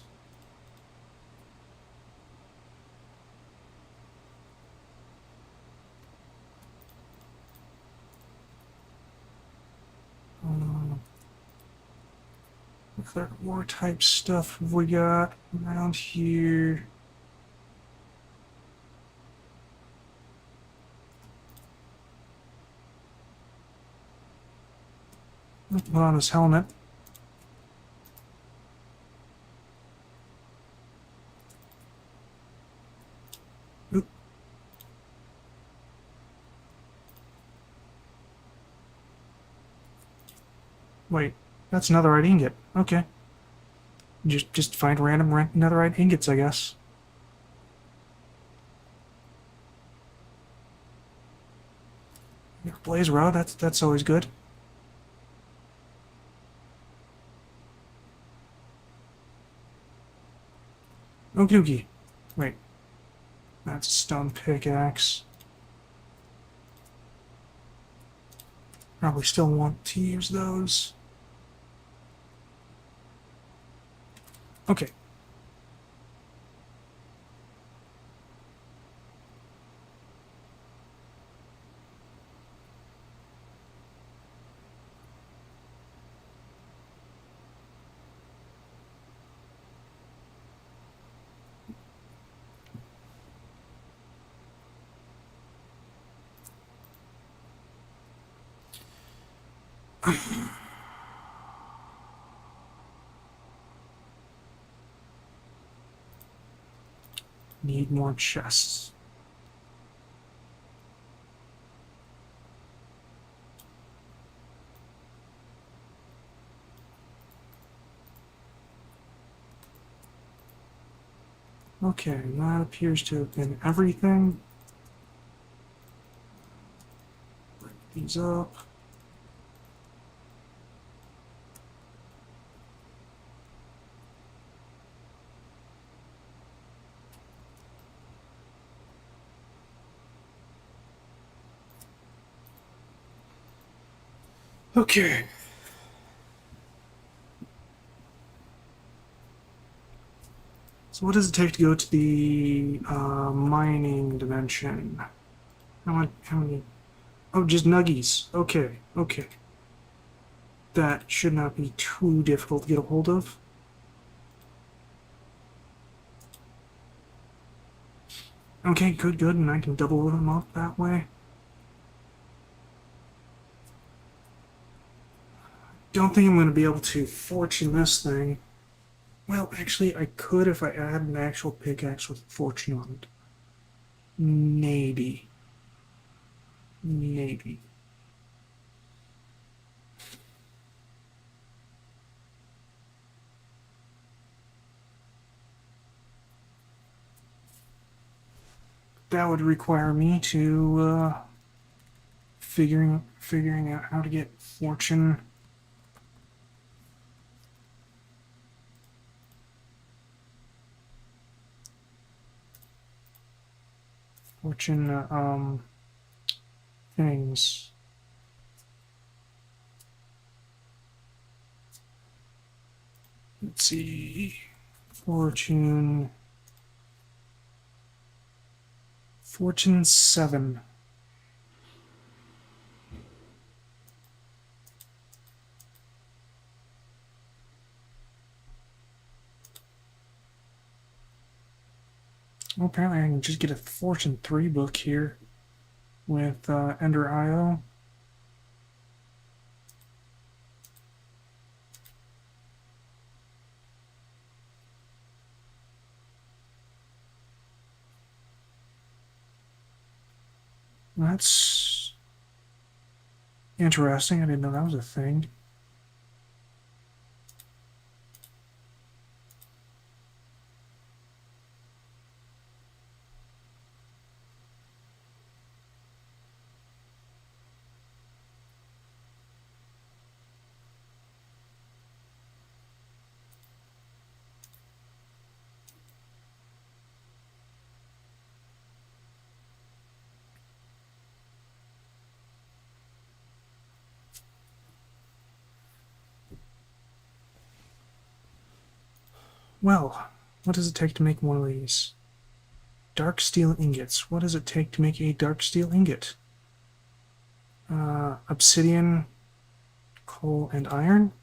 What other war type stuff have we got around here? Put on his helmet. Oop. Wait, that's netherite ingot. Okay. Just find random netherite ingots, I guess. Blaze rod, that's always good. Okie dokie. Wait. That's a stone pickaxe. Probably still want to use those. Okay. Need more chests. Okay, that appears to have been everything. Break these up. Okay. So what does it take to go to the mining dimension? How many? Oh, just nuggies. Okay, okay. That should not be too difficult to get a hold of. Okay, good, good, and I can double them up that way. Don't think I'm going to be able to fortune this thing. Well, actually, I could if I add an actual pickaxe with fortune on it. Maybe. Maybe. That would require me to figuring out how to get fortune Fortune things. Let's see. Fortune 7. Well, apparently I can just get a Fortune 3 book here with Ender IO. That's interesting. I didn't know that was a thing. Well, what does it take to make one of these? Dark steel ingots. What does it take to make a dark steel ingot? Obsidian, coal, and iron.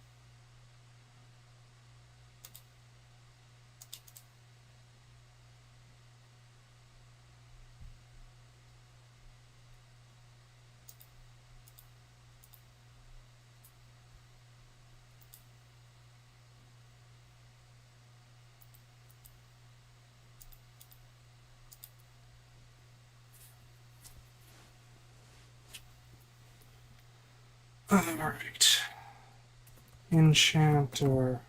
Alright. Enchanter.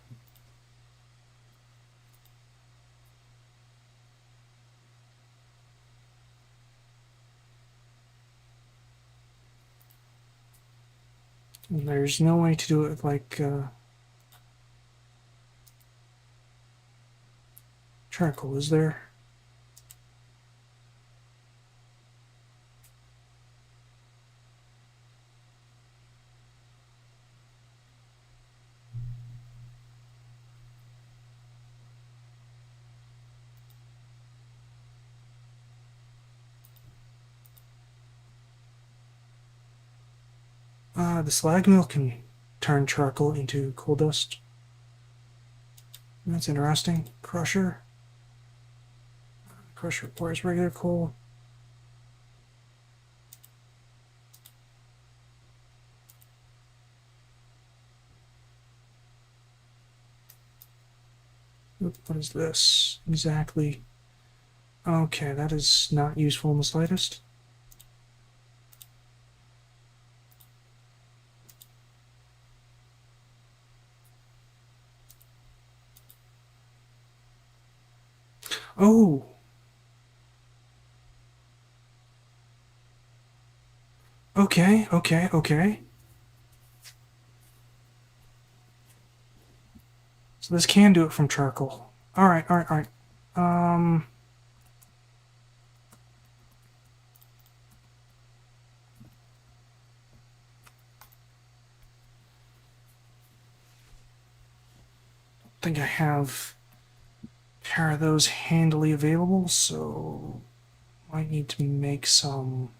And there's no way to do it like charcoal, is there? The slag mill can turn charcoal into coal dust. That's interesting. Crusher. Crusher requires regular coal. Oop, what is this exactly? Okay, that is not useful in the slightest. Oh! Okay, okay, okay. So this can do it from charcoal. Alright, alright, alright. I think I have a pair of those handily available, so might need to make some.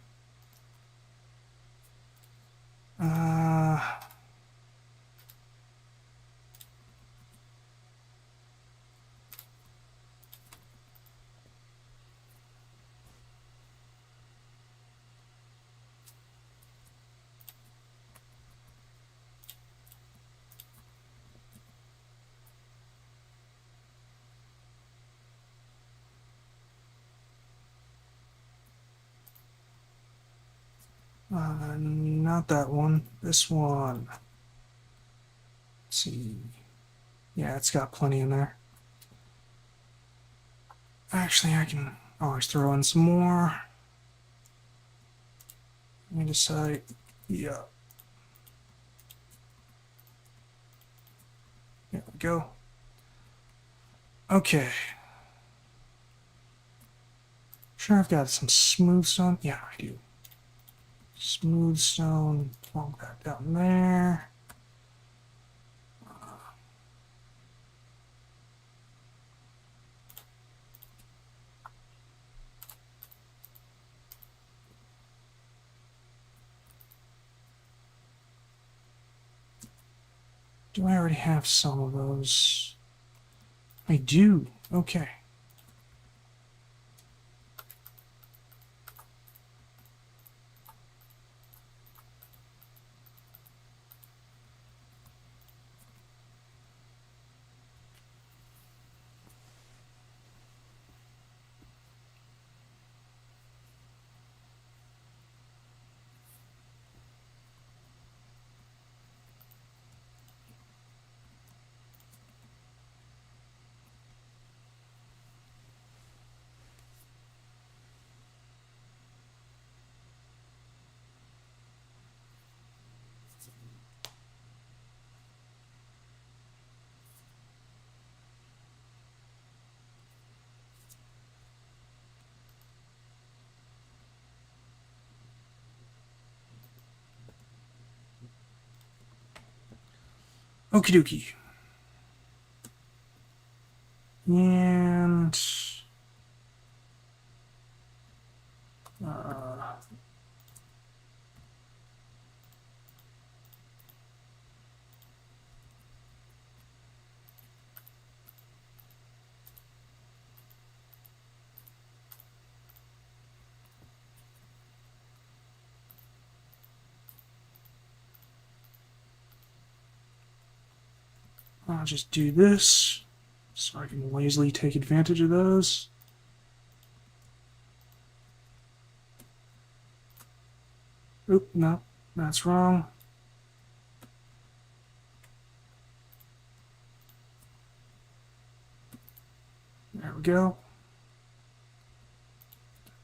Not that one. This one. Let's see. Yeah, it's got plenty in there. Actually, I can always throw in some more. Let me decide. Yeah. There we go. Okay. Sure, I've got some smooth stone. Yeah, I do. Smooth stone. Plonk that down there. Do I already have some of those? I do. Okay. Okie dokie. And I'll just do this so I can lazily take advantage of those. Oop, no, that's wrong. There we go.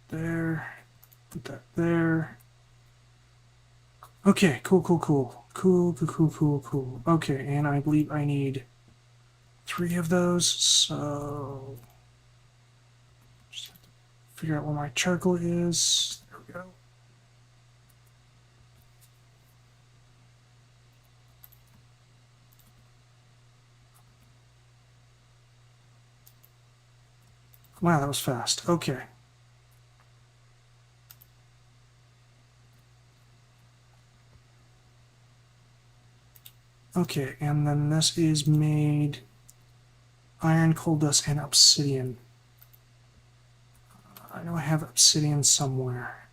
There. Put that there. Okay, cool. Cool. Okay, and I believe I need 3 of those, so just have to figure out where my charcoal is. There we go. Wow, that was fast. Okay. Okay, and then this is made iron, coal dust, and obsidian. I know I have obsidian somewhere.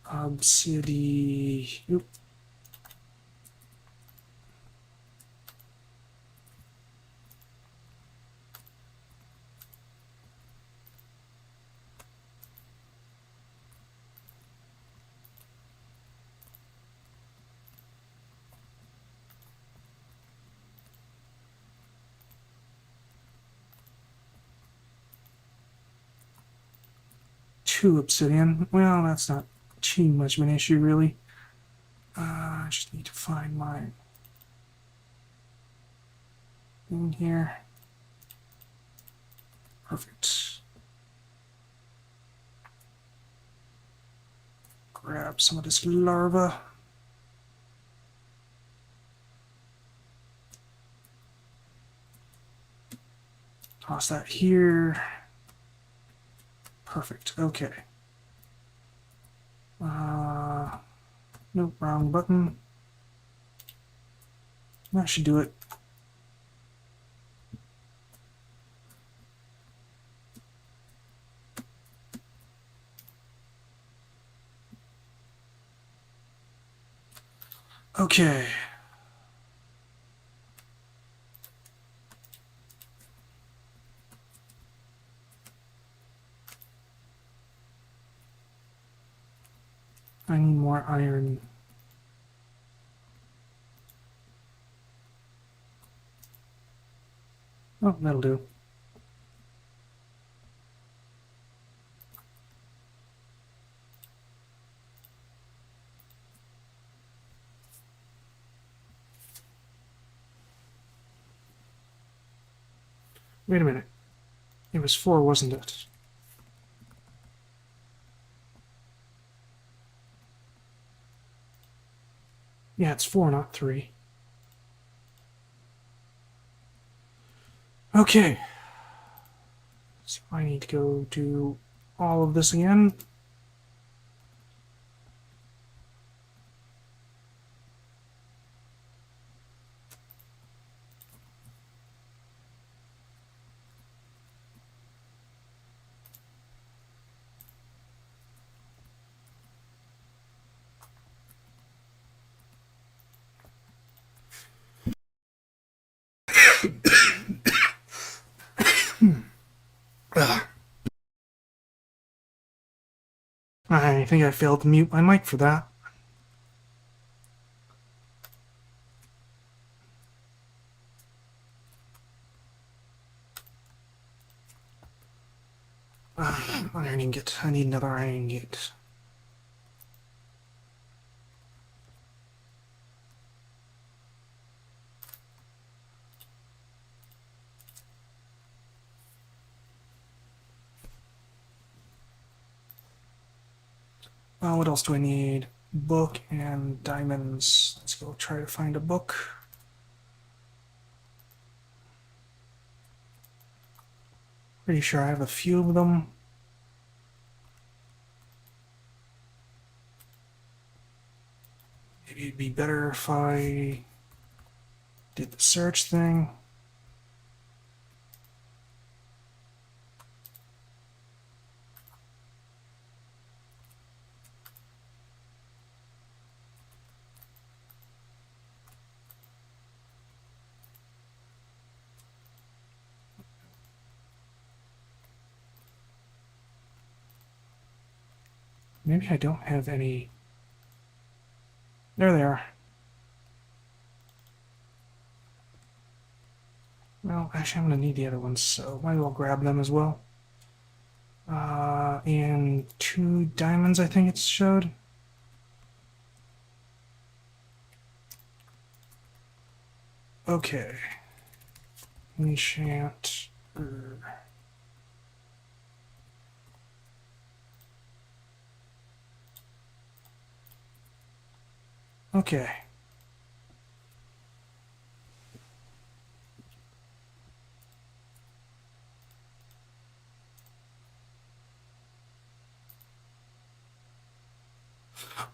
Obsidian. Oop. Two obsidian. Well, that's not too much of an issue, really. I just need to find my thing here. Perfect. Grab some of this larva. Toss that here. Perfect. Okay. Nope, wrong button. That should do it. Okay. I need more iron. Oh, that'll do. Wait a minute. It was 4, wasn't it? Yeah, it's 4, not 3. Okay. So I need to go do all of this again. Ugh. I think I failed to mute my mic for that. Iron ingot. I need another iron ingot. What else do I need? Book and diamonds. Let's go try to find a book. Pretty sure I have a few of them. Maybe it'd be better if I did the search thing. Maybe I don't have any. There they are. Well, actually, I'm going to need the other ones, so might as well grab them as well. And 2 diamonds, I think it showed. Okay. Enchant. Okay.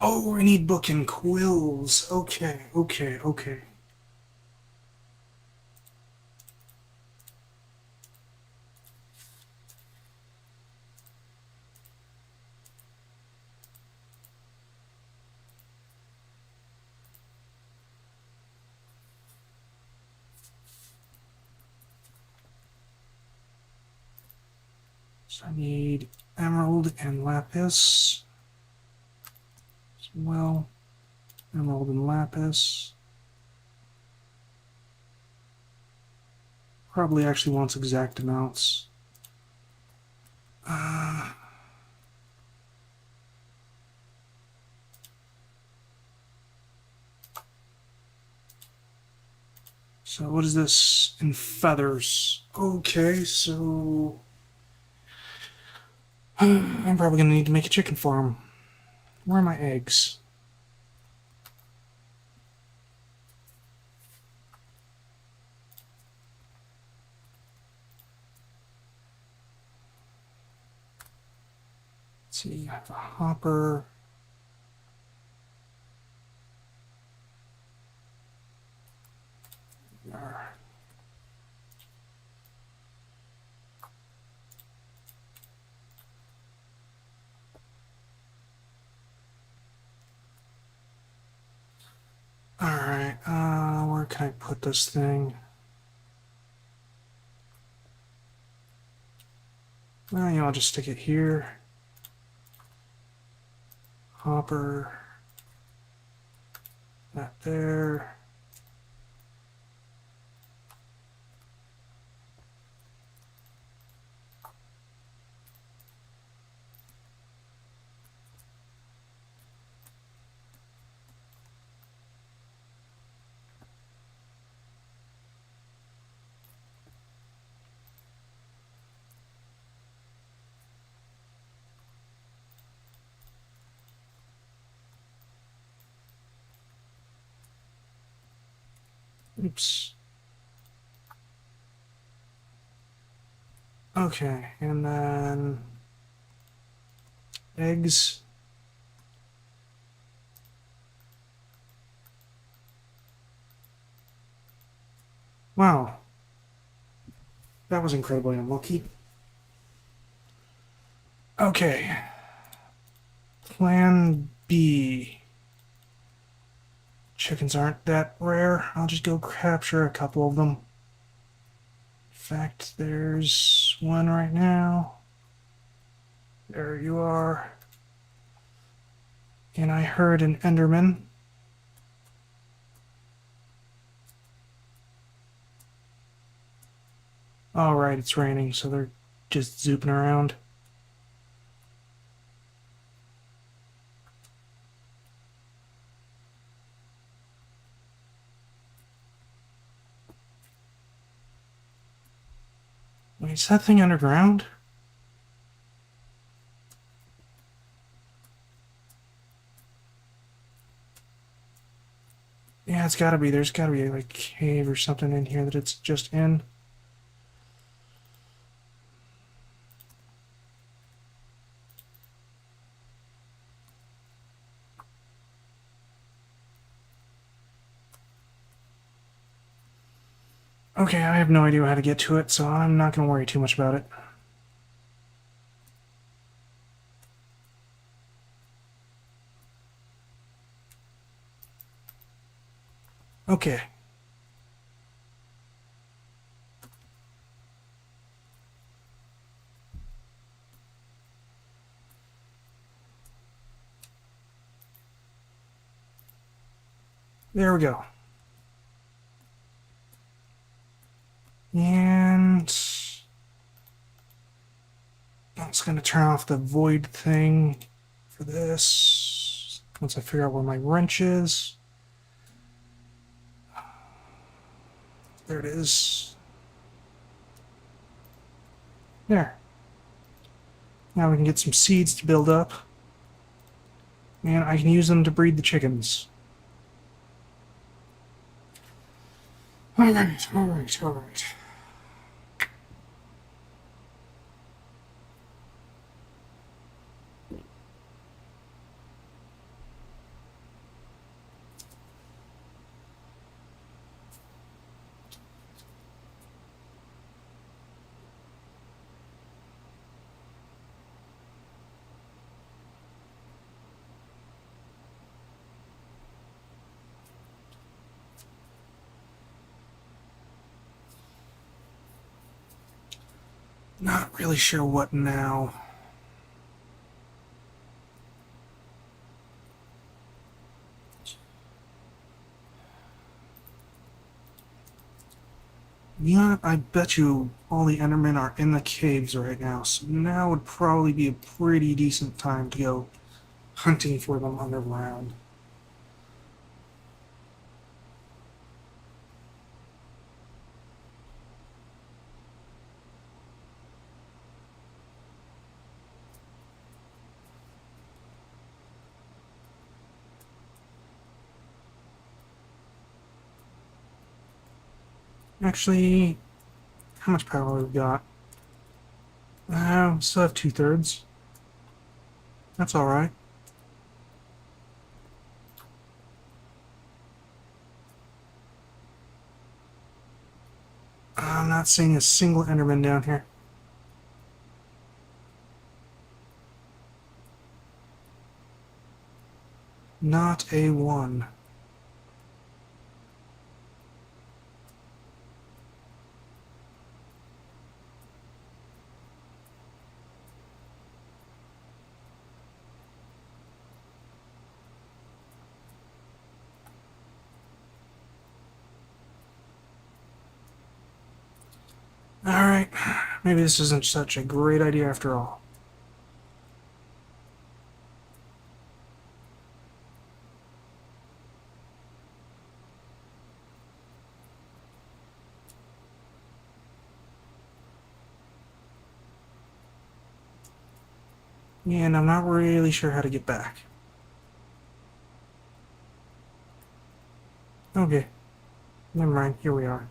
Oh, I need book and quills. Okay, okay, okay. So I need emerald and lapis as well. Emerald and lapis. Probably actually wants exact amounts. So what is this in feathers? Okay, so I'm probably gonna need to make a chicken farm. Where are my eggs? Let's see, I have a hopper. Alright, where can I put this thing? Well, I'll just stick it here. Hopper. That there. Oops. Okay, and then eggs. Wow, that was incredibly unlucky. Okay, plan B. Chickens aren't that rare. I'll just go capture a couple of them. In fact, there's one right now. There you are. And I heard an Enderman. Alright, it's raining, so they're just zooping around. Wait, is that thing underground? Yeah, it's gotta be. There's gotta be like a cave or something in here that it's just in. Okay, I have no idea how to get to it, so I'm not gonna worry too much about it. Okay. There we go. And I'm just gonna turn off the void thing for this. Once I figure out where my wrench is. There it is. There. Now we can get some seeds to build up. And I can use them to breed the chickens. Alright, alright, alright. Not really sure what now. Yeah, I bet you all the Endermen are in the caves right now, so now would probably be a pretty decent time to go hunting for them underground. Actually, how much power we've got? Still have 2/3. That's alright. I'm not seeing a single Enderman down here. Not a one. Alright, maybe this isn't such a great idea after all. And I'm not really sure how to get back. Okay. Never mind, here we are.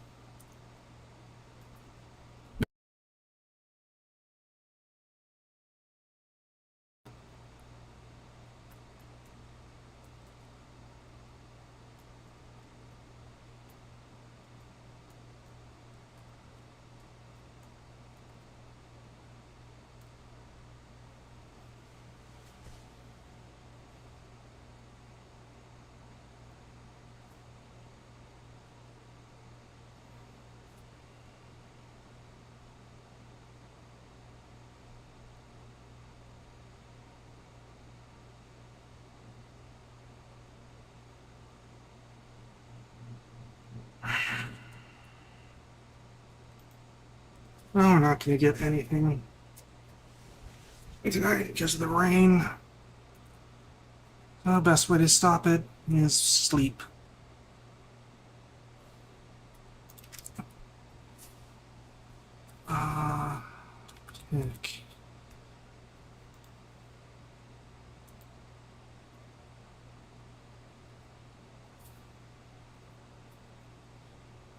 No, we're not going to get anything tonight because of the rain. The best way to stop it is sleep. Pick.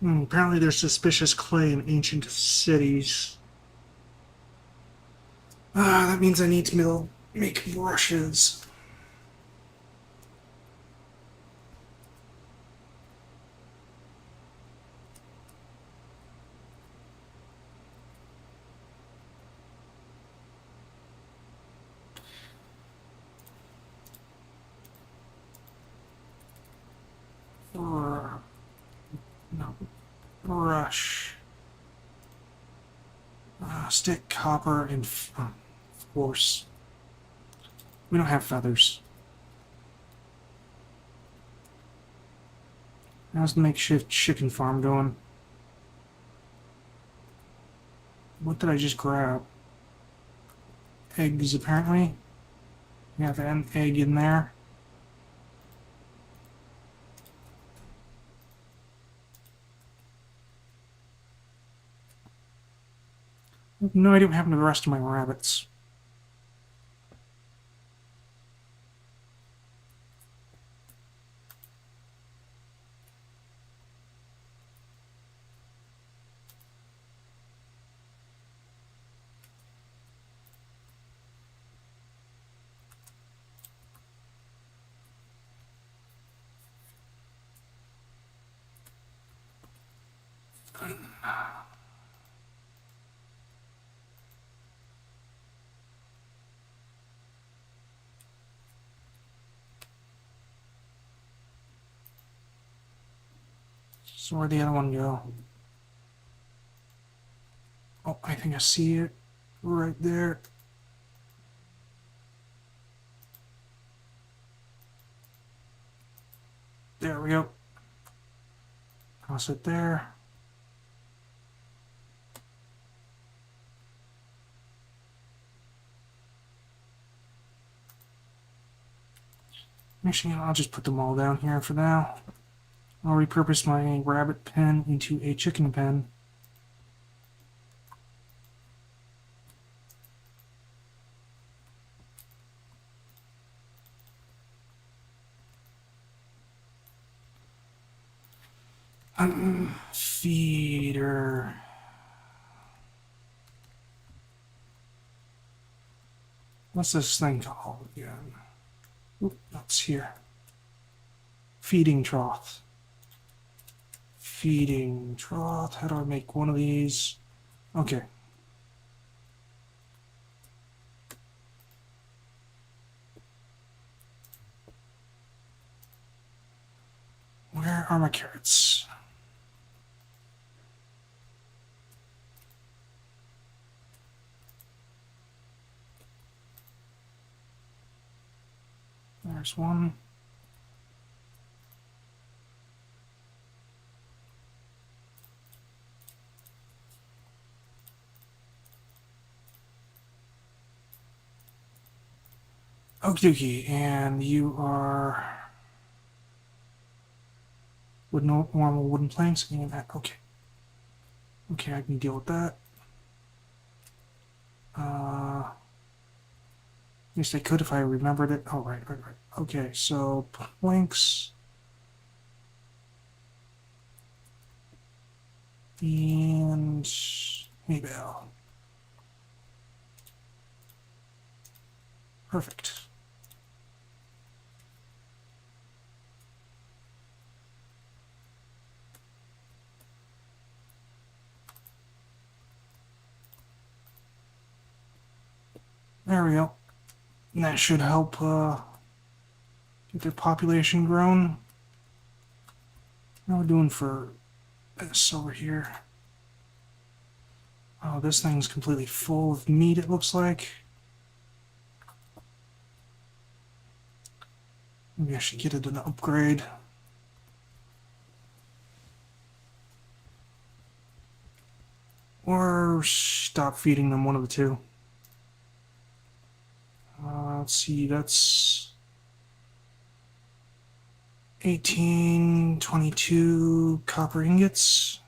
Apparently there's suspicious clay in ancient cities. That means I need to make brushes. No, brush. Stick, copper, and of course. We don't have feathers. How's the makeshift chicken farm going? What did I just grab? Eggs, apparently. We have an egg in there. I have no idea what happened to the rest of my rabbits. So where'd the other one go? Oh, I think I see it right there. There we go. Toss it there. Actually, I'll just put them all down here for now. I'll repurpose my rabbit pen into a chicken pen. Feeder. What's this thing called again? Oop, that's here. Feeding trough. Feeding trough. How do I make one of these? Okay. Where are my carrots? There's one. Okie dokie, and you are with normal wooden planks and that. Okay. Okay, I can deal with that. At least I could if I remembered it. Oh, right. Okay, so planks. And Maybell. Perfect. There we go. And that should help get their population grown. How are we doing for this over here? Oh, this thing's completely full of meat, it looks like. Maybe I should get it an upgrade. Or stop feeding them, one of the two. Let's see, that's 18, 22 copper ingots.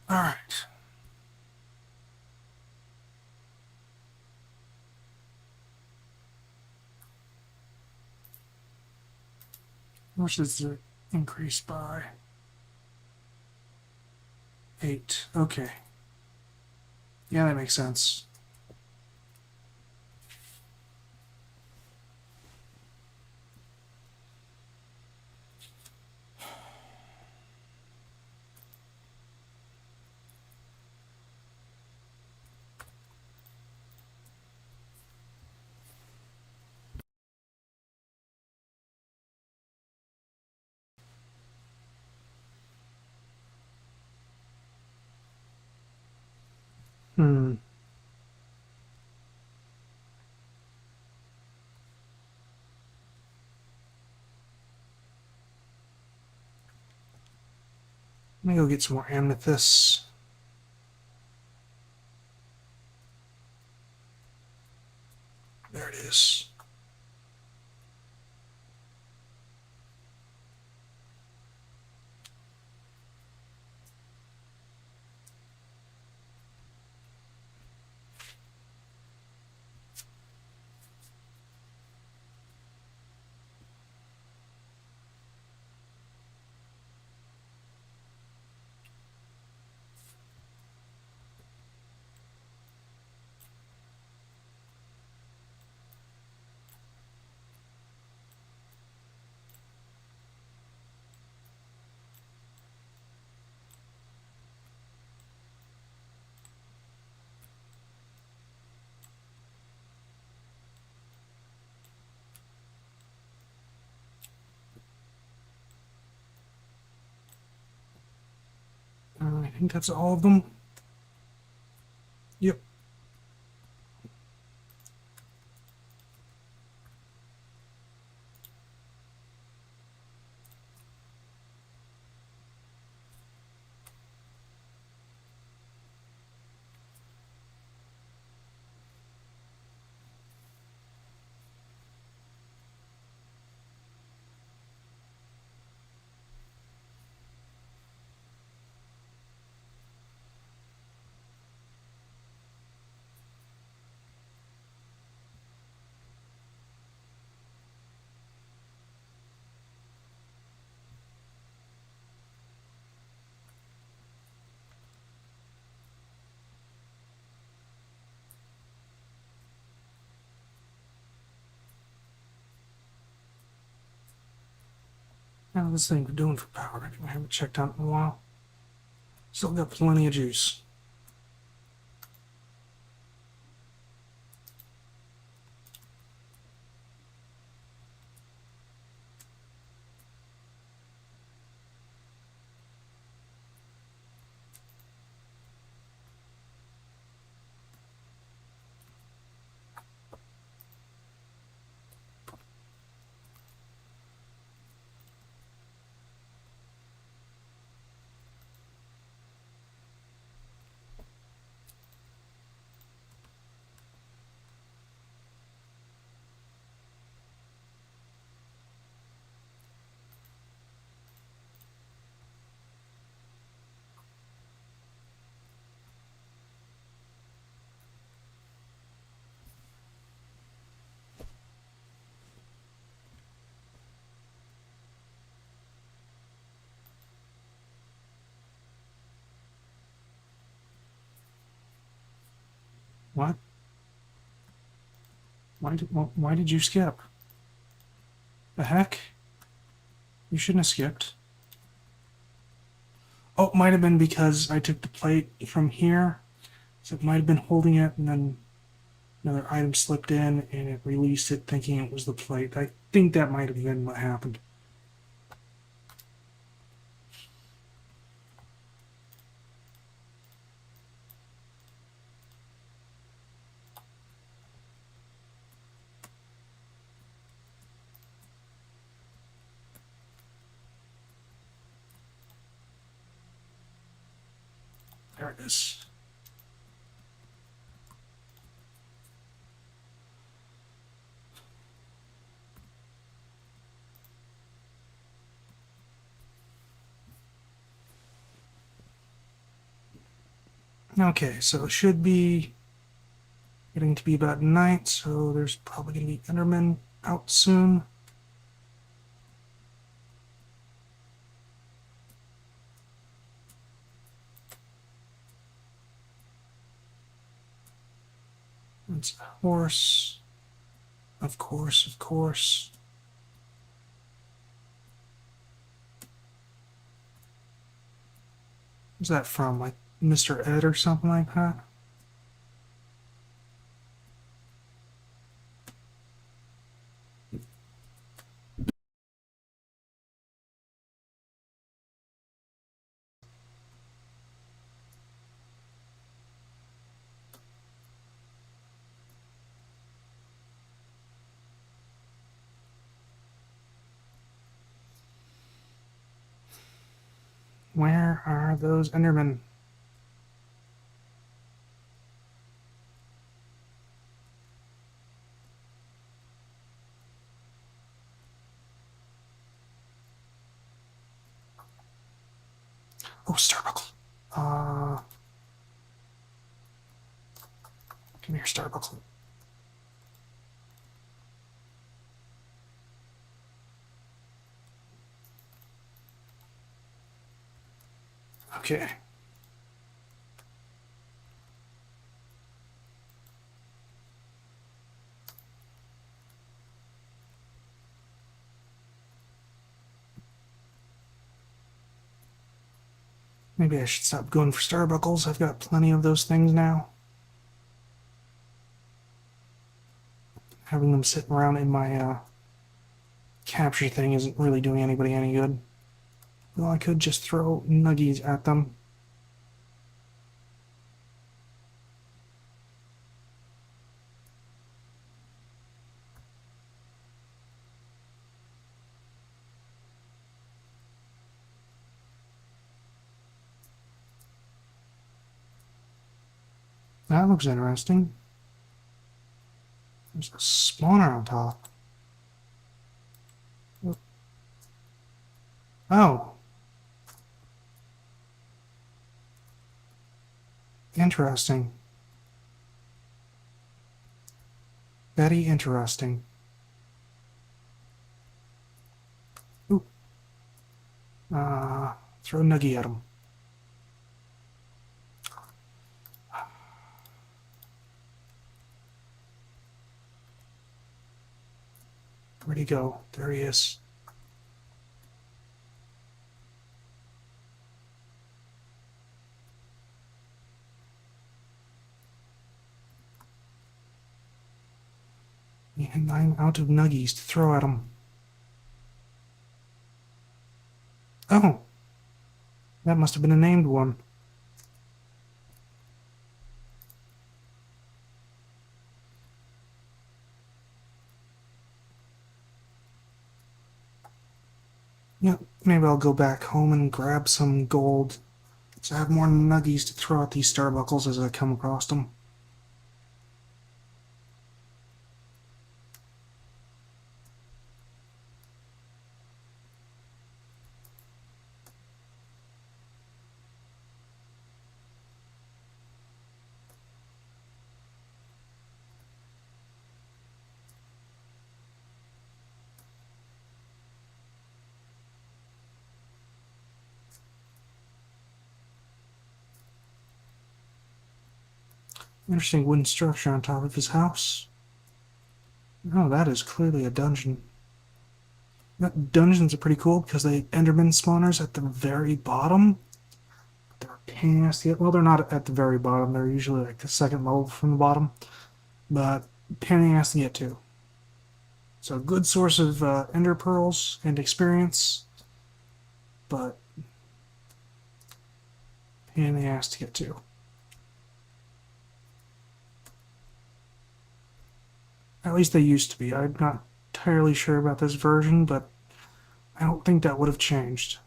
All right. How much does it increase by? 8. Okay. Yeah, that makes sense. Hmm. Let me go get some more amethysts. There it is. I think that's all of them. Yep. How's this thing doing for power? I haven't checked on it in a while. Still got plenty of juice. What? Why did you skip? The heck? You shouldn't have skipped. Oh, it might have been because I took the plate from here. So it might have been holding it and then another item slipped in and it released it thinking it was the plate. I think that might have been what happened. There it is. Okay, so it should be getting to be about night, so there's probably going to be Enderman out soon. It's a horse. Of course, of course. Who's that from? Like Mr. Ed or something like that? Where are those Endermen? Oh, Starbuckle. Come here, Starbuckle. Okay. Maybe I should stop going for Starbuckles. I've got plenty of those things now. Having them sitting around in my capture thing isn't really doing anybody any good. Well, I could just throw nuggies at them. That looks interesting. There's a spawner on top. Oh. Interesting. Very interesting. Ooh. Throw a nuggie at him. Where'd he go? There he is. And I'm out of nuggies to throw at him. Oh. That must have been a named one. Yeah, maybe I'll go back home and grab some gold. So I have more nuggies to throw at these Starbuckles as I come across them. Interesting wooden structure on top of his house. Oh, that is clearly a dungeon. Dungeons are pretty cool because they Enderman spawners at the very bottom. They're a pain in the ass to get. Well, they're not at the very bottom. They're usually like the second level from the bottom, but pain in the ass to get to. So good source of ender pearls and experience, but pain in the ass to get to. At least they used to be. I'm not entirely sure about this version, but I don't think that would have changed.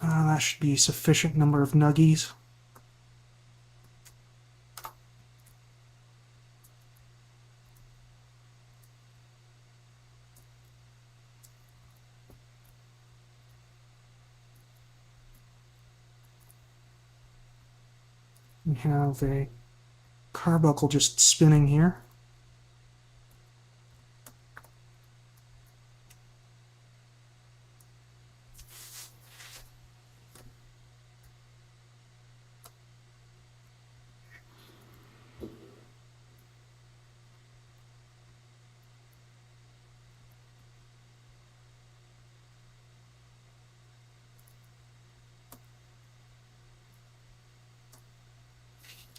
That should be a sufficient number of nuggies. We have a carbuncle just spinning here.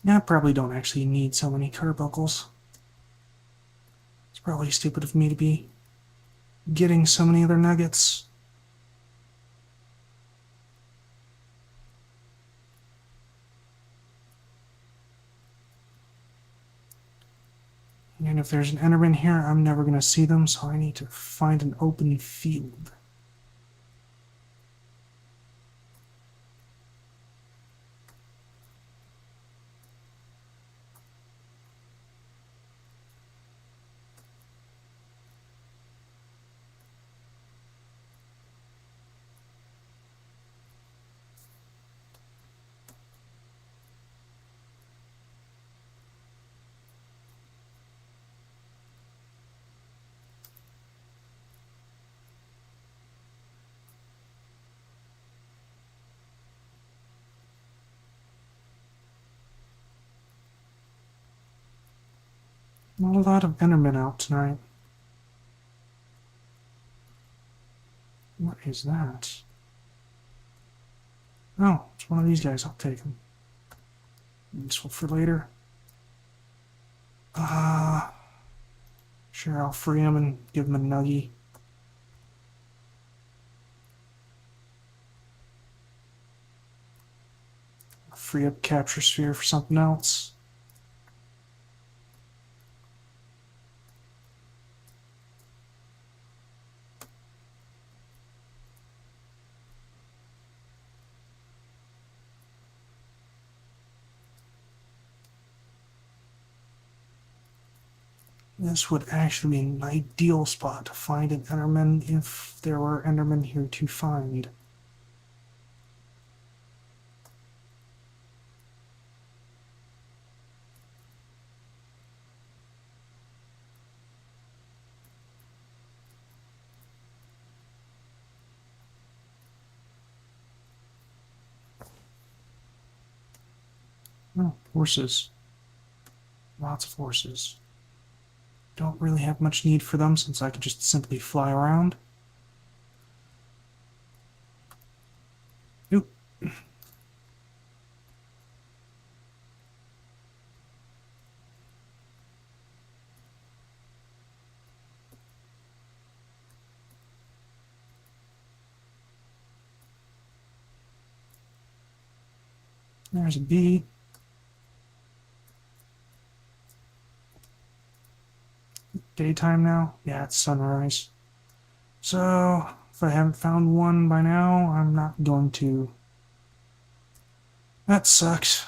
Yeah, I probably don't actually need so many carbuncles. It's probably stupid of me to be getting so many other nuggets. And if there's an Enderman here, I'm never going to see them, so I need to find an open field. Not a lot of Endermen out tonight. What is that? Oh, it's one of these guys. I'll take him. Useful for later. Sure, I'll free him and give him a nuggie. Free up capture sphere for something else. This would actually be an ideal spot to find an Enderman if there were Endermen here to find. Oh, horses. Lots of horses. Don't really have much need for them since I could just simply fly around. Oop. There's a bee. Daytime now? Yeah, it's sunrise. So, if I haven't found one by now, I'm not going to. That sucks.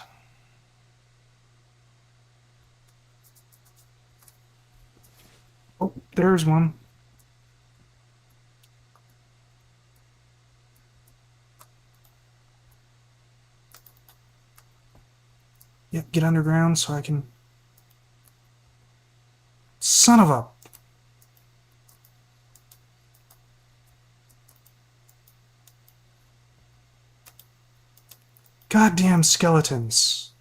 Oh, there's one. Yep, get underground so I can Son of a... Goddamn skeletons.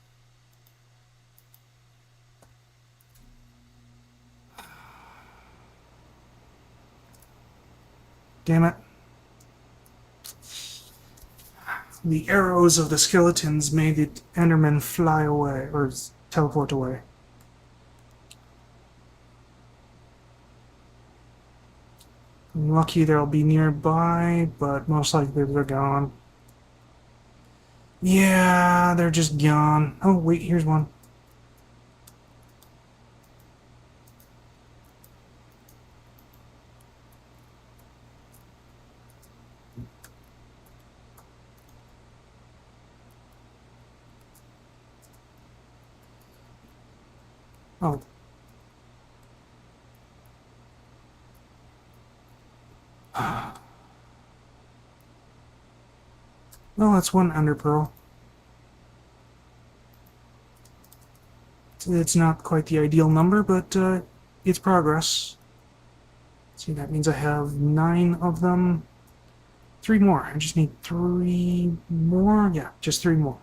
Damn it. The arrows of the skeletons made the Endermen fly away, or teleport away. I'm lucky they'll be nearby, but most likely they're gone. Yeah, they're just gone. Oh, wait, here's one. Oh. Well, that's one Ender Pearl. It's not quite the ideal number, but it's progress. See, that means I have 9 of them. 3 more. I just need 3 more. Yeah, just 3 more.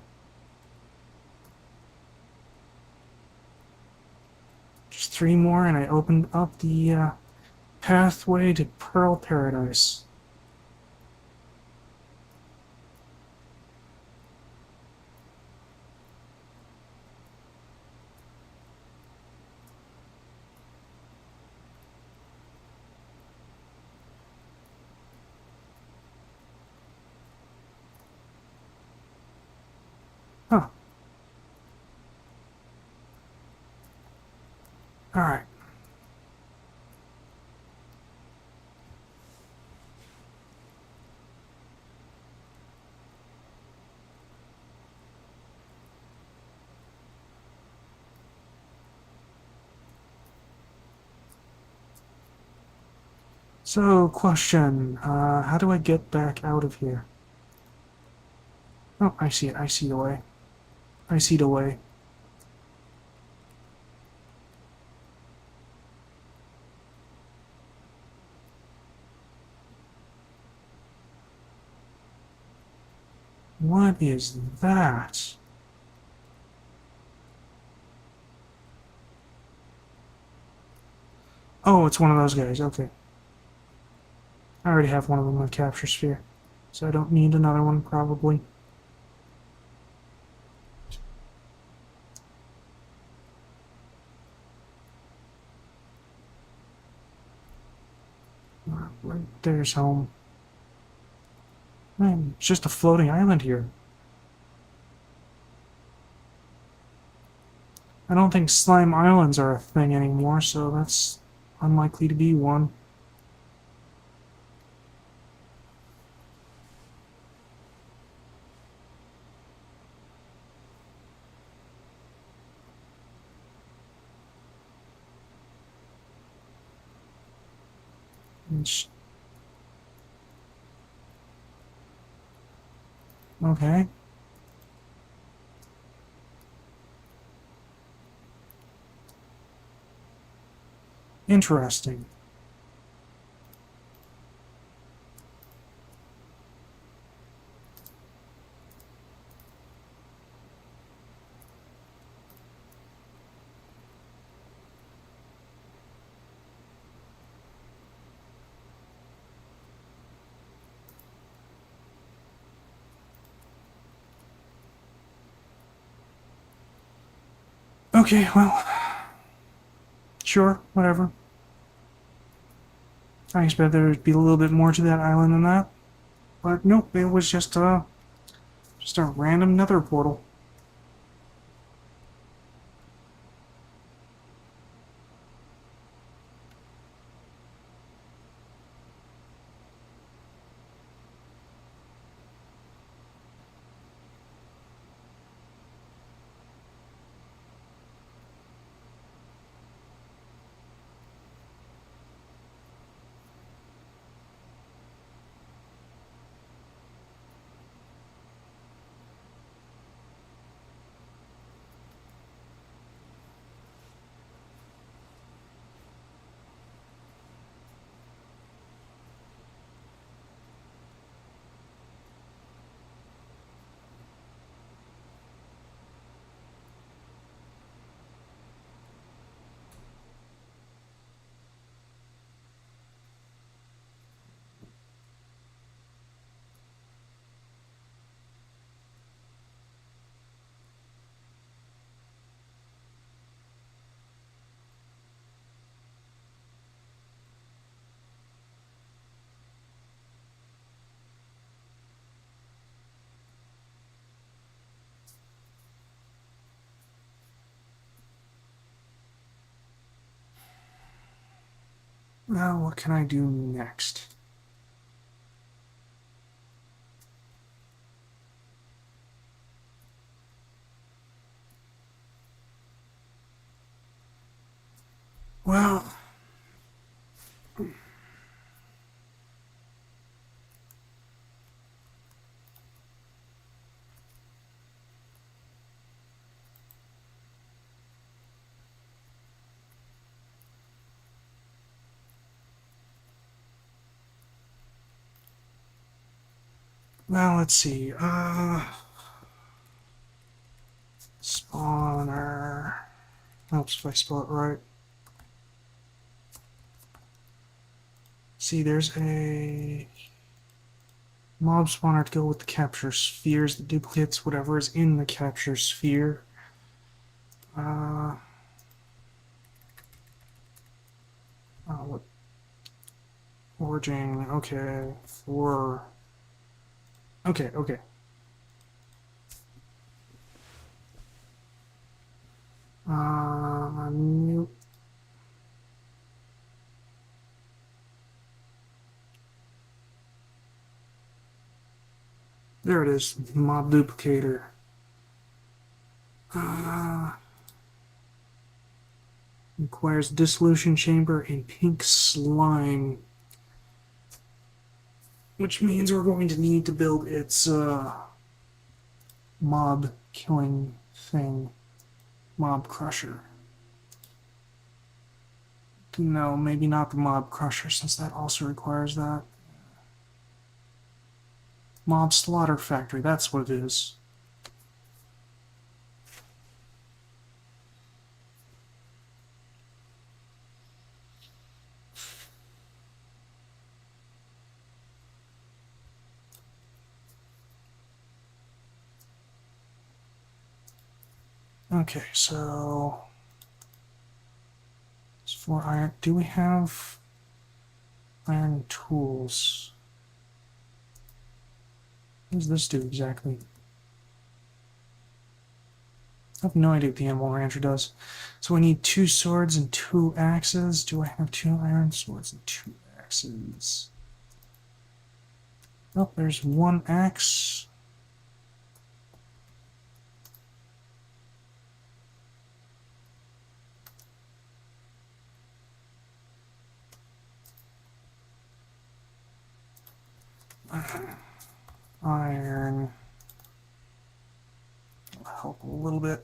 Just 3 more, and I opened up the pathway to Pearl Paradise. Huh. Alright. So, question. How do I get back out of here? Oh, I see it. I see the way. I see the way. What is that? Oh, it's one of those guys. Okay. I already have one of them on Capture Sphere, so I don't need another one, probably. Right there's home. Man, it's just a floating island here. I don't think slime islands are a thing anymore, so that's unlikely to be one. Okay. Interesting. Okay, well, sure, whatever. I expect there would be a little bit more to that island than that. But nope, it was just a random nether portal. Now, what can I do next? Well, let's see. Spawner. Helps if I spell it right. See, there's a mob spawner to go with the capture spheres, the duplicates, whatever is in the capture sphere. What? Forging. Okay. Okay. New. There it is. Mob duplicator. Requires dissolution chamber and pink slime, which means we're going to need to build its mob killing thing, mob crusher. No, maybe not the mob crusher, since that also requires that. Mob slaughter factory, that's what it is. Okay, so it's for iron. Do we have iron tools? What does this do exactly? I have no idea what the Animal Rancher does. So I need 2 swords and 2 axes. Do I have 2 iron swords and 2 axes? Oh, there's 1 axe. Iron. That'll help a little bit.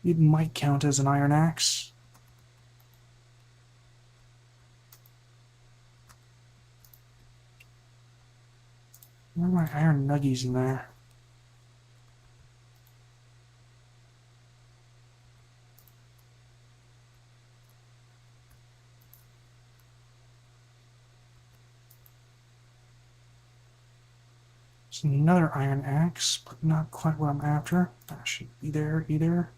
It might count as an iron axe. Where are my iron nuggies in there? There's another iron axe, but not quite what I'm after. That should be there either.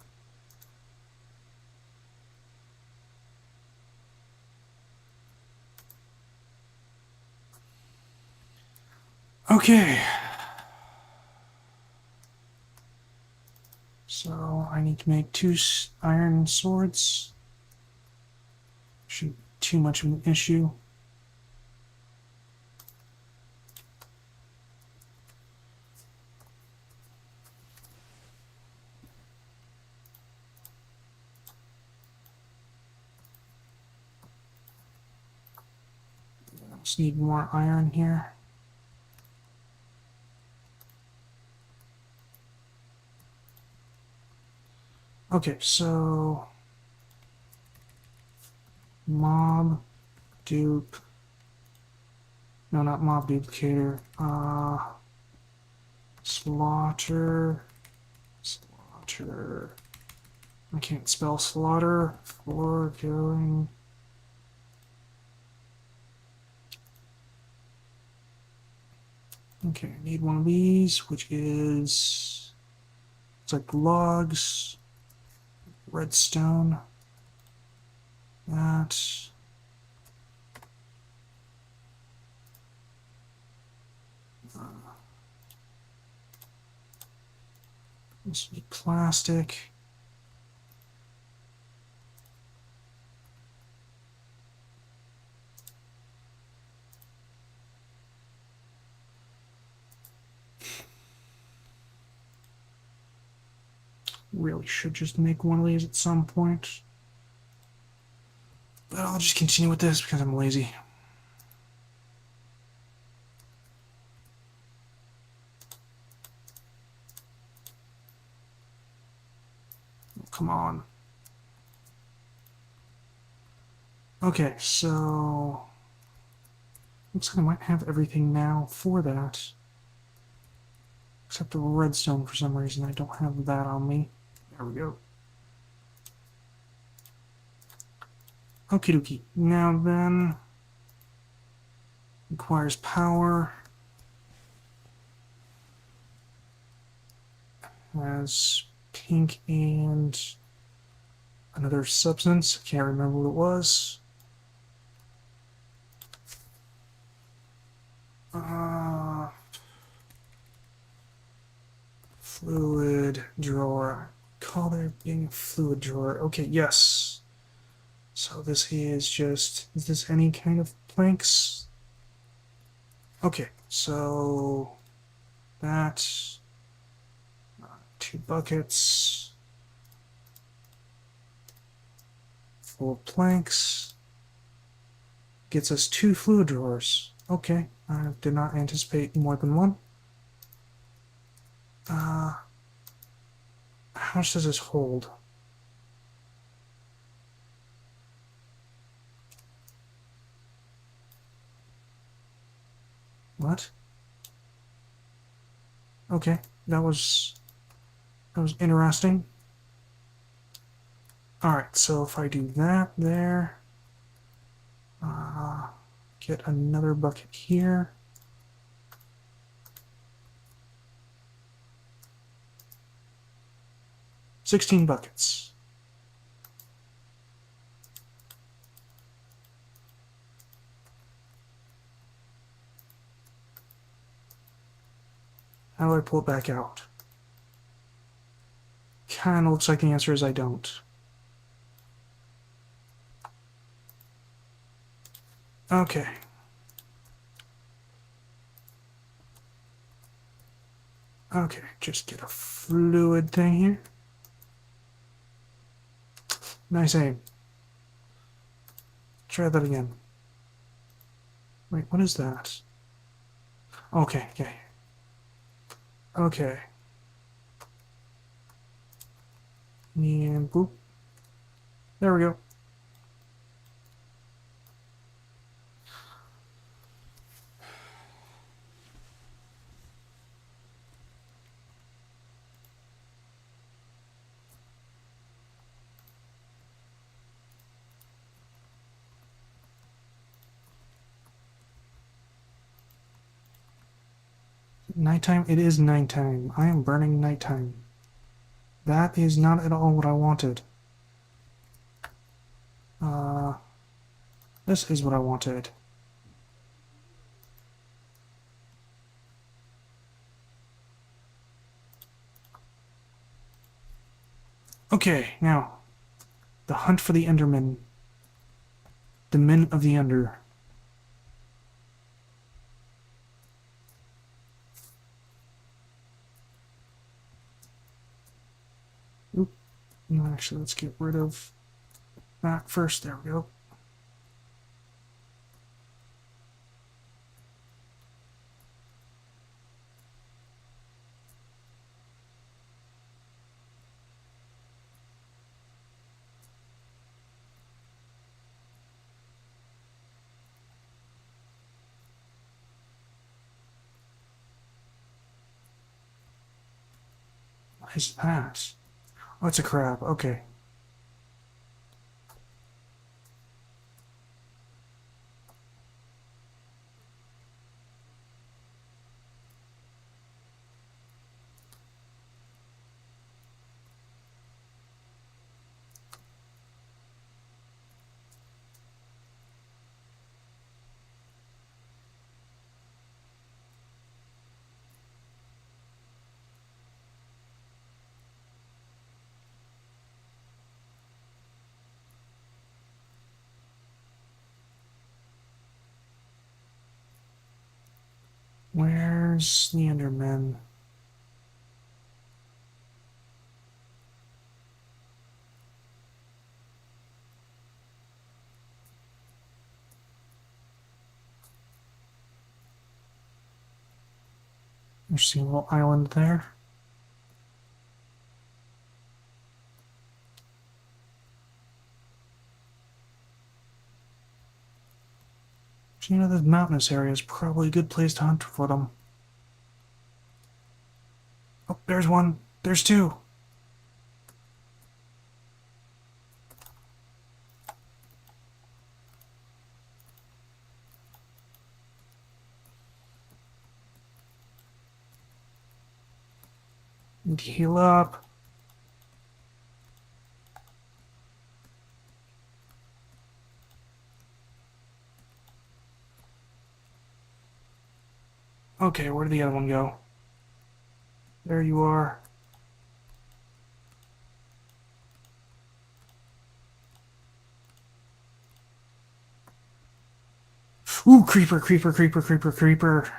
Okay. So I need to make 2 iron swords. Shouldn't be too much of an issue. Just need more iron here. Okay, so mob dupe. No, not mob duplicator. Slaughter. I can't spell slaughter. Foregoing. Okay, I need one of these, which is, it's like logs, redstone, that. This is plastic. Really should just make one of these at some point. But I'll just continue with this because I'm lazy. Oh, come on. Okay, so looks like I might have everything now for that. Except the redstone for some reason. I don't have that on me. There we go. Okie dokie. Now then, requires power. Has pink and another substance. Can't remember what it was. Fluid drawer. Call there being a fluid drawer. Okay, yes. So this is just, is this any kind of planks? Okay, so that, 2 buckets full of planks gets us 2 fluid drawers. Okay, I did not anticipate more than one. How much does this hold? What? Okay, that was interesting. Alright, so if I do that there, get another bucket here. $16 buckets. How do I pull it back out? Kinda looks like the answer is I don't. Okay. Okay, just get a fluid thing here. Nice aim. Try that again. Wait, what is that? Okay, okay. Okay. And boop. There we go. Nighttime? It is nighttime. I am burning nighttime. That is not at all what I wanted. This is what I wanted. Okay, now, the hunt for the Endermen. The men of the Ender. Oop. No, actually, let's get rid of that first. There we go. What is that? Oh, it's a crab. Okay. Where's the Enderman? There's a little island there. So, you know, this mountainous area is probably a good place to hunt for them. Oh, there's one. There's two. Need to heal up. Okay, where did the other one go? There you are. Ooh, creeper, creeper, creeper, creeper, creeper.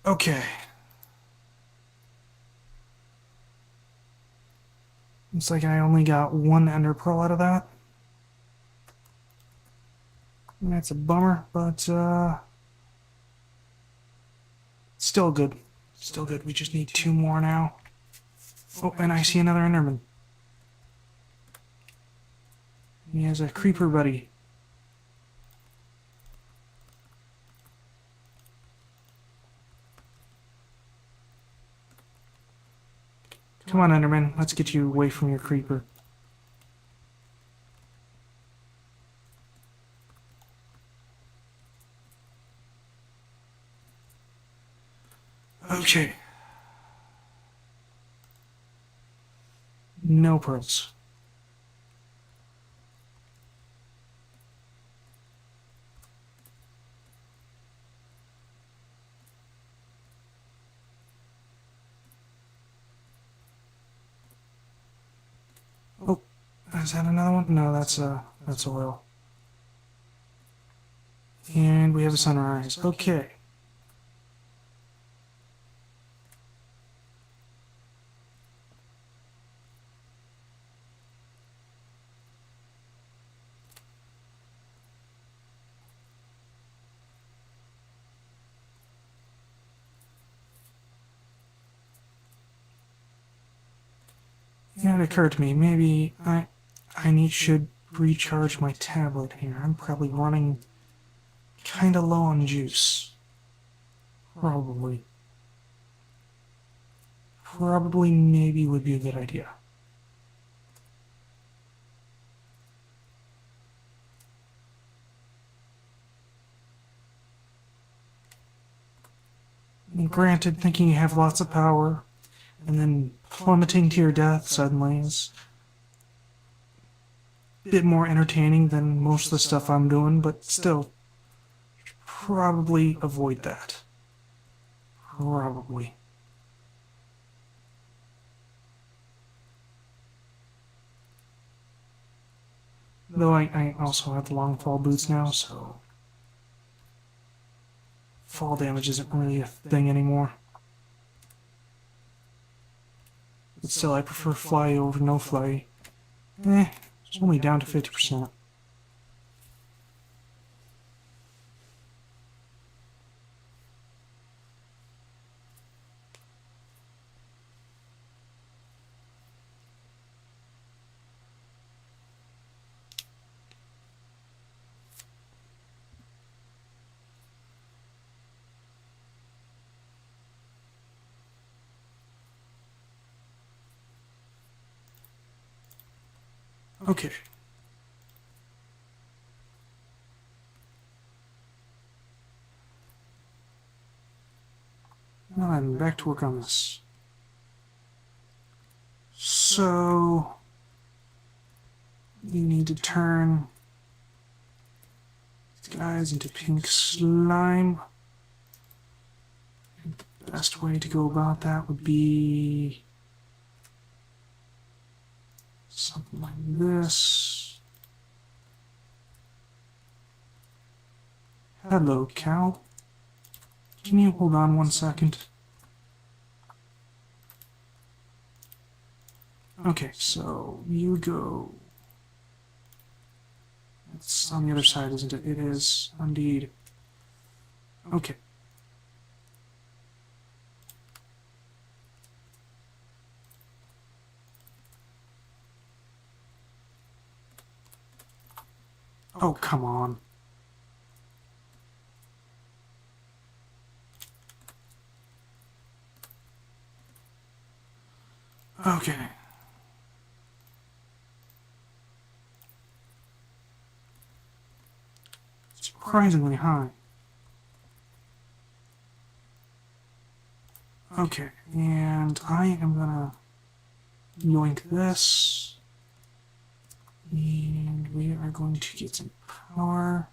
Okay. Looks like I only got one ender pearl out of that. That's a bummer, but still good. Still good. We just need two more now. Oh, and I see another enderman. He has a creeper buddy. Come on, Enderman. Let's get you away from your creeper. Okay. No pearls. Oh, is that another one? No, that's oil. And we have a sunrise. Okay. Yeah, it occurred to me, maybe I should recharge my tablet here. I'm probably running kinda low on juice. Probably. Probably maybe would be a good idea. And granted, thinking you have lots of power and then plummeting to your death suddenly is a bit more entertaining than most of the stuff I'm doing, but still, probably avoid that. Probably. Though I also have long fall boots now, so fall damage isn't really a thing anymore. But still, I prefer fly over no fly. It's only down to 50%. Okay. Now I'm back to work on this. So you need to turn these guys into pink slime. The best way to go about that would be Something like this. Hello, cow. Can you hold on 1 second? Okay, so you go. It's on the other side, isn't it? It is, indeed. Okay. Oh, come on. Okay. Surprisingly high. Okay, and I am gonna yoink this. And we are going to get some power.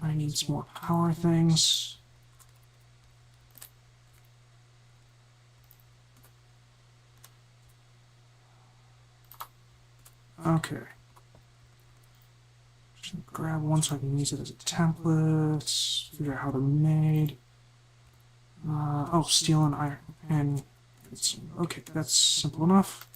I need some more power things. Okay. Just grab one so I can use it as a template. Figure out how they're made. Oh, steel and iron. And it's, okay, that's simple enough.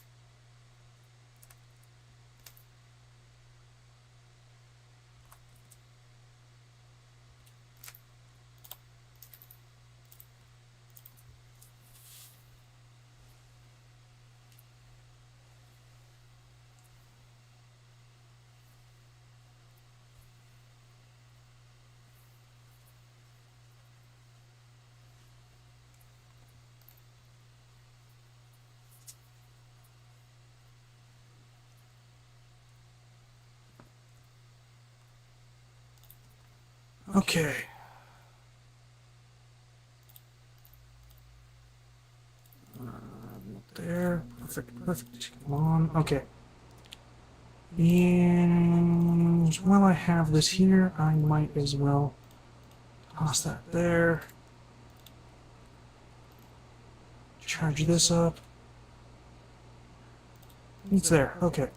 Okay. There. Perfect, perfect. Come on. Okay. And while I have this here, I might as well toss that there. Charge this up. It's there. Okay.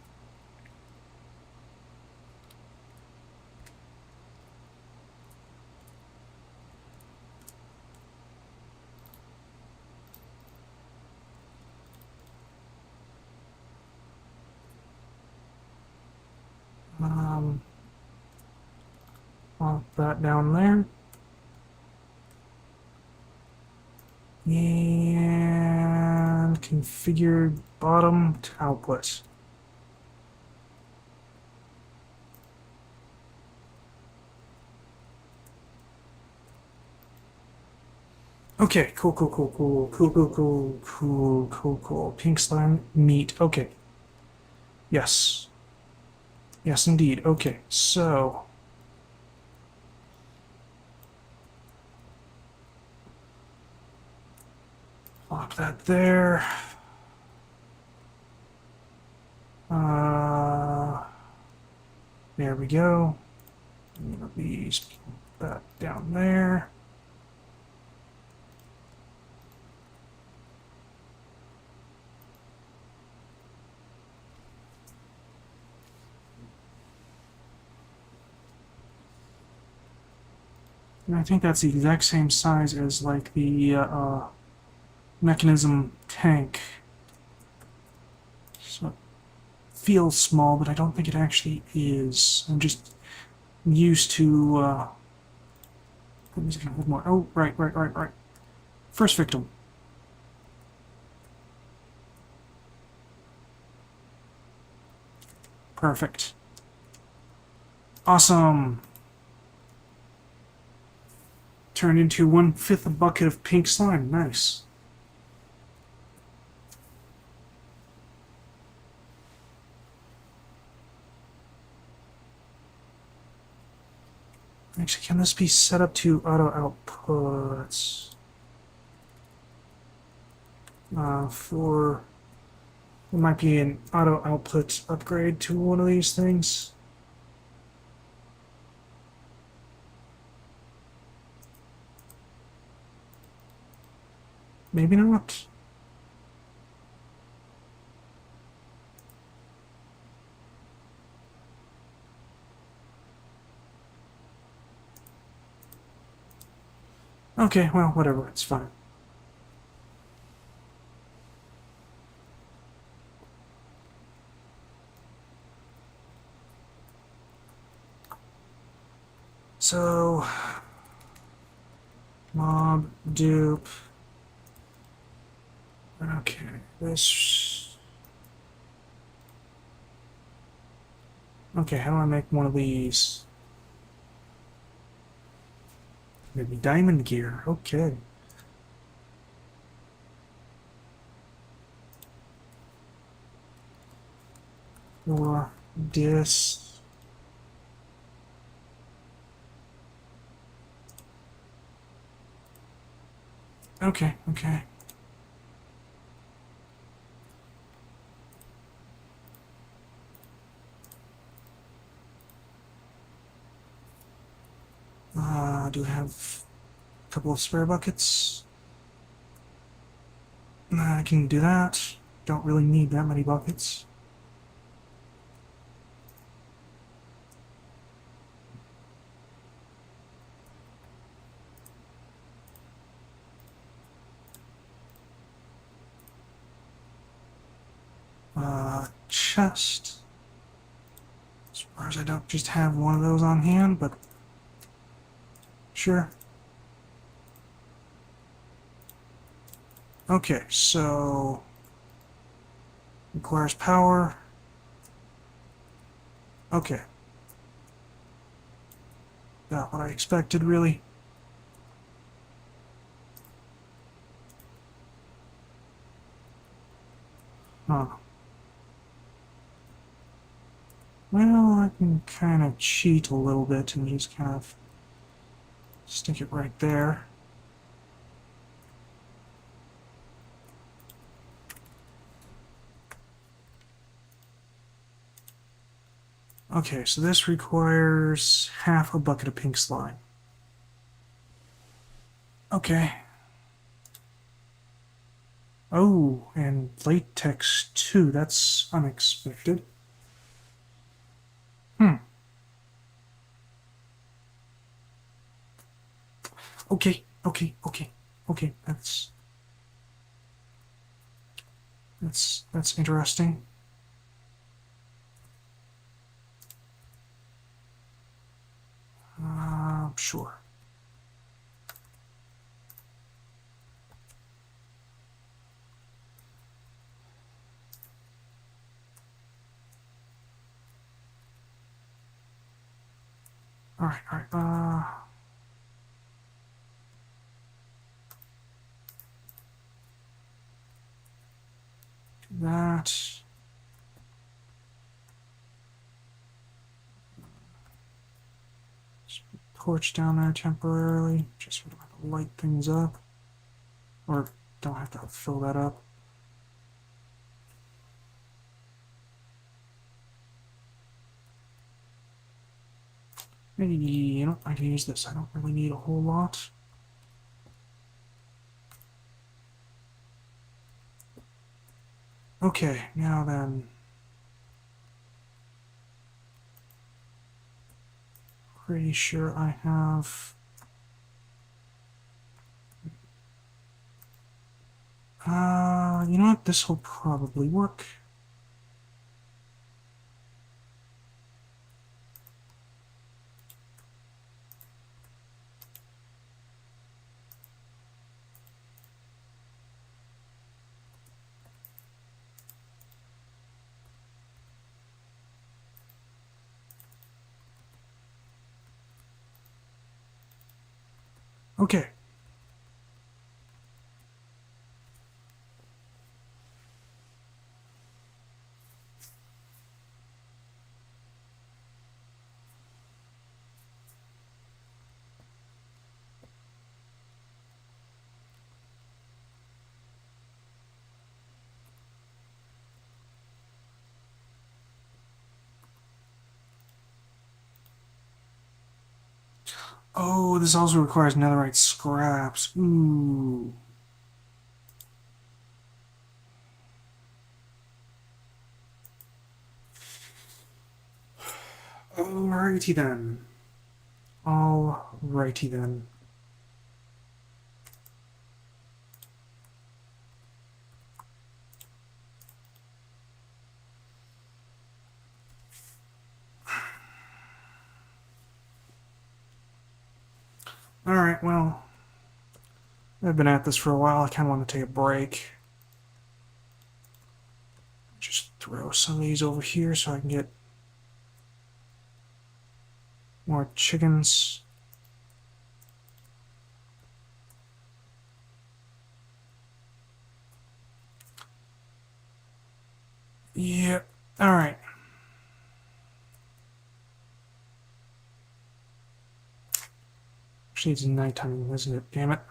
Pop that down there. And configured bottom to output. Okay, cool, cool, cool, cool, cool, cool, cool, cool, cool, cool. Pink slime, meat. Okay. Yes. Yes, indeed. Okay, so plop that there. There we go. I'm gonna be that down there. And I think that's the exact same size as like the mechanism tank. So it feels small, but I don't think it actually is. I'm just used to. Let me see if I can hold more. Oh, right. First victim. Perfect. Awesome. Turned into 1/5 a bucket of pink slime. Nice. Actually, can this be set up to auto outputs? For it might be an auto output upgrade to one of these things. Maybe not. Okay, well, whatever, it's fine. So, mob, dupe. Okay, this. Okay, how do I make one of these? Maybe diamond gear. Okay. Or this. Okay, okay. Do I have a couple of spare buckets? I can do that. Don't really need that many buckets. Chest. As far as I don't just have one of those on hand, but sure. Okay, so requires power. Okay, not what I expected, really. Huh. Well, I can kind of cheat a little bit and just kind of stick it right there. Okay, so this requires half a bucket of pink slime. Okay. Oh, and latex too. That's unexpected. Hmm. Okay, okay, okay, okay. That's interesting. Sure. All right, all right. Do that. Just put a torch down there temporarily, just so I don't have to light things up, or don't have to fill that up. Maybe, you know, I can use this. I don't really need a whole lot. Okay, now then. Pretty sure I have. You know what? This will probably work. Okay. Oh, this also requires netherite scraps. Ooh. Alrighty then. Alrighty then. Alright, well, I've been at this for a while. I kind of want to take a break. Just throw some of these over here so I can get more chickens. Yep. Alright. Actually, it's nighttime, isn't it? Damn it. I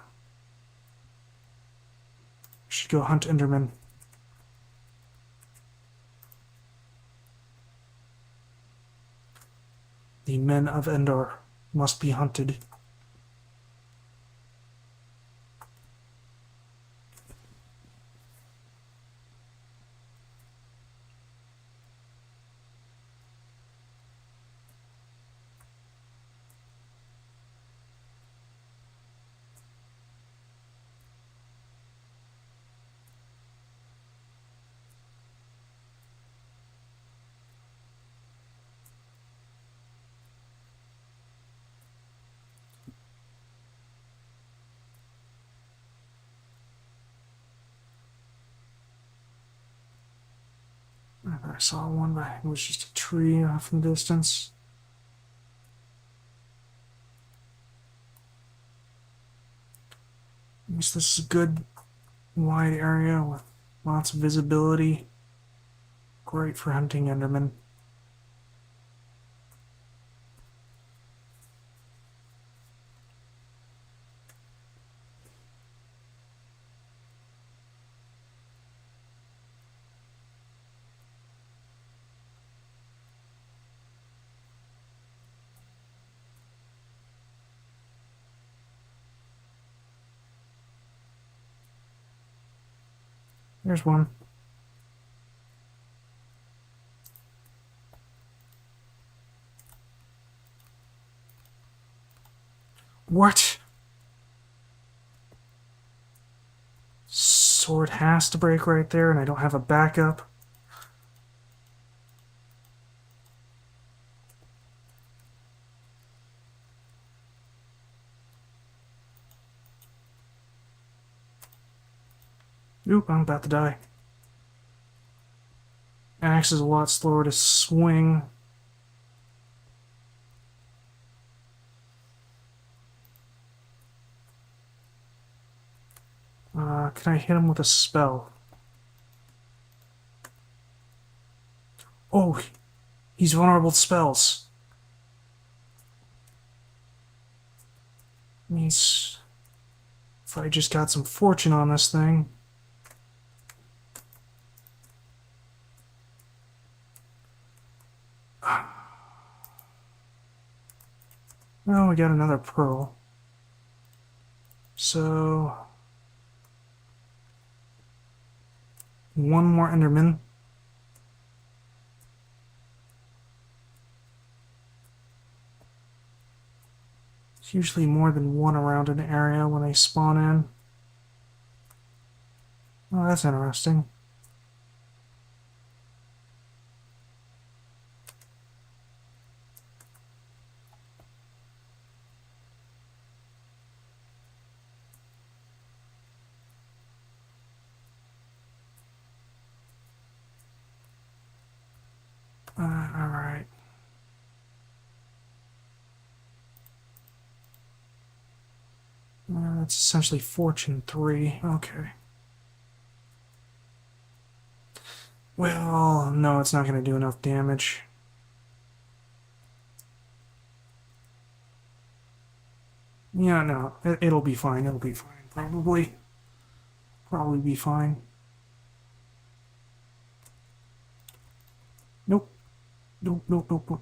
should go hunt Enderman. The men of Endor must be hunted. I saw one, but it was just a tree off in the distance. I guess this is a good wide area with lots of visibility. Great for hunting Enderman. There's one. What? Sword has to break right there, and I don't have a backup. Oop, I'm about to die. Axe is a lot slower to swing. Can I hit him with a spell? Oh, he's vulnerable to spells. Means if I just got some fortune on this thing. Oh, we got another pearl. So, one more Enderman. There's usually more than one around an area when they spawn in. Oh, that's interesting. Alright. That's essentially Fortune 3. Okay. Well, no, it's not going to do enough damage. Yeah, no, it'll be fine. It'll be fine. Probably. Probably be fine. Nope. Nope, nope, nope, nope.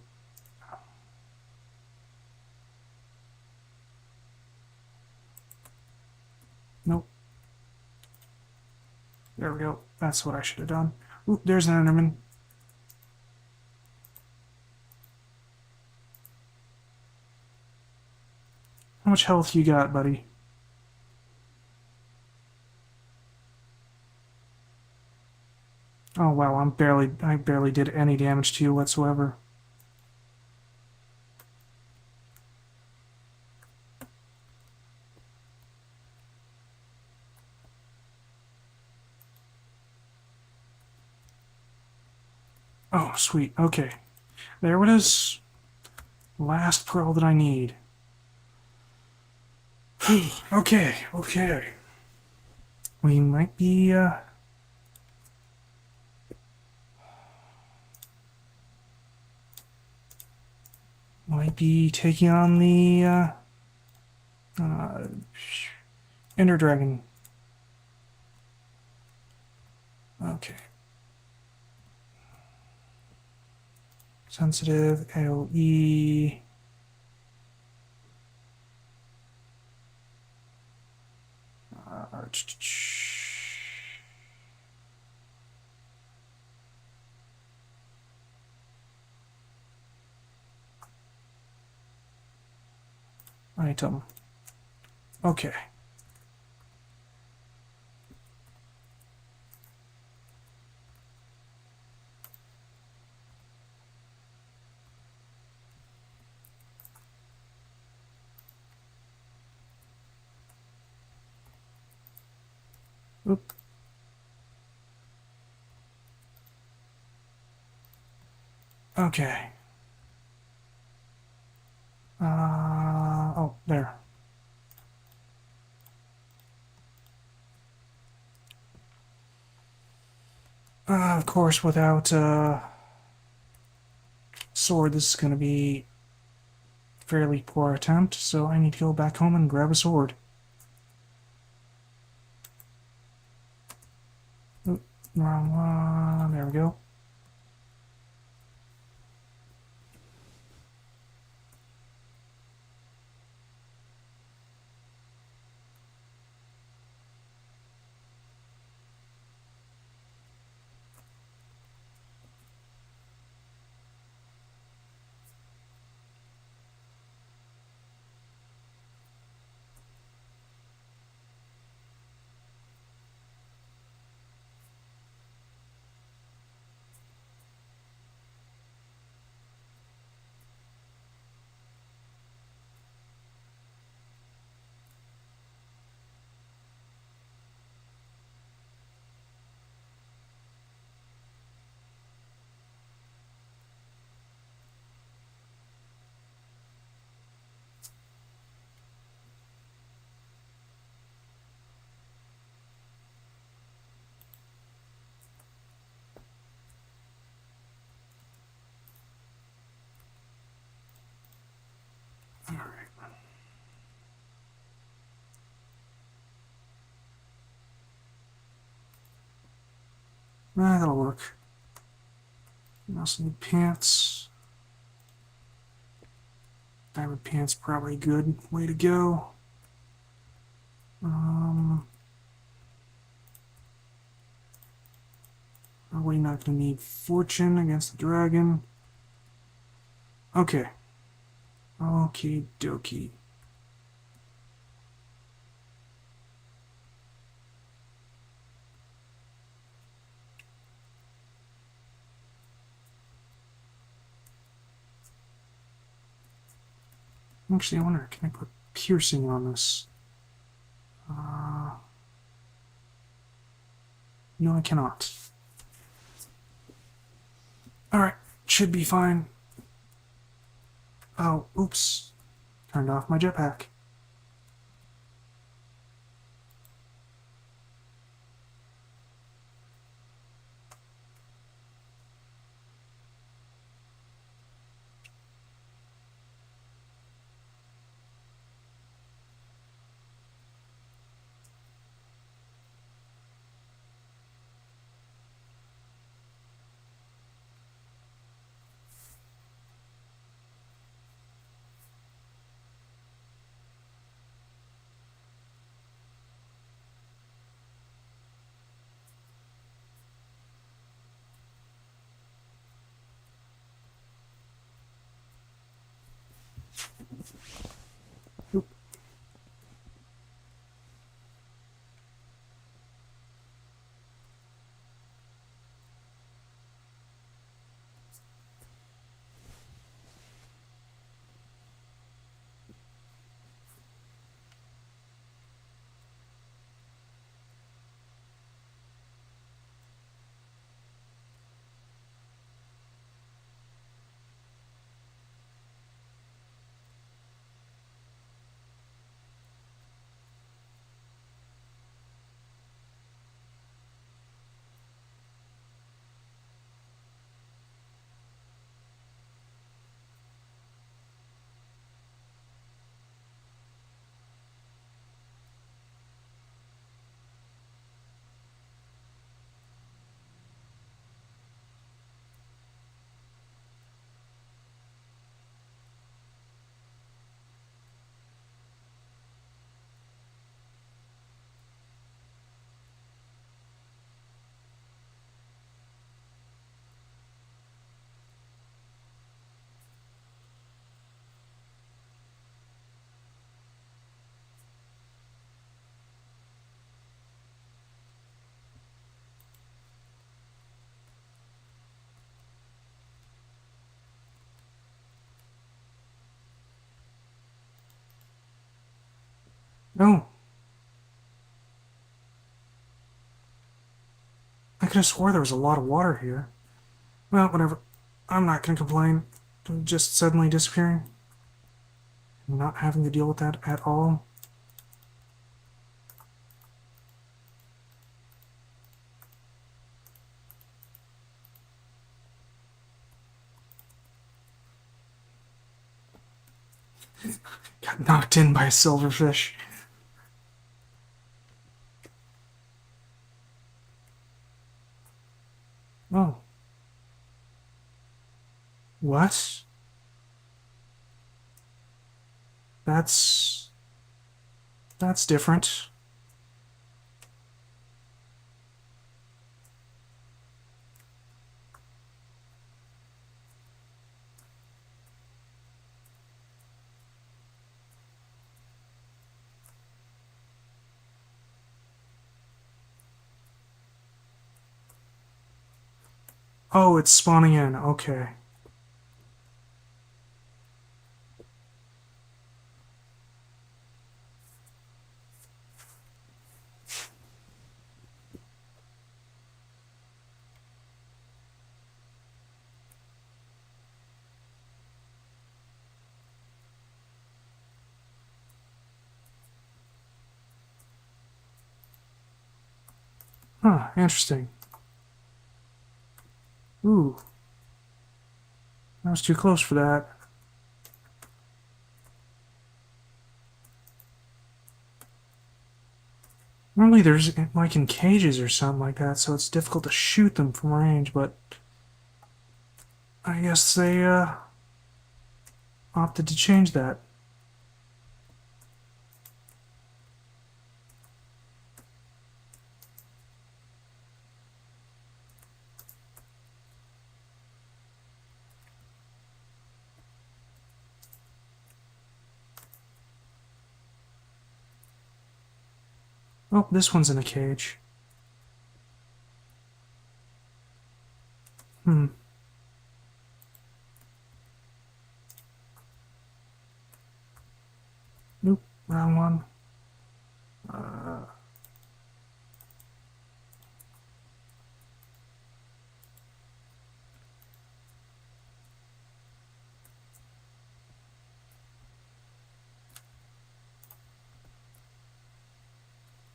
Nope. There we go. That's what I should have done. Oop, there's an Enderman. How much health you got, buddy? Oh wow, I barely did any damage to you whatsoever. Oh, sweet. Okay. There it is. Last pearl that I need. Okay, okay. We might be taking on the uh, Ender Dragon. Okay. Sensitive, AoE. Uh, Item. Okay. Oop. Okay. Oh, there. Of course, without sword, this is going to be a fairly poor attempt, so I need to go back home and grab a sword. Oop, wrong one. There we go. Alright. That'll work. I also need pants. Diamond pants, probably a good way to go. Probably not going to need fortune against the dragon. Okay. Okie dokie. Actually, I wonder, can I put piercing on this? No, I cannot. Alright, should be fine. Oh, oops. Turned off my jetpack. Oh. I could have swore there was a lot of water here. Well, whatever. I'm not going to complain. Just suddenly disappearing. Not having to deal with that at all. Got knocked in by a silverfish. Oh. What? That's... That's different. Oh, it's spawning in. Okay. Huh, interesting. Ooh. I was too close for that. Normally there's like in cages or something like that, so it's difficult to shoot them from range, but I guess they opted to change that. Oh, this one's in a cage. Hmm. Nope, wrong one.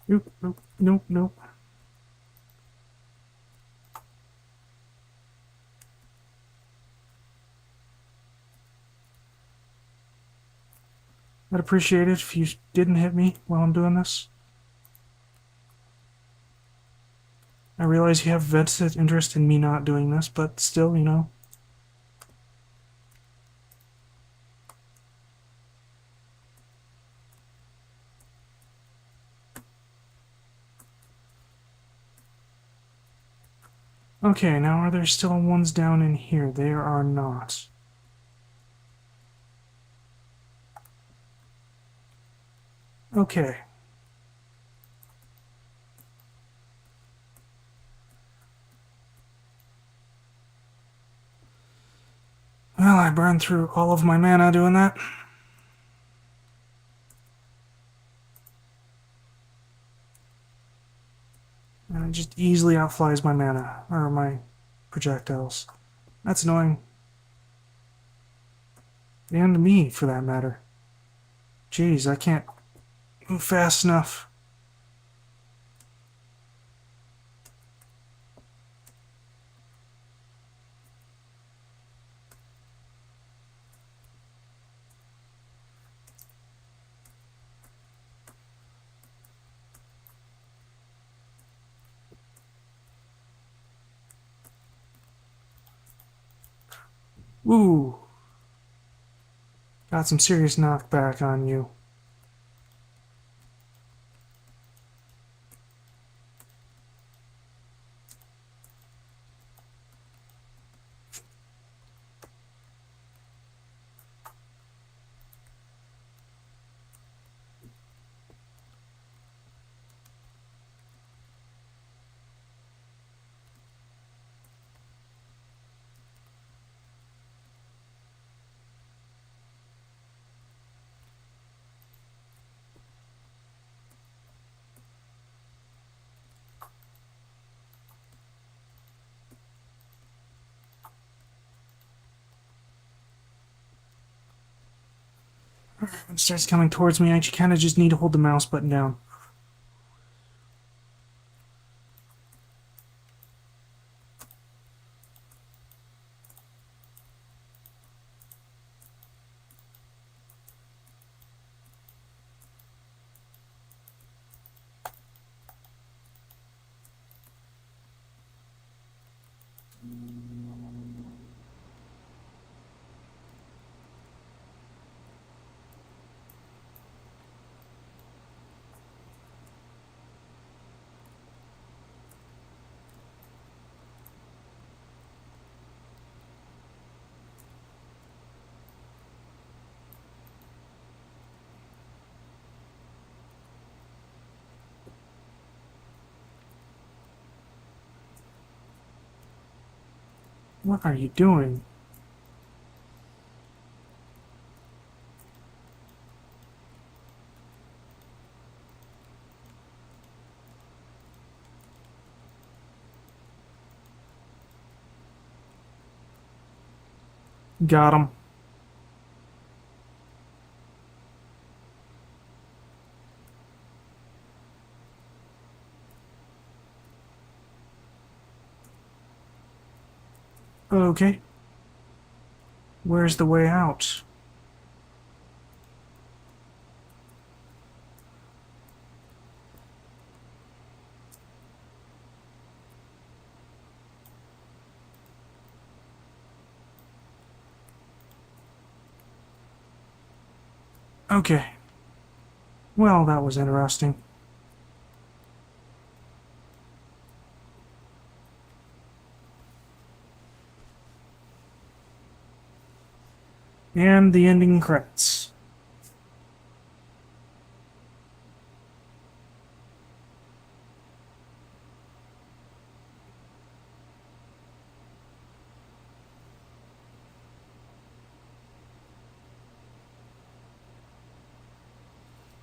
Nope, nope, nope, nope. I'd appreciate it if you didn't hit me while I'm doing this. I realize you have vested interest in me not doing this, but still, you know. Okay, now are there still ones down in here? There are not. Okay. Well, I burned through all of my mana doing that. And it just easily outflies my mana, or my projectiles. That's annoying. And me, for that matter. Jeez, I can't move fast enough. Ooh. Got some serious knockback on you. When it starts coming towards me, I kind of just need to hold the mouse button down. What are you doing? Got him. Okay. Where's the way out? Okay. Well, that was interesting. And the ending credits.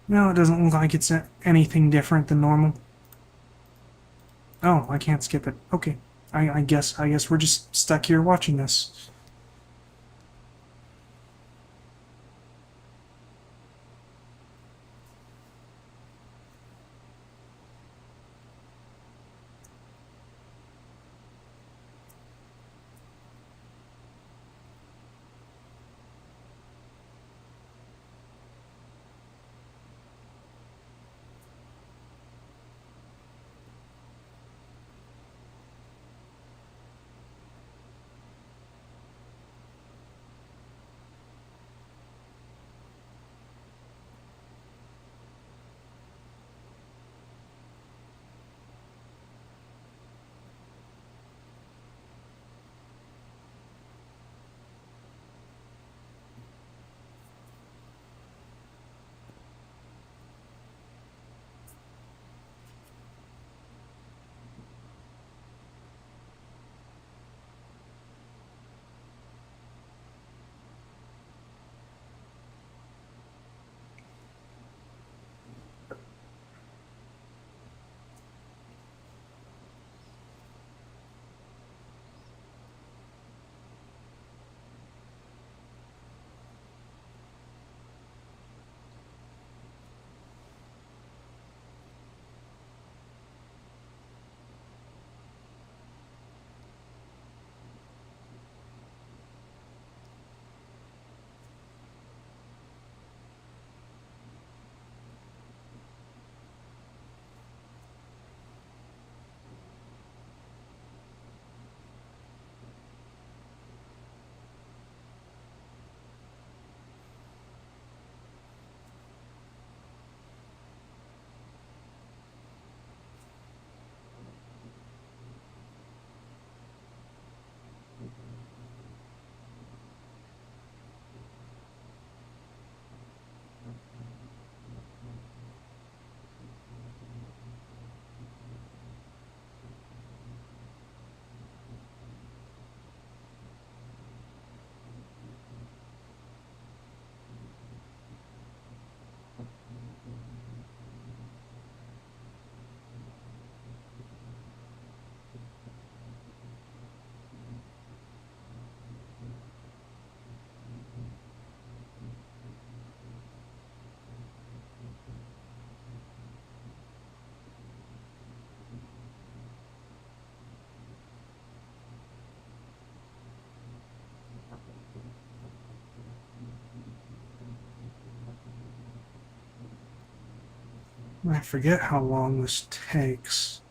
No, it doesn't look like it's anything different than normal. Oh, I can't skip it. Okay. I guess we're just stuck here watching this. I forget how long this takes.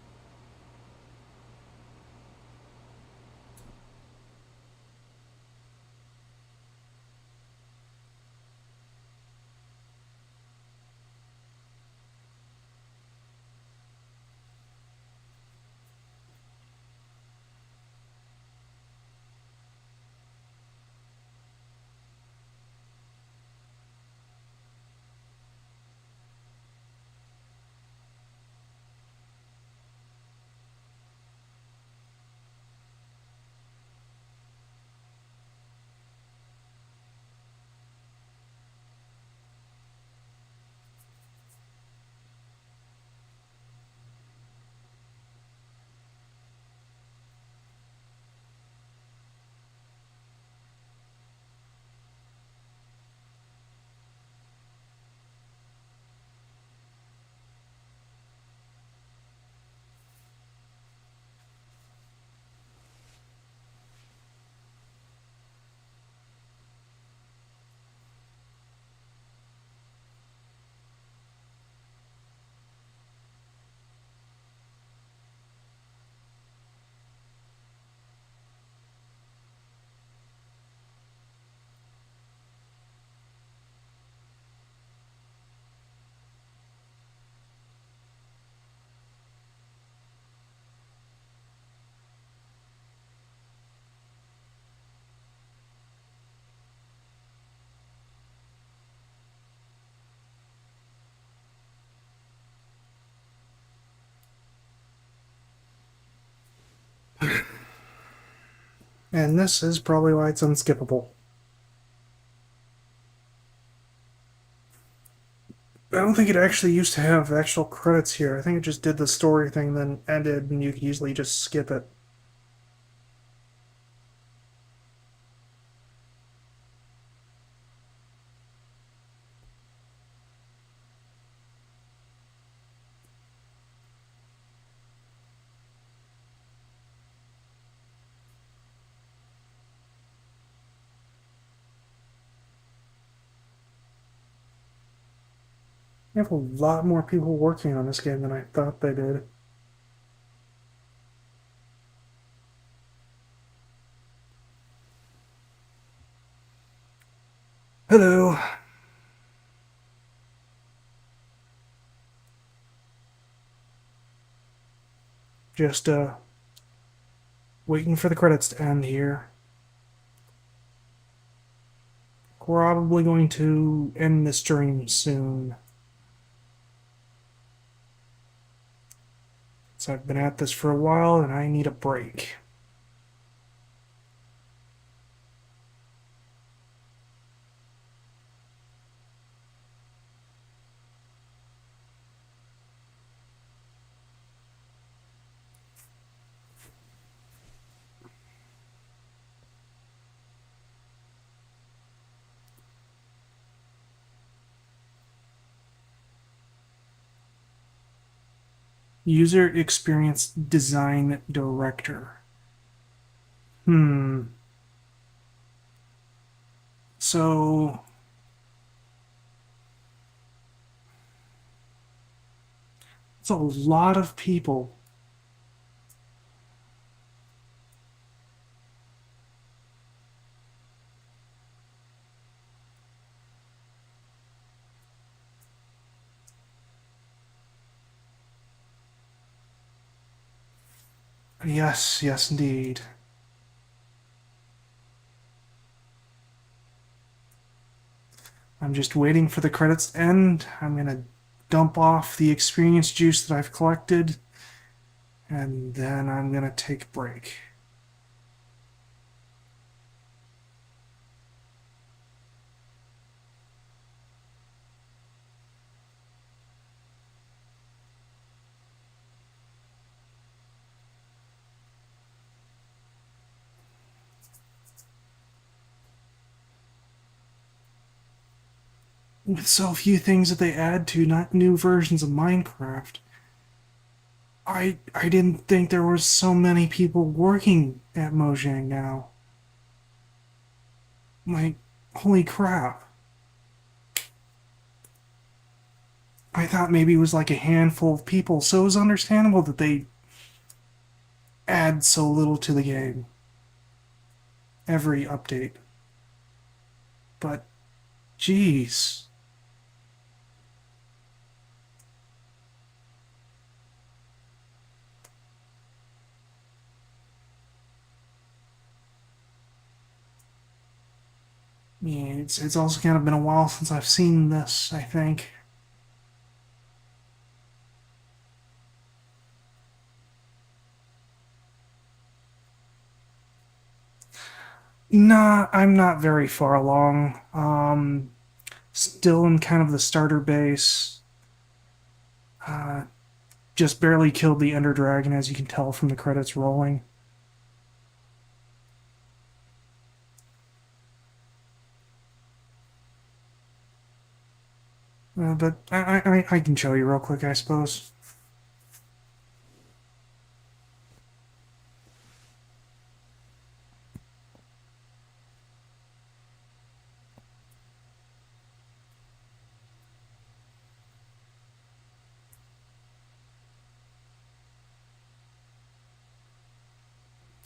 And this is probably why it's unskippable. I don't think it actually used to have actual credits here. I think it just did the story thing, then ended, and you could easily just skip it. They have a lot more people working on this game than I thought they did. Hello. Just waiting for the credits to end here. Probably going to end the stream soon. So I've been at this for a while and I need a break. User Experience Design Director. So it's a lot of people. Yes, yes, indeed. I'm just waiting for the credits to end. I'm gonna dump off the experience juice that I've collected, and then I'm gonna take a break. With so few things that they add to not new versions of Minecraft, I didn't think there was so many people working at Mojang now. Like, holy crap. I thought maybe it was like a handful of people, so it was understandable that they add so little to the game every update. But, jeez. Yeah, it's also kind of been a while since I've seen this, I think. Nah, I'm not very far along. Still in kind of the starter base. Uh, just barely killed the Ender Dragon, as you can tell from the credits rolling. But I can show you real quick, I suppose.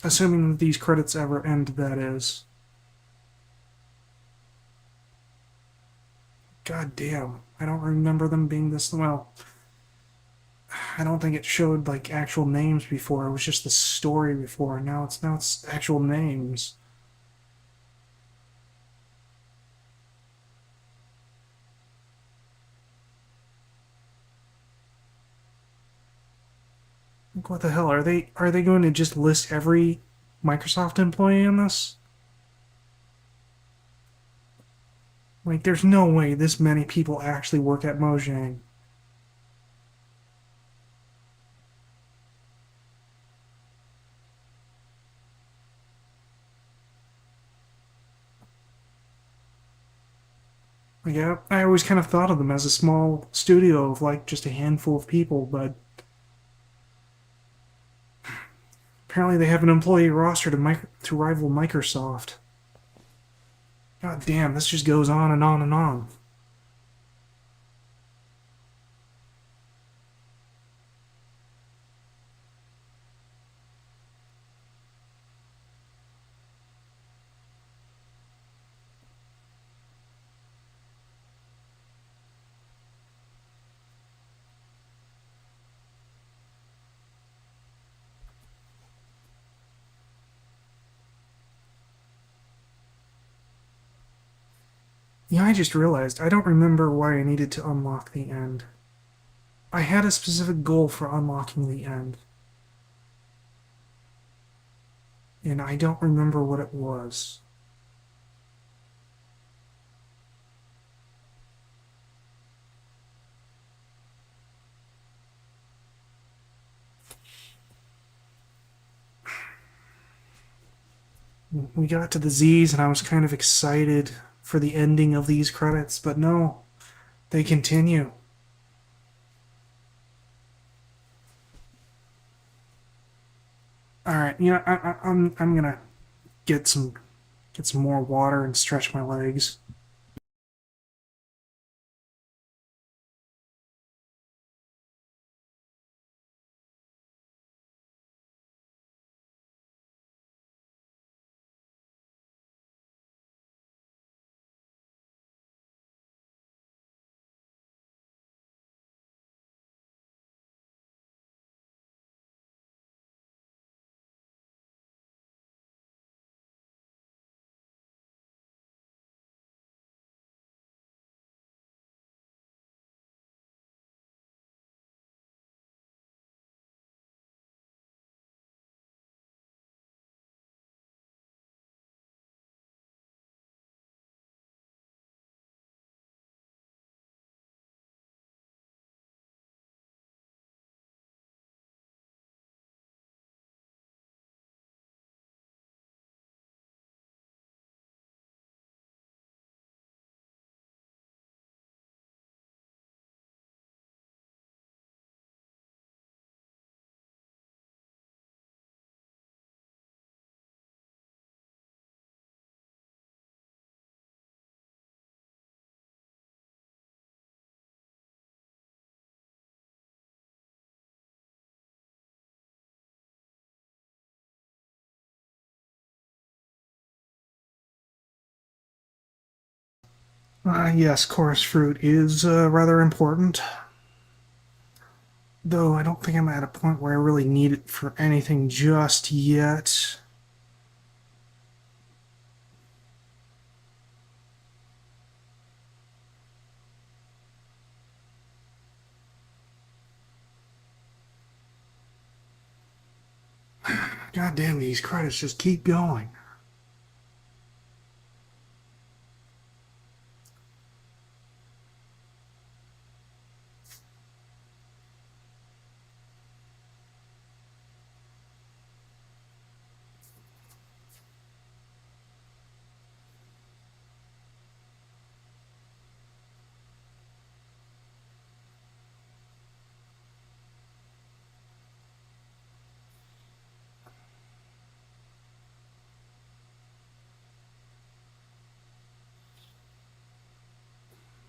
Assuming that these credits ever end, that is. God damn. I don't remember them being this well. I don't think it showed like actual names before. It was just the story before. Now it's actual names. Like, what the hell are they going to just list every Microsoft employee in this? Like, there's no way this many people actually work at Mojang. Like, I always kind of thought of them as a small studio of like just a handful of people, but apparently they have an employee roster to rival Microsoft. God damn, this just goes on and on and on. Yeah, I just realized I don't remember why I needed to unlock the end. I had a specific goal for unlocking the end, and I don't remember what it was. We got to the Z's, and I was kind of excited for the ending of these credits, but no, they continue. All right, I'm gonna get some more water and stretch my legs. Yes, chorus fruit is rather important, though I don't think I'm at a point where I really need it for anything just yet. God damn, these credits just keep going.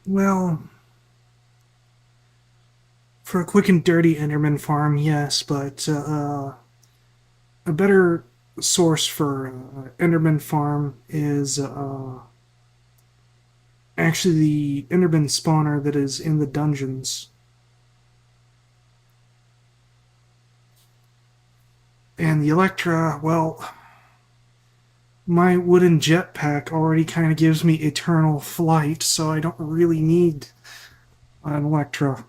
Well, for a quick and dirty Enderman farm, yes, but a better source for Enderman farm is actually the Enderman spawner that is in the dungeons. And the Electra, well, my wooden jetpack already kind of gives me eternal flight, so I don't really need an Electra.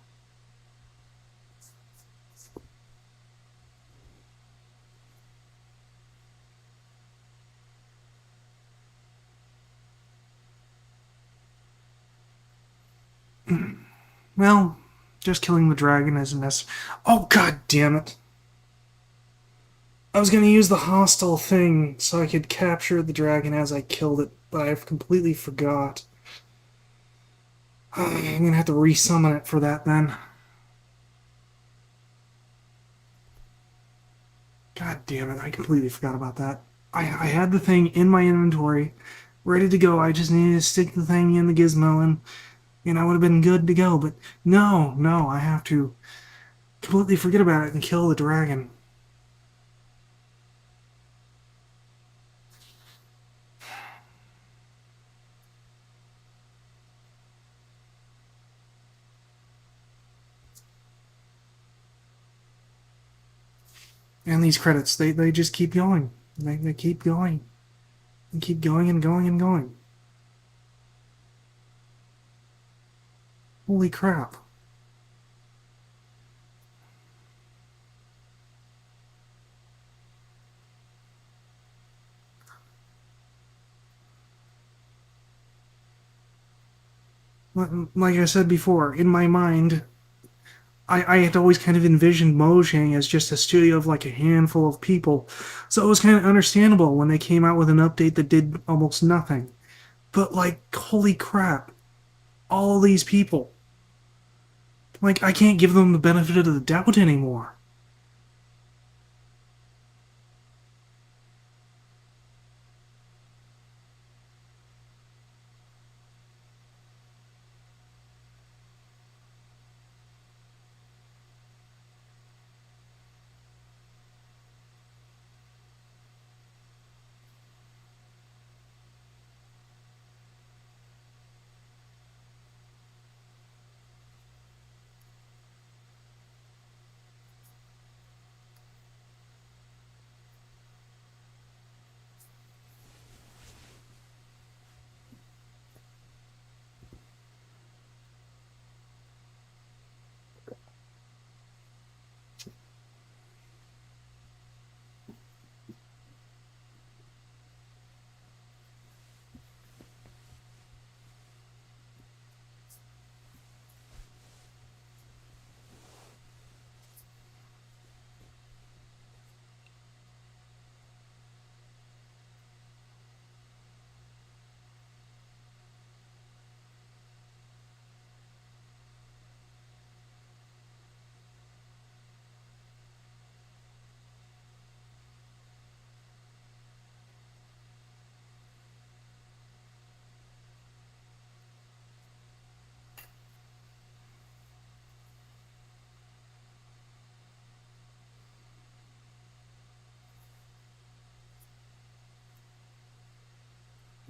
Well, just killing the dragon isn't necessary. Oh, god damn it. I was going to use the hostile thing so I could capture the dragon as I killed it, but I've completely forgot. I'm going to have to resummon it for that then. God damn it, I completely forgot about that. I had the thing in my inventory, ready to go. I just needed to stick the thing in the gizmo and I would have been good to go. But no, I have to completely forget about it and kill the dragon. And these credits, they just keep going. They keep going. They keep going and going and going. Holy crap. Like I said before, in my mind, I had always kind of envisioned Mojang as just a studio of like a handful of people. So it was kind of understandable when they came out with an update that did almost nothing. But like, holy crap, all these people. Like, I can't give them the benefit of the doubt anymore.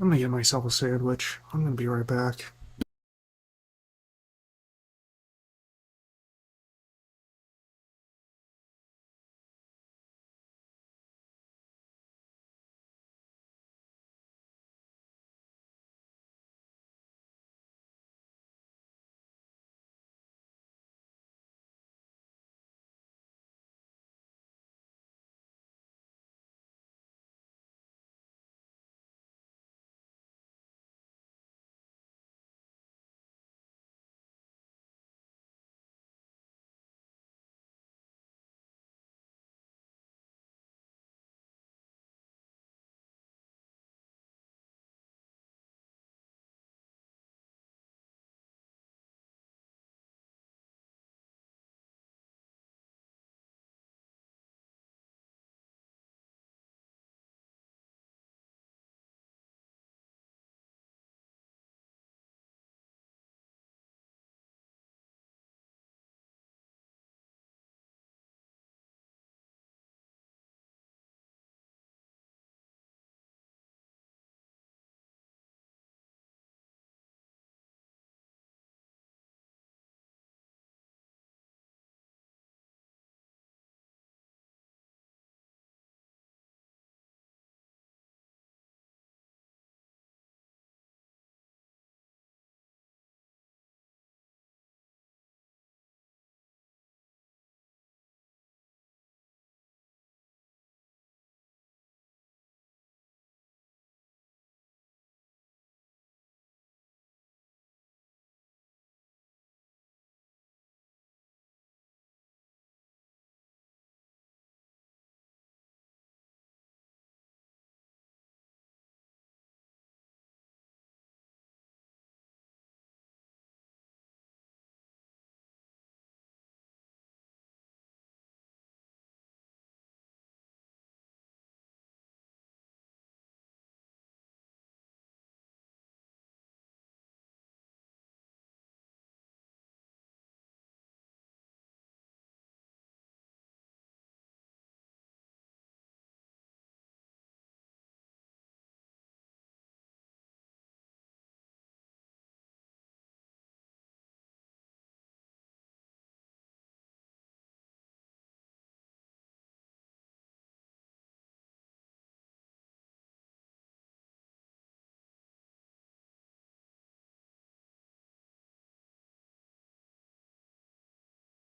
I'm gonna get myself a sandwich. I'm gonna be right back.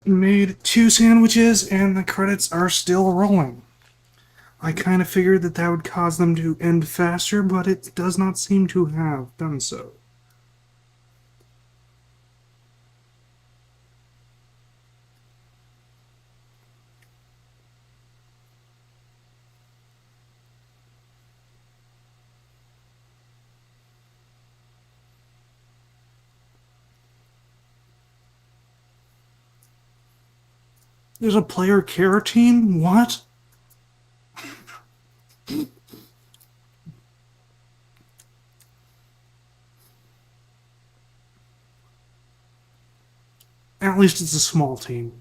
Made 2 sandwiches, and the credits are still rolling. I kind of figured that that would cause them to end faster, but it does not seem to have done so. There's a player care team? What? At least it's a small team.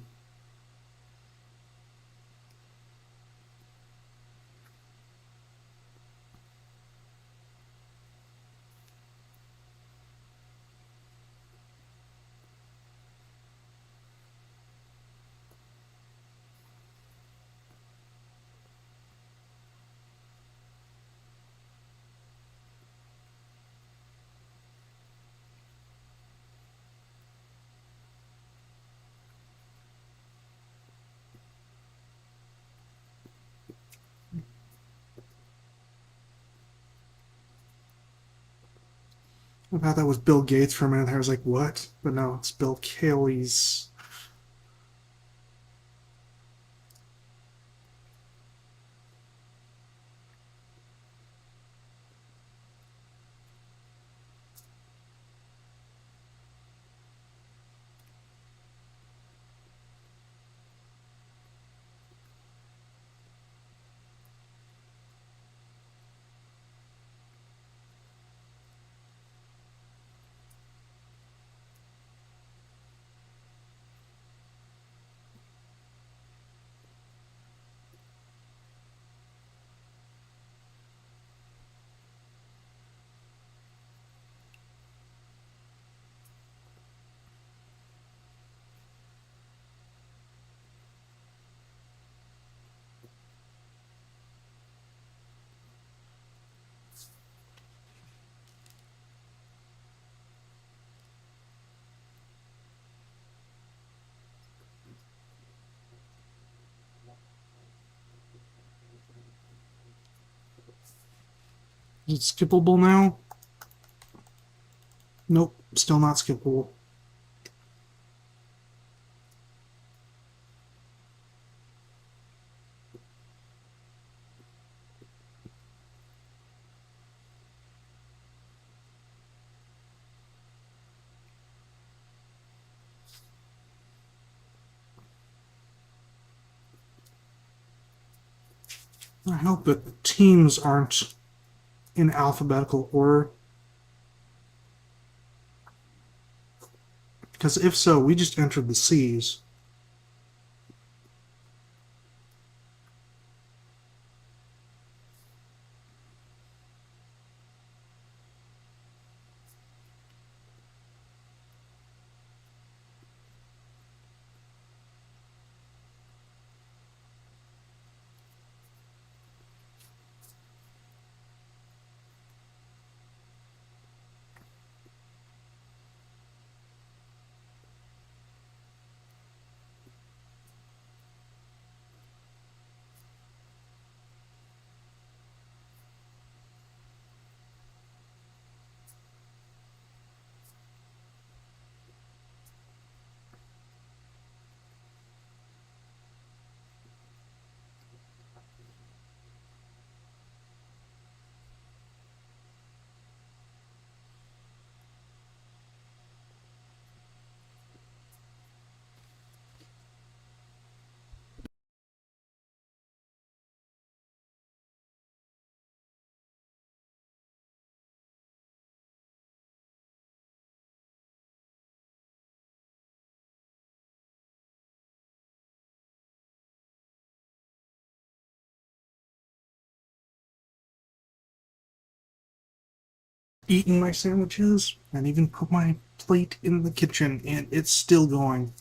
I thought that was Bill Gates for a minute. I was like, what? But no, it's Bill Cayley's. Is it skippable now? Nope, still not skippable. I hope that the teams aren't in alphabetical order. Because if so, we just entered the C's. Eaten my sandwiches and even put my plate in the kitchen, and it's still going.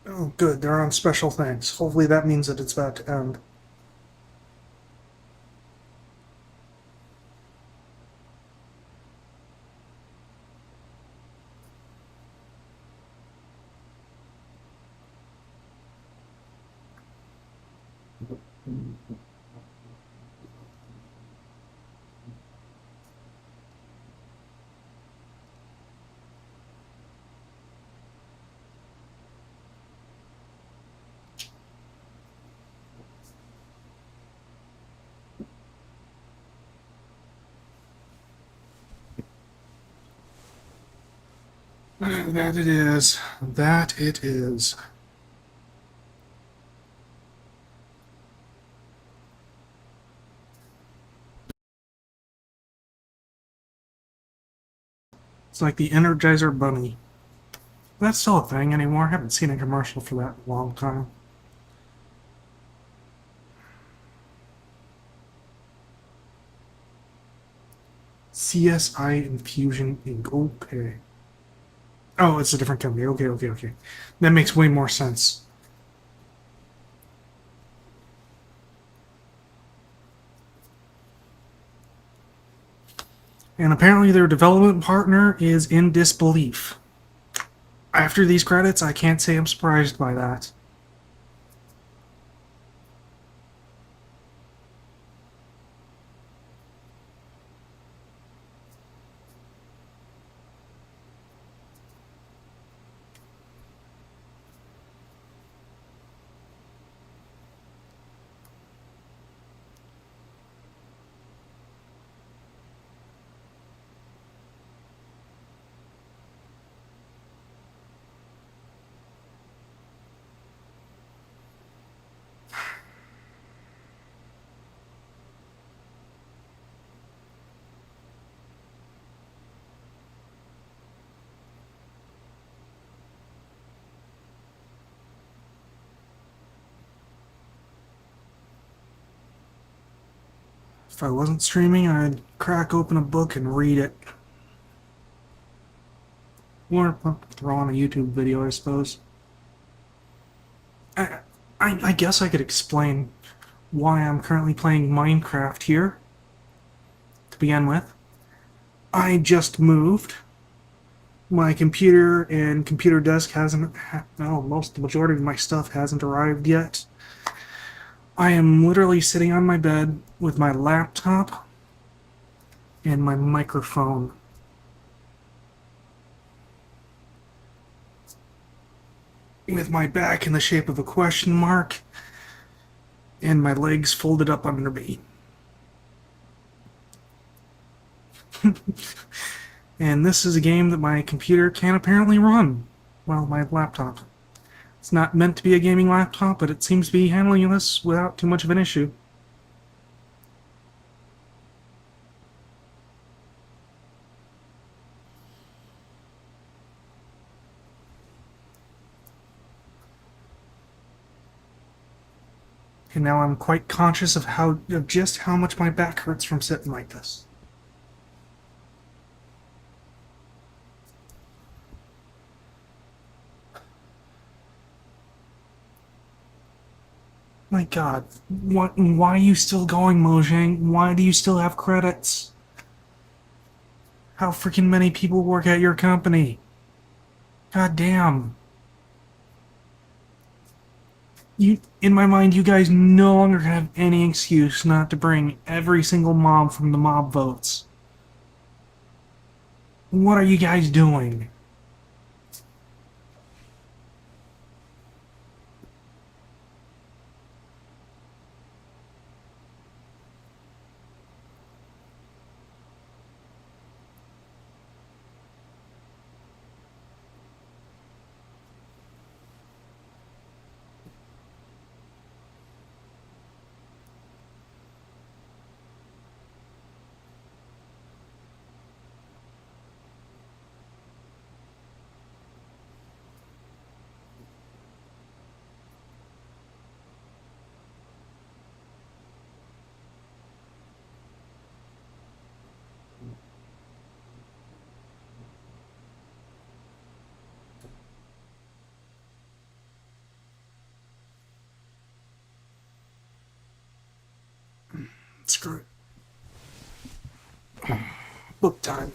Oh, good. They're on special thanks. Hopefully that means that it's about to end. That it is. That it is. It's like the Energizer Bunny. That's still a thing anymore. I haven't seen a commercial for that in a long time. CSI Infusion Inc. Okay. Oh, it's a different company. Okay. That makes way more sense. And apparently their development partner is in disbelief. After these credits, I can't say I'm surprised by that. If I wasn't streaming, I'd crack open a book and read it. Or throw on a YouTube video, I suppose. I, I guess I could explain why I'm currently playing Minecraft here. To begin with, I just moved. My computer and computer desk hasn't. No, the majority of my stuff hasn't arrived yet. I am literally sitting on my bed with my laptop and my microphone. With my back in the shape of a question mark and my legs folded up under me. And this is a game that my computer can apparently run. Well, my laptop. It's not meant to be a gaming laptop, but it seems to be handling this without too much of an issue. And now I'm quite conscious of just how much my back hurts from sitting like this. My god, why are you still going, Mojang? Why do you still have credits? How freaking many people work at your company? God damn. In my mind, you guys no longer have any excuse not to bring every single mob from the mob votes. What are you guys doing? Screw it. Book time.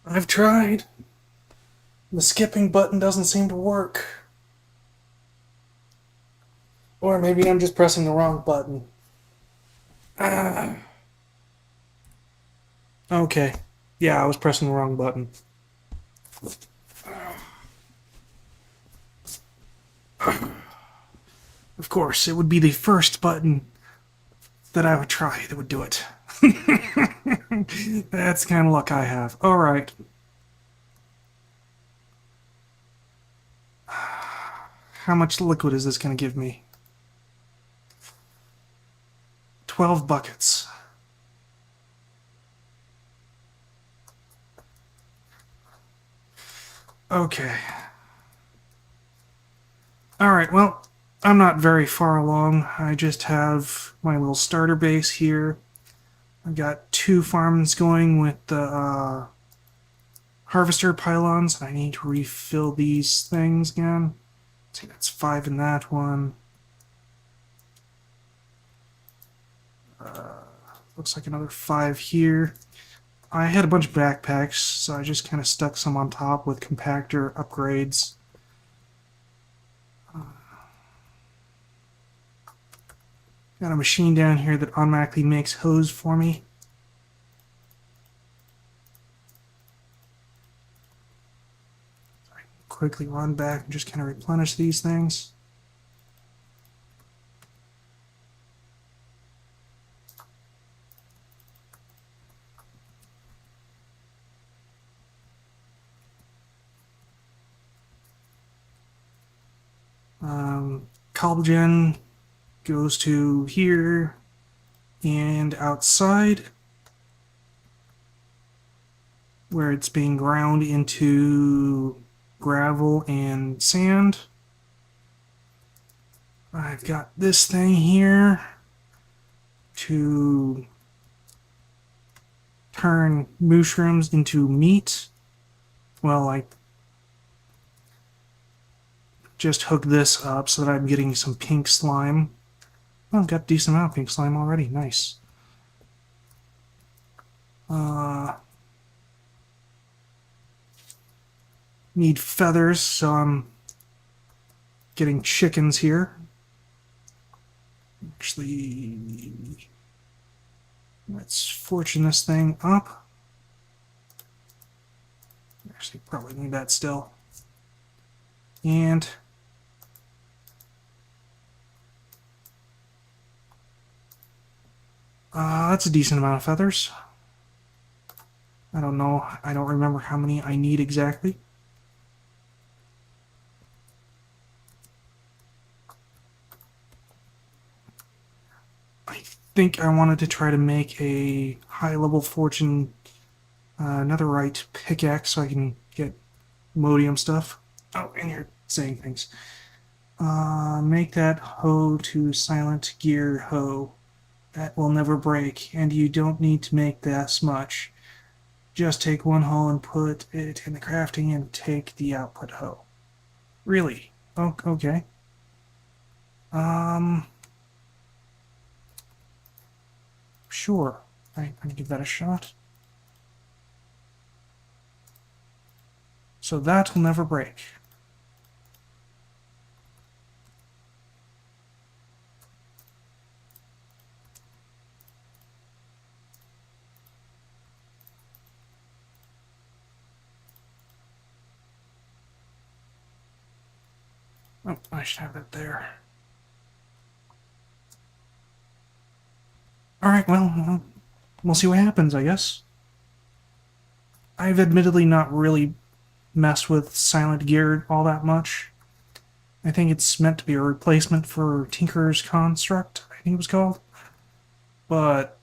I've tried. The skipping button doesn't seem to work. Or maybe I'm just pressing the wrong button. Ah. Okay. Yeah, I was pressing the wrong button. Of course, it would be the first button that I would try that would do it. That's the kind of luck I have. Alright. How much liquid is this going to give me? 12 buckets. Okay. Alright, well, I'm not very far along. I just have my little starter base here. I've got 2 farms going with the harvester pylons. I need to refill these things again. See, that's 5 in that one. Looks like another 5 here. I had a bunch of backpacks, so I just kind of stuck some on top with compactor upgrades. Got a machine down here that automatically makes hose for me. I can quickly run back and just kind of replenish these things. Collagen goes to here and outside where it's being ground into gravel and sand. I've got this thing here to turn mushrooms into meat. Well, I just hook this up so that I'm getting some pink slime. Oh, I've got a decent amount of pink slime already. Nice. Need feathers, so I'm getting chickens here. Actually, let's fortune this thing up. Actually, probably need that still. And That's a decent amount of feathers. I don't know. I don't remember how many I need exactly. I think I wanted to try to make a high-level fortune netherite pickaxe so I can get modium stuff. Oh, and you're saying things. Make that hoe to silent gear hoe. That will never break, and you don't need to make this much. Just take one hoe and put it in the crafting and take the output hoe. Really? Oh, okay. Um, sure. I can give that a shot. So that will never break. Oh, I should have that there. Alright, well, we'll see what happens, I guess. I've admittedly not really messed with Silent Gear all that much. I think it's meant to be a replacement for Tinker's Construct, I think it was called. But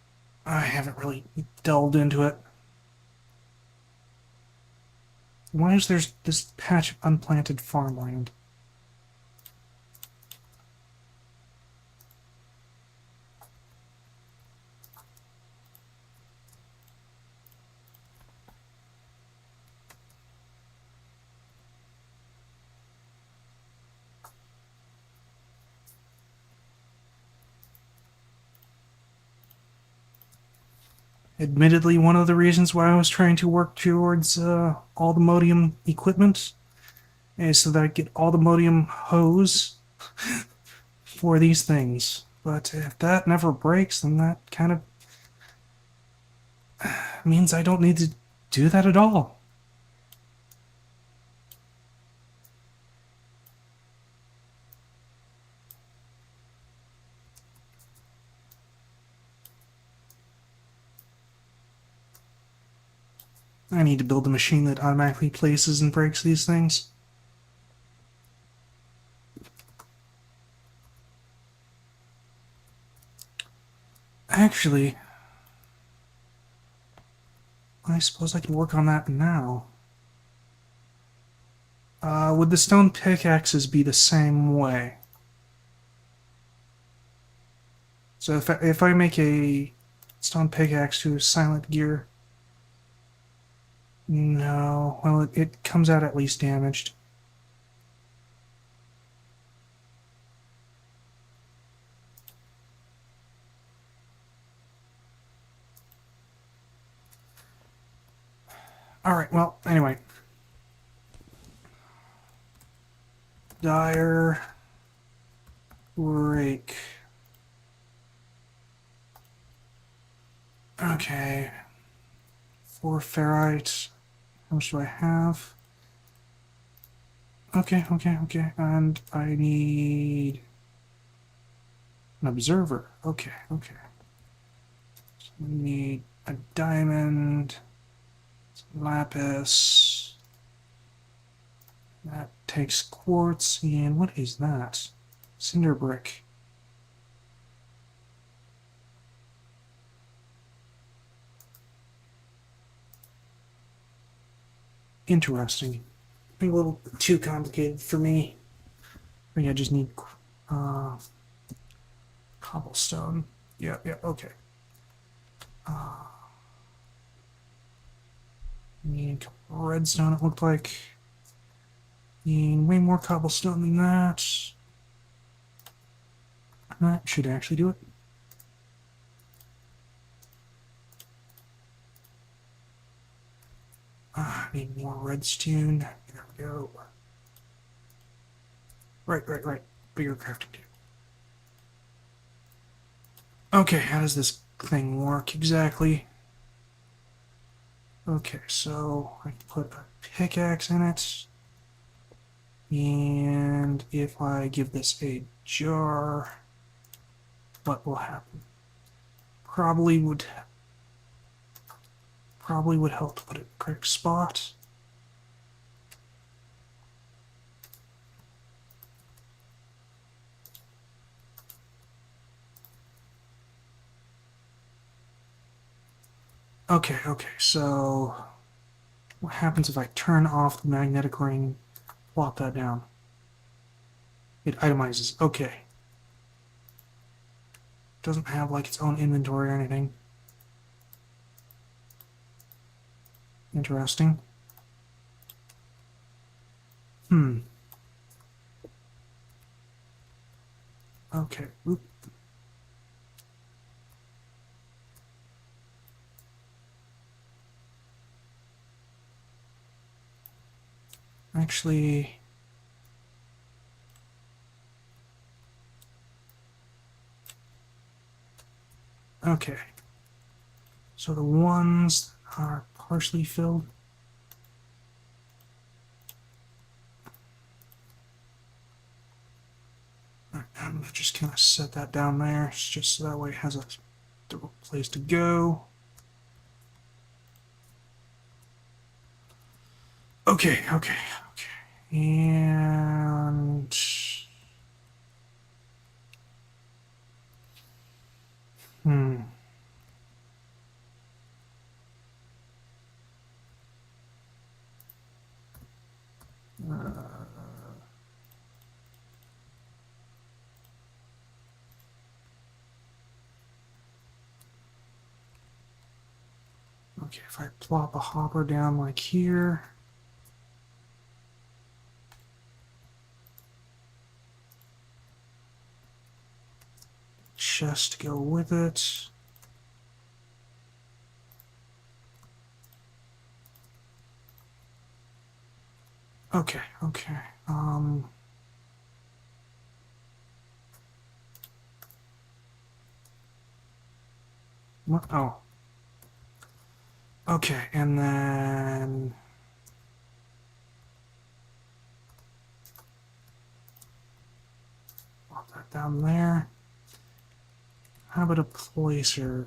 I haven't really delved into it. Why is there this patch of unplanted farmland? Admittedly, one of the reasons why I was trying to work towards all the modium equipment is so that I get all the modium hose for these things. But if that never breaks, then that kind of means I don't need to do that at all. I need to build a machine that automatically places and breaks these things. Actually, I suppose I can work on that now. Would the stone pickaxes be the same way? So if I make a stone pickaxe to silent gear... No, well, it comes out at least damaged. Alright, well, anyway. Dire... Rake. Okay. 4 ferrite. How much do I have? Okay. And I need an observer. Okay. So we need a diamond, some lapis. That takes quartz, and what is that? Cinder brick. Interesting. A little too complicated for me. I think I just need cobblestone. Yeah, okay. Need a couple of redstone, it looked like. Need way more cobblestone than that. That should actually do it. Need more redstone. There we go. Right. Bigger crafting table. Okay, how does this thing work exactly? Okay, so I can put a pickaxe in it. And if I give this a jar, what will happen? Probably would help to put it in the correct spot. Okay, so what happens if I turn off the magnetic ring, plop that down? It itemizes. Okay. Doesn't have like its own inventory or anything. Interesting. Okay. Oop. Actually, okay. So the ones are partially filled. I'm gonna just kind of set that down there, just so that way it has a place to go. Okay. And okay, if I plop a hopper down like here. Chest to go with it. Okay. What? Oh. Okay, and then pop that down there. How about a placer?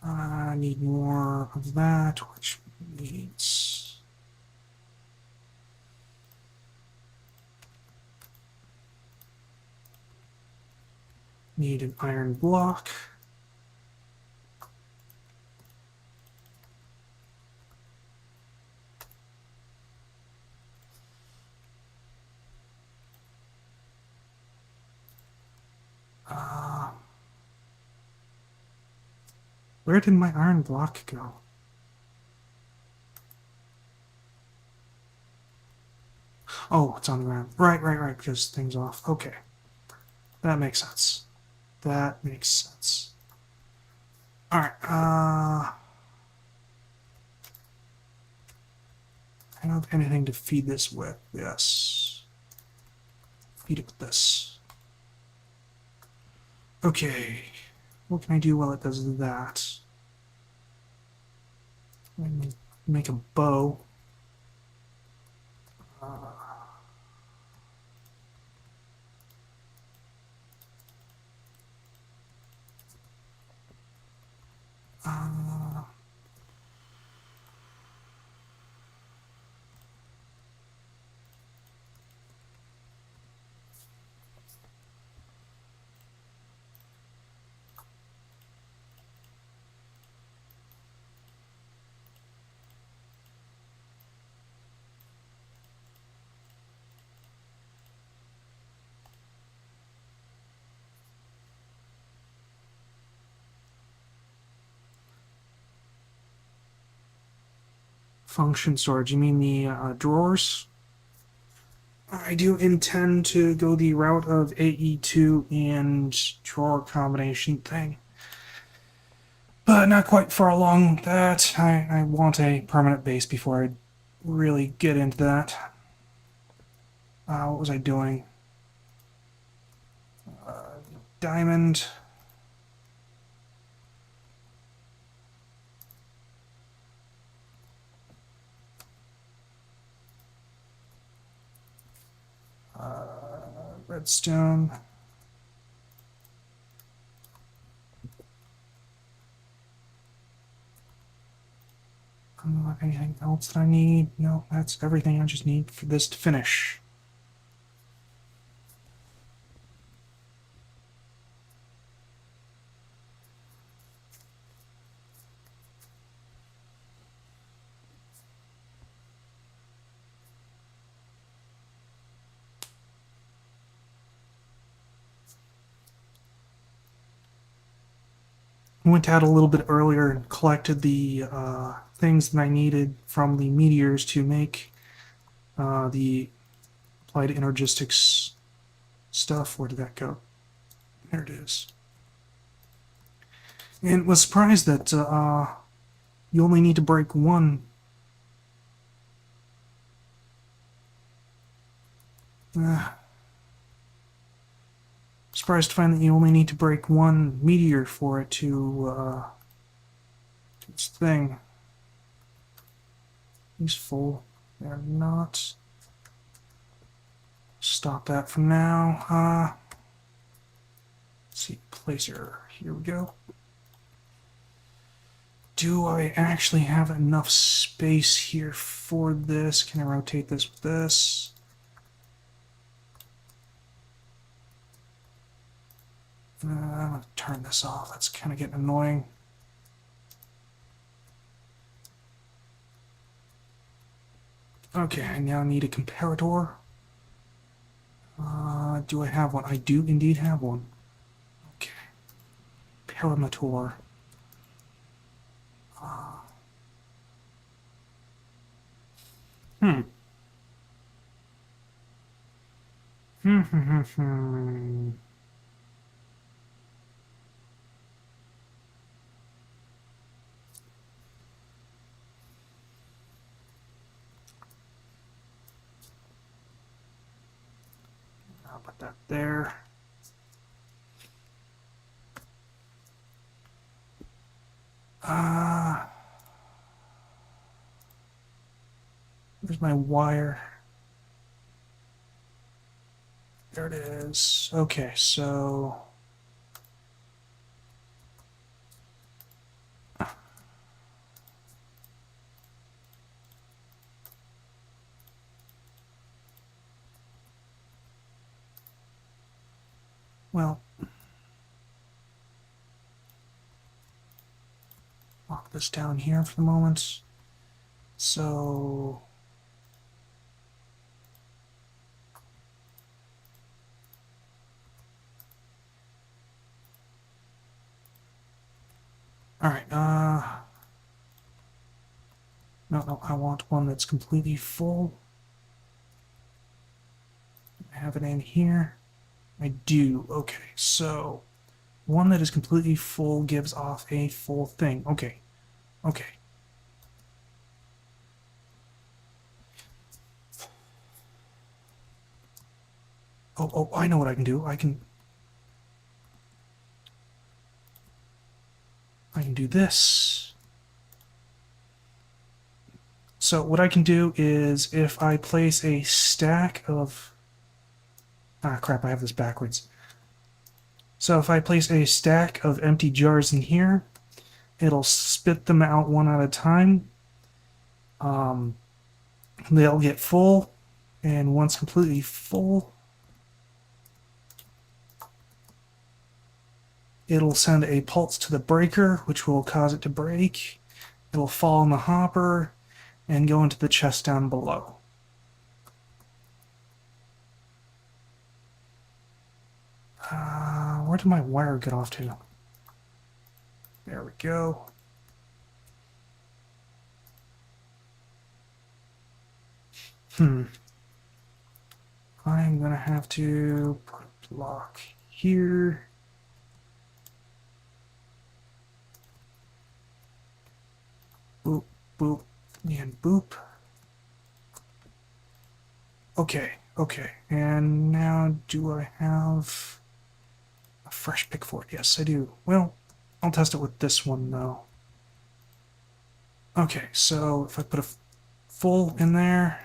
I need more of that, which needs... Need an iron block. Where did my iron block go? Oh, it's on the ground. Right, because things off. Okay. That makes sense. Alright, I don't have anything to feed this with. Yes. Feed it with this. Okay. What can I do while it does that? Make a bow. Function storage. You mean the drawers? I do intend to go the route of AE2 and drawer combination thing. But not quite far along that. I want a permanent base before I really get into that. What was I doing? Diamond. Redstone. Anything else that I need? No, that's everything I just need for this to finish. I went out a little bit earlier and collected the things that I needed from the meteors to make the applied energistics stuff. Where did that go? There it is. And was surprised that you only need to break one. Surprised to find that you only need to break one meteor for it to do its thing. Useful. They're not. Stop that for now. Let's see, placer. Here we go. Do I actually have enough space here for this? Can I rotate this with this? I'm going to turn this off. That's kind of getting annoying. Okay, I now need a comparator. Do I have one? I do indeed have one. Okay. Parameter. Hmm. I'll put that there. Where's my wire? There it is. Okay, so well, lock this down here for the moment. So all right, no, I want one that's completely full. I have it in here. I do. Okay, so one that is completely full gives off a full thing. Okay. Okay. Oh, I know what I can do. I can do this. So what I can do is if I place a stack of... Ah, crap, I have this backwards. So if I place a stack of empty jars in here, it'll spit them out one at a time. They'll get full, and once completely full, it'll send a pulse to the breaker, which will cause it to break. It'll fall in the hopper and go into the chest down below. Where did my wire get off to? There we go. I'm gonna have to put a block here. Boop, boop, and boop. Okay, okay. And now do I have a fresh pick for it? Yes, I do. Well, I'll test it with this one, though. Okay, so if I put a full in there...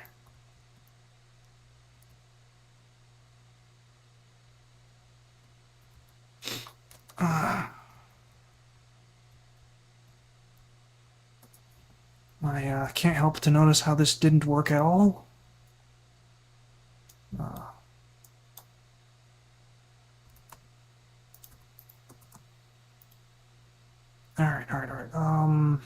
I can't help to notice how this didn't work at all. Alright, alright, alright.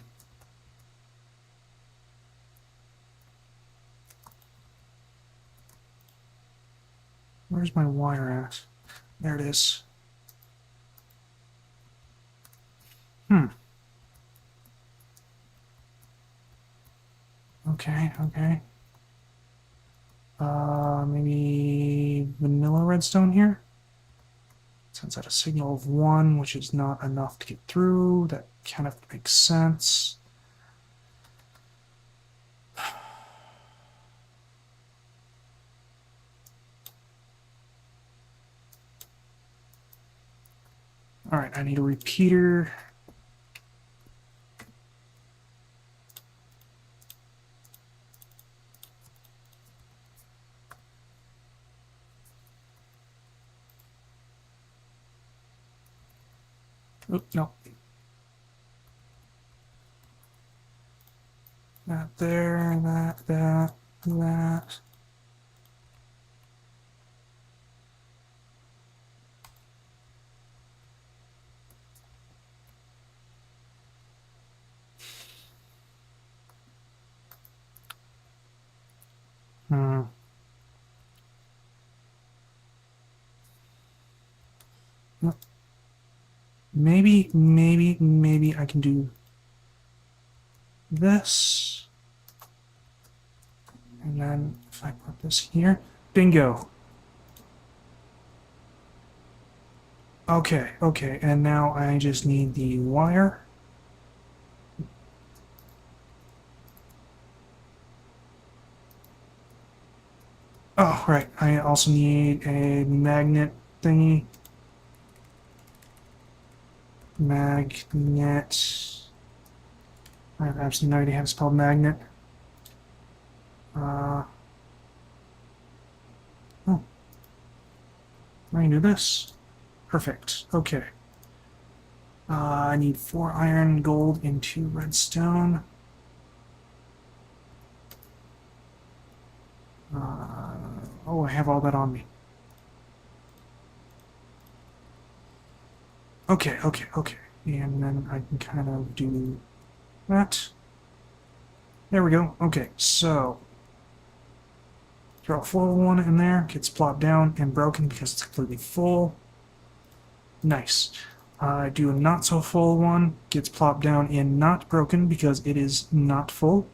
Where's my wire at? There it is. Okay, okay. Maybe vanilla redstone here? Sends out a signal of 1, which is not enough to get through. That kind of makes sense. Alright, I need a repeater. Oh, no. That there, that. Hmm. Maybe I can do this. And then if I put this here, bingo. Okay, okay, and now I just need the wire. Oh, right, I also need a magnet thingy. Magnet. I have absolutely no idea how to spell magnet. Oh, I can do this. Perfect. Okay. I need 4 iron, gold, and 2 redstone. Oh, I have all that on me. Okay, okay, okay. And then I can kind of do that. There we go. Okay, so throw a full one in there, gets plopped down and broken because it's completely full. Nice. Do a not so full one, gets plopped down and not broken because it is not full.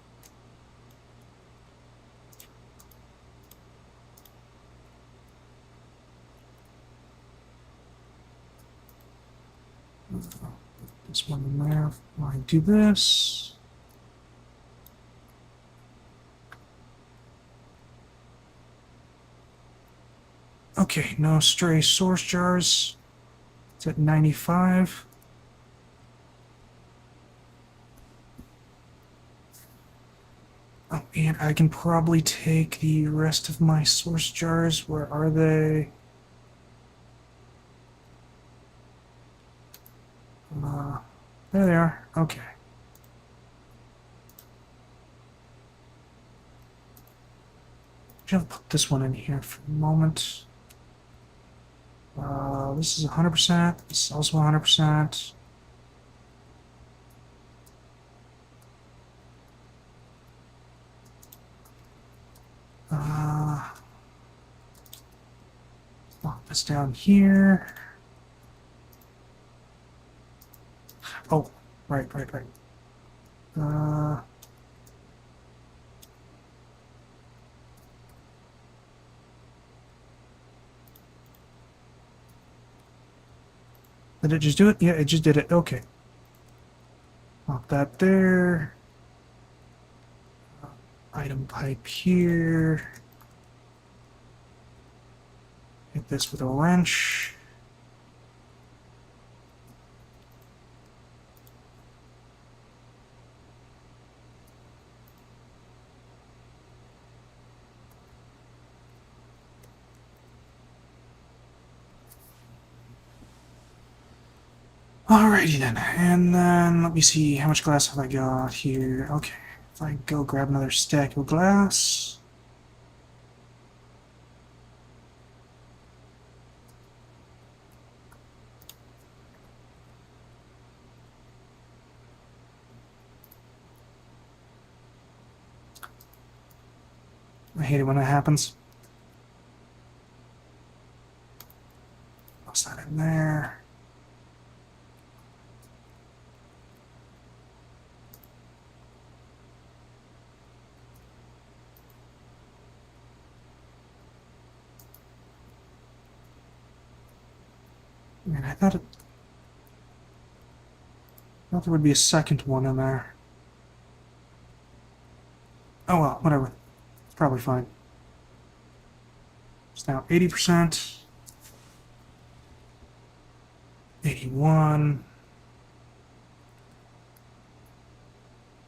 This one in there. I do this. Okay, no stray source jars. It's at 95. Oh, and I can probably take the rest of my source jars. Where are they? There they are. Okay. I'll put this one in here for a moment. This is 100%. This is also 100%. Lock this down here. Oh, right. Did it just do it? Yeah, it just did it. Okay. Lock that there. Item pipe here. Hit this with a wrench. Alrighty then, and then let me see, how much glass have I got here? Okay, If I go grab another stack of glass. I hate it when that happens. Toss that in there. Man, I thought there would be a second one in there. Oh well, whatever. It's probably fine. It's now 80%. 81.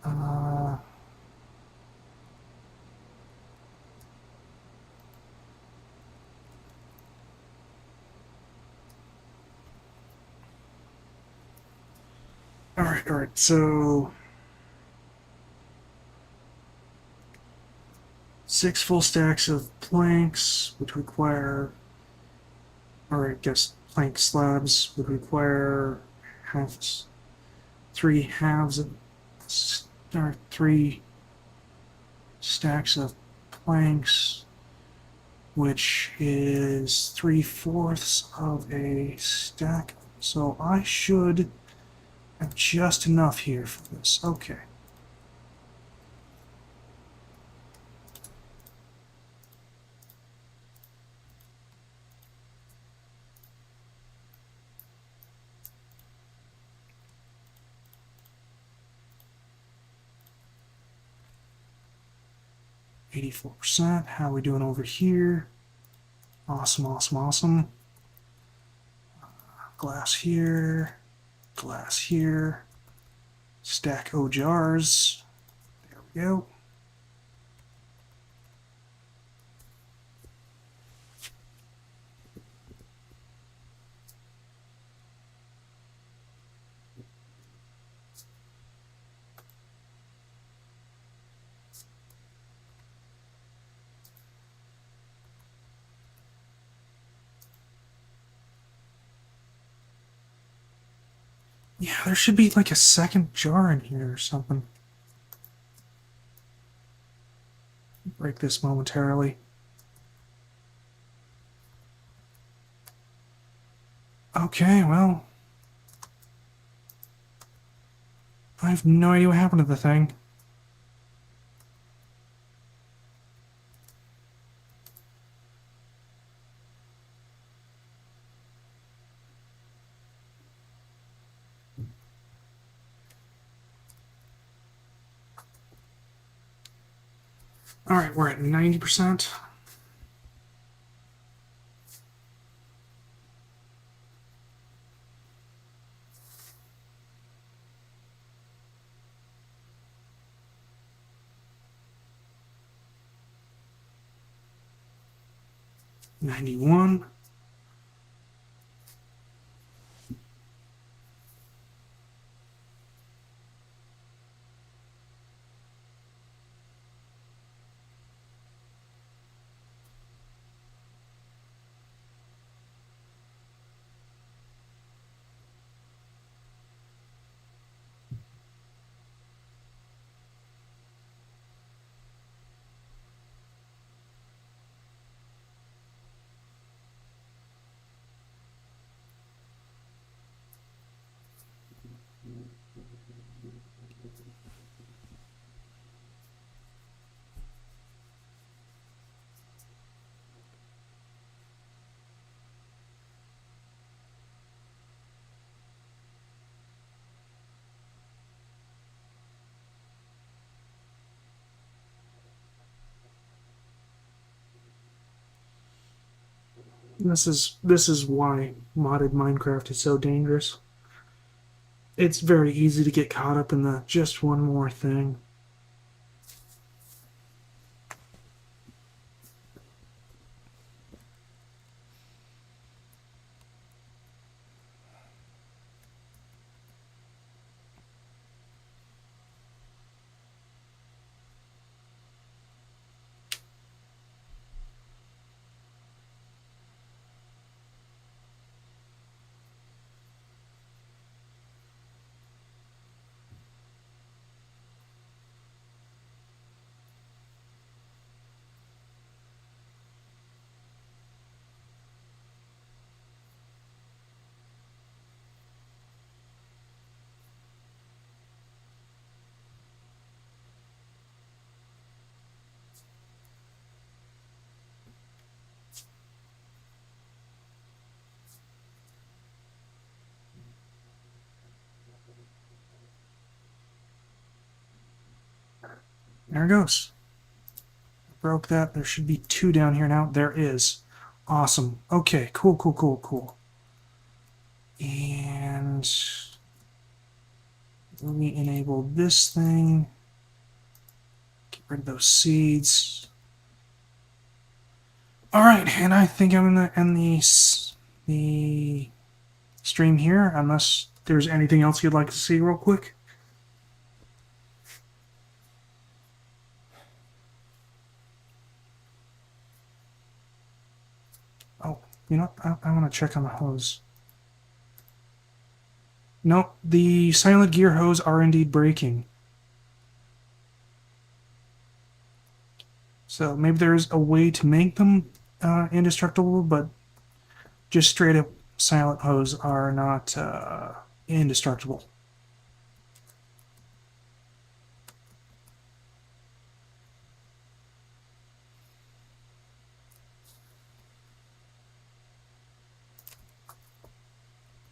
Uh, all right, so 6 full stacks of planks would require, or I guess plank slabs would require halves, 3 halves of, or 3 stacks of planks, which is 3/4 of a stack. So I should have just enough here for this. Okay. %. How are we doing over here? Awesome, awesome, awesome. Glass here. Glass here. Stack O jars. There we go. Yeah, there should be like a second jar in here or something. Break this momentarily. Okay, well, I have no idea what happened to the thing. Alright, we're at 90%. $91. This is why modded Minecraft is so dangerous. It's very easy to get caught up in the just one more thing. There it goes. Broke that. There should be 2 down here now. There is. Awesome. Okay, cool, cool, cool, cool. And let me enable this thing. Get rid of those seeds. All right, and I think I'm gonna end the stream here, unless there's anything else you'd like to see real quick. Oh, you know, I want to check on the hose. Nope, the silent gear hose are indeed breaking. So maybe there's a way to make them indestructible, but just straight up silent hose are not indestructible.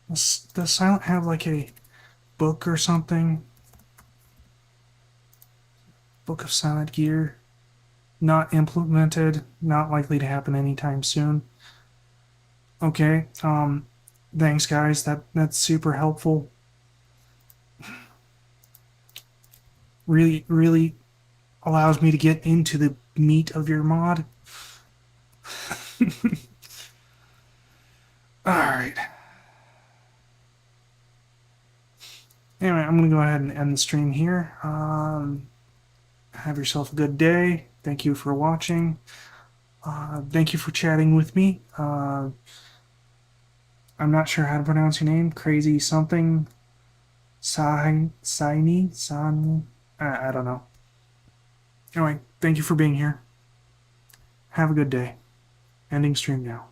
Does silent have like a book or something? Book of silent gear. Not implemented, not likely to happen anytime soon. Okay, thanks guys, that's super helpful. Really allows me to get into the meat of your mod. Alright. Anyway, I'm going to go ahead and end the stream here. Have yourself a good day. Thank you for watching. Thank you for chatting with me. I'm not sure how to pronounce your name. Crazy something. Sani? I don't know. Anyway, thank you for being here. Have a good day. Ending stream now.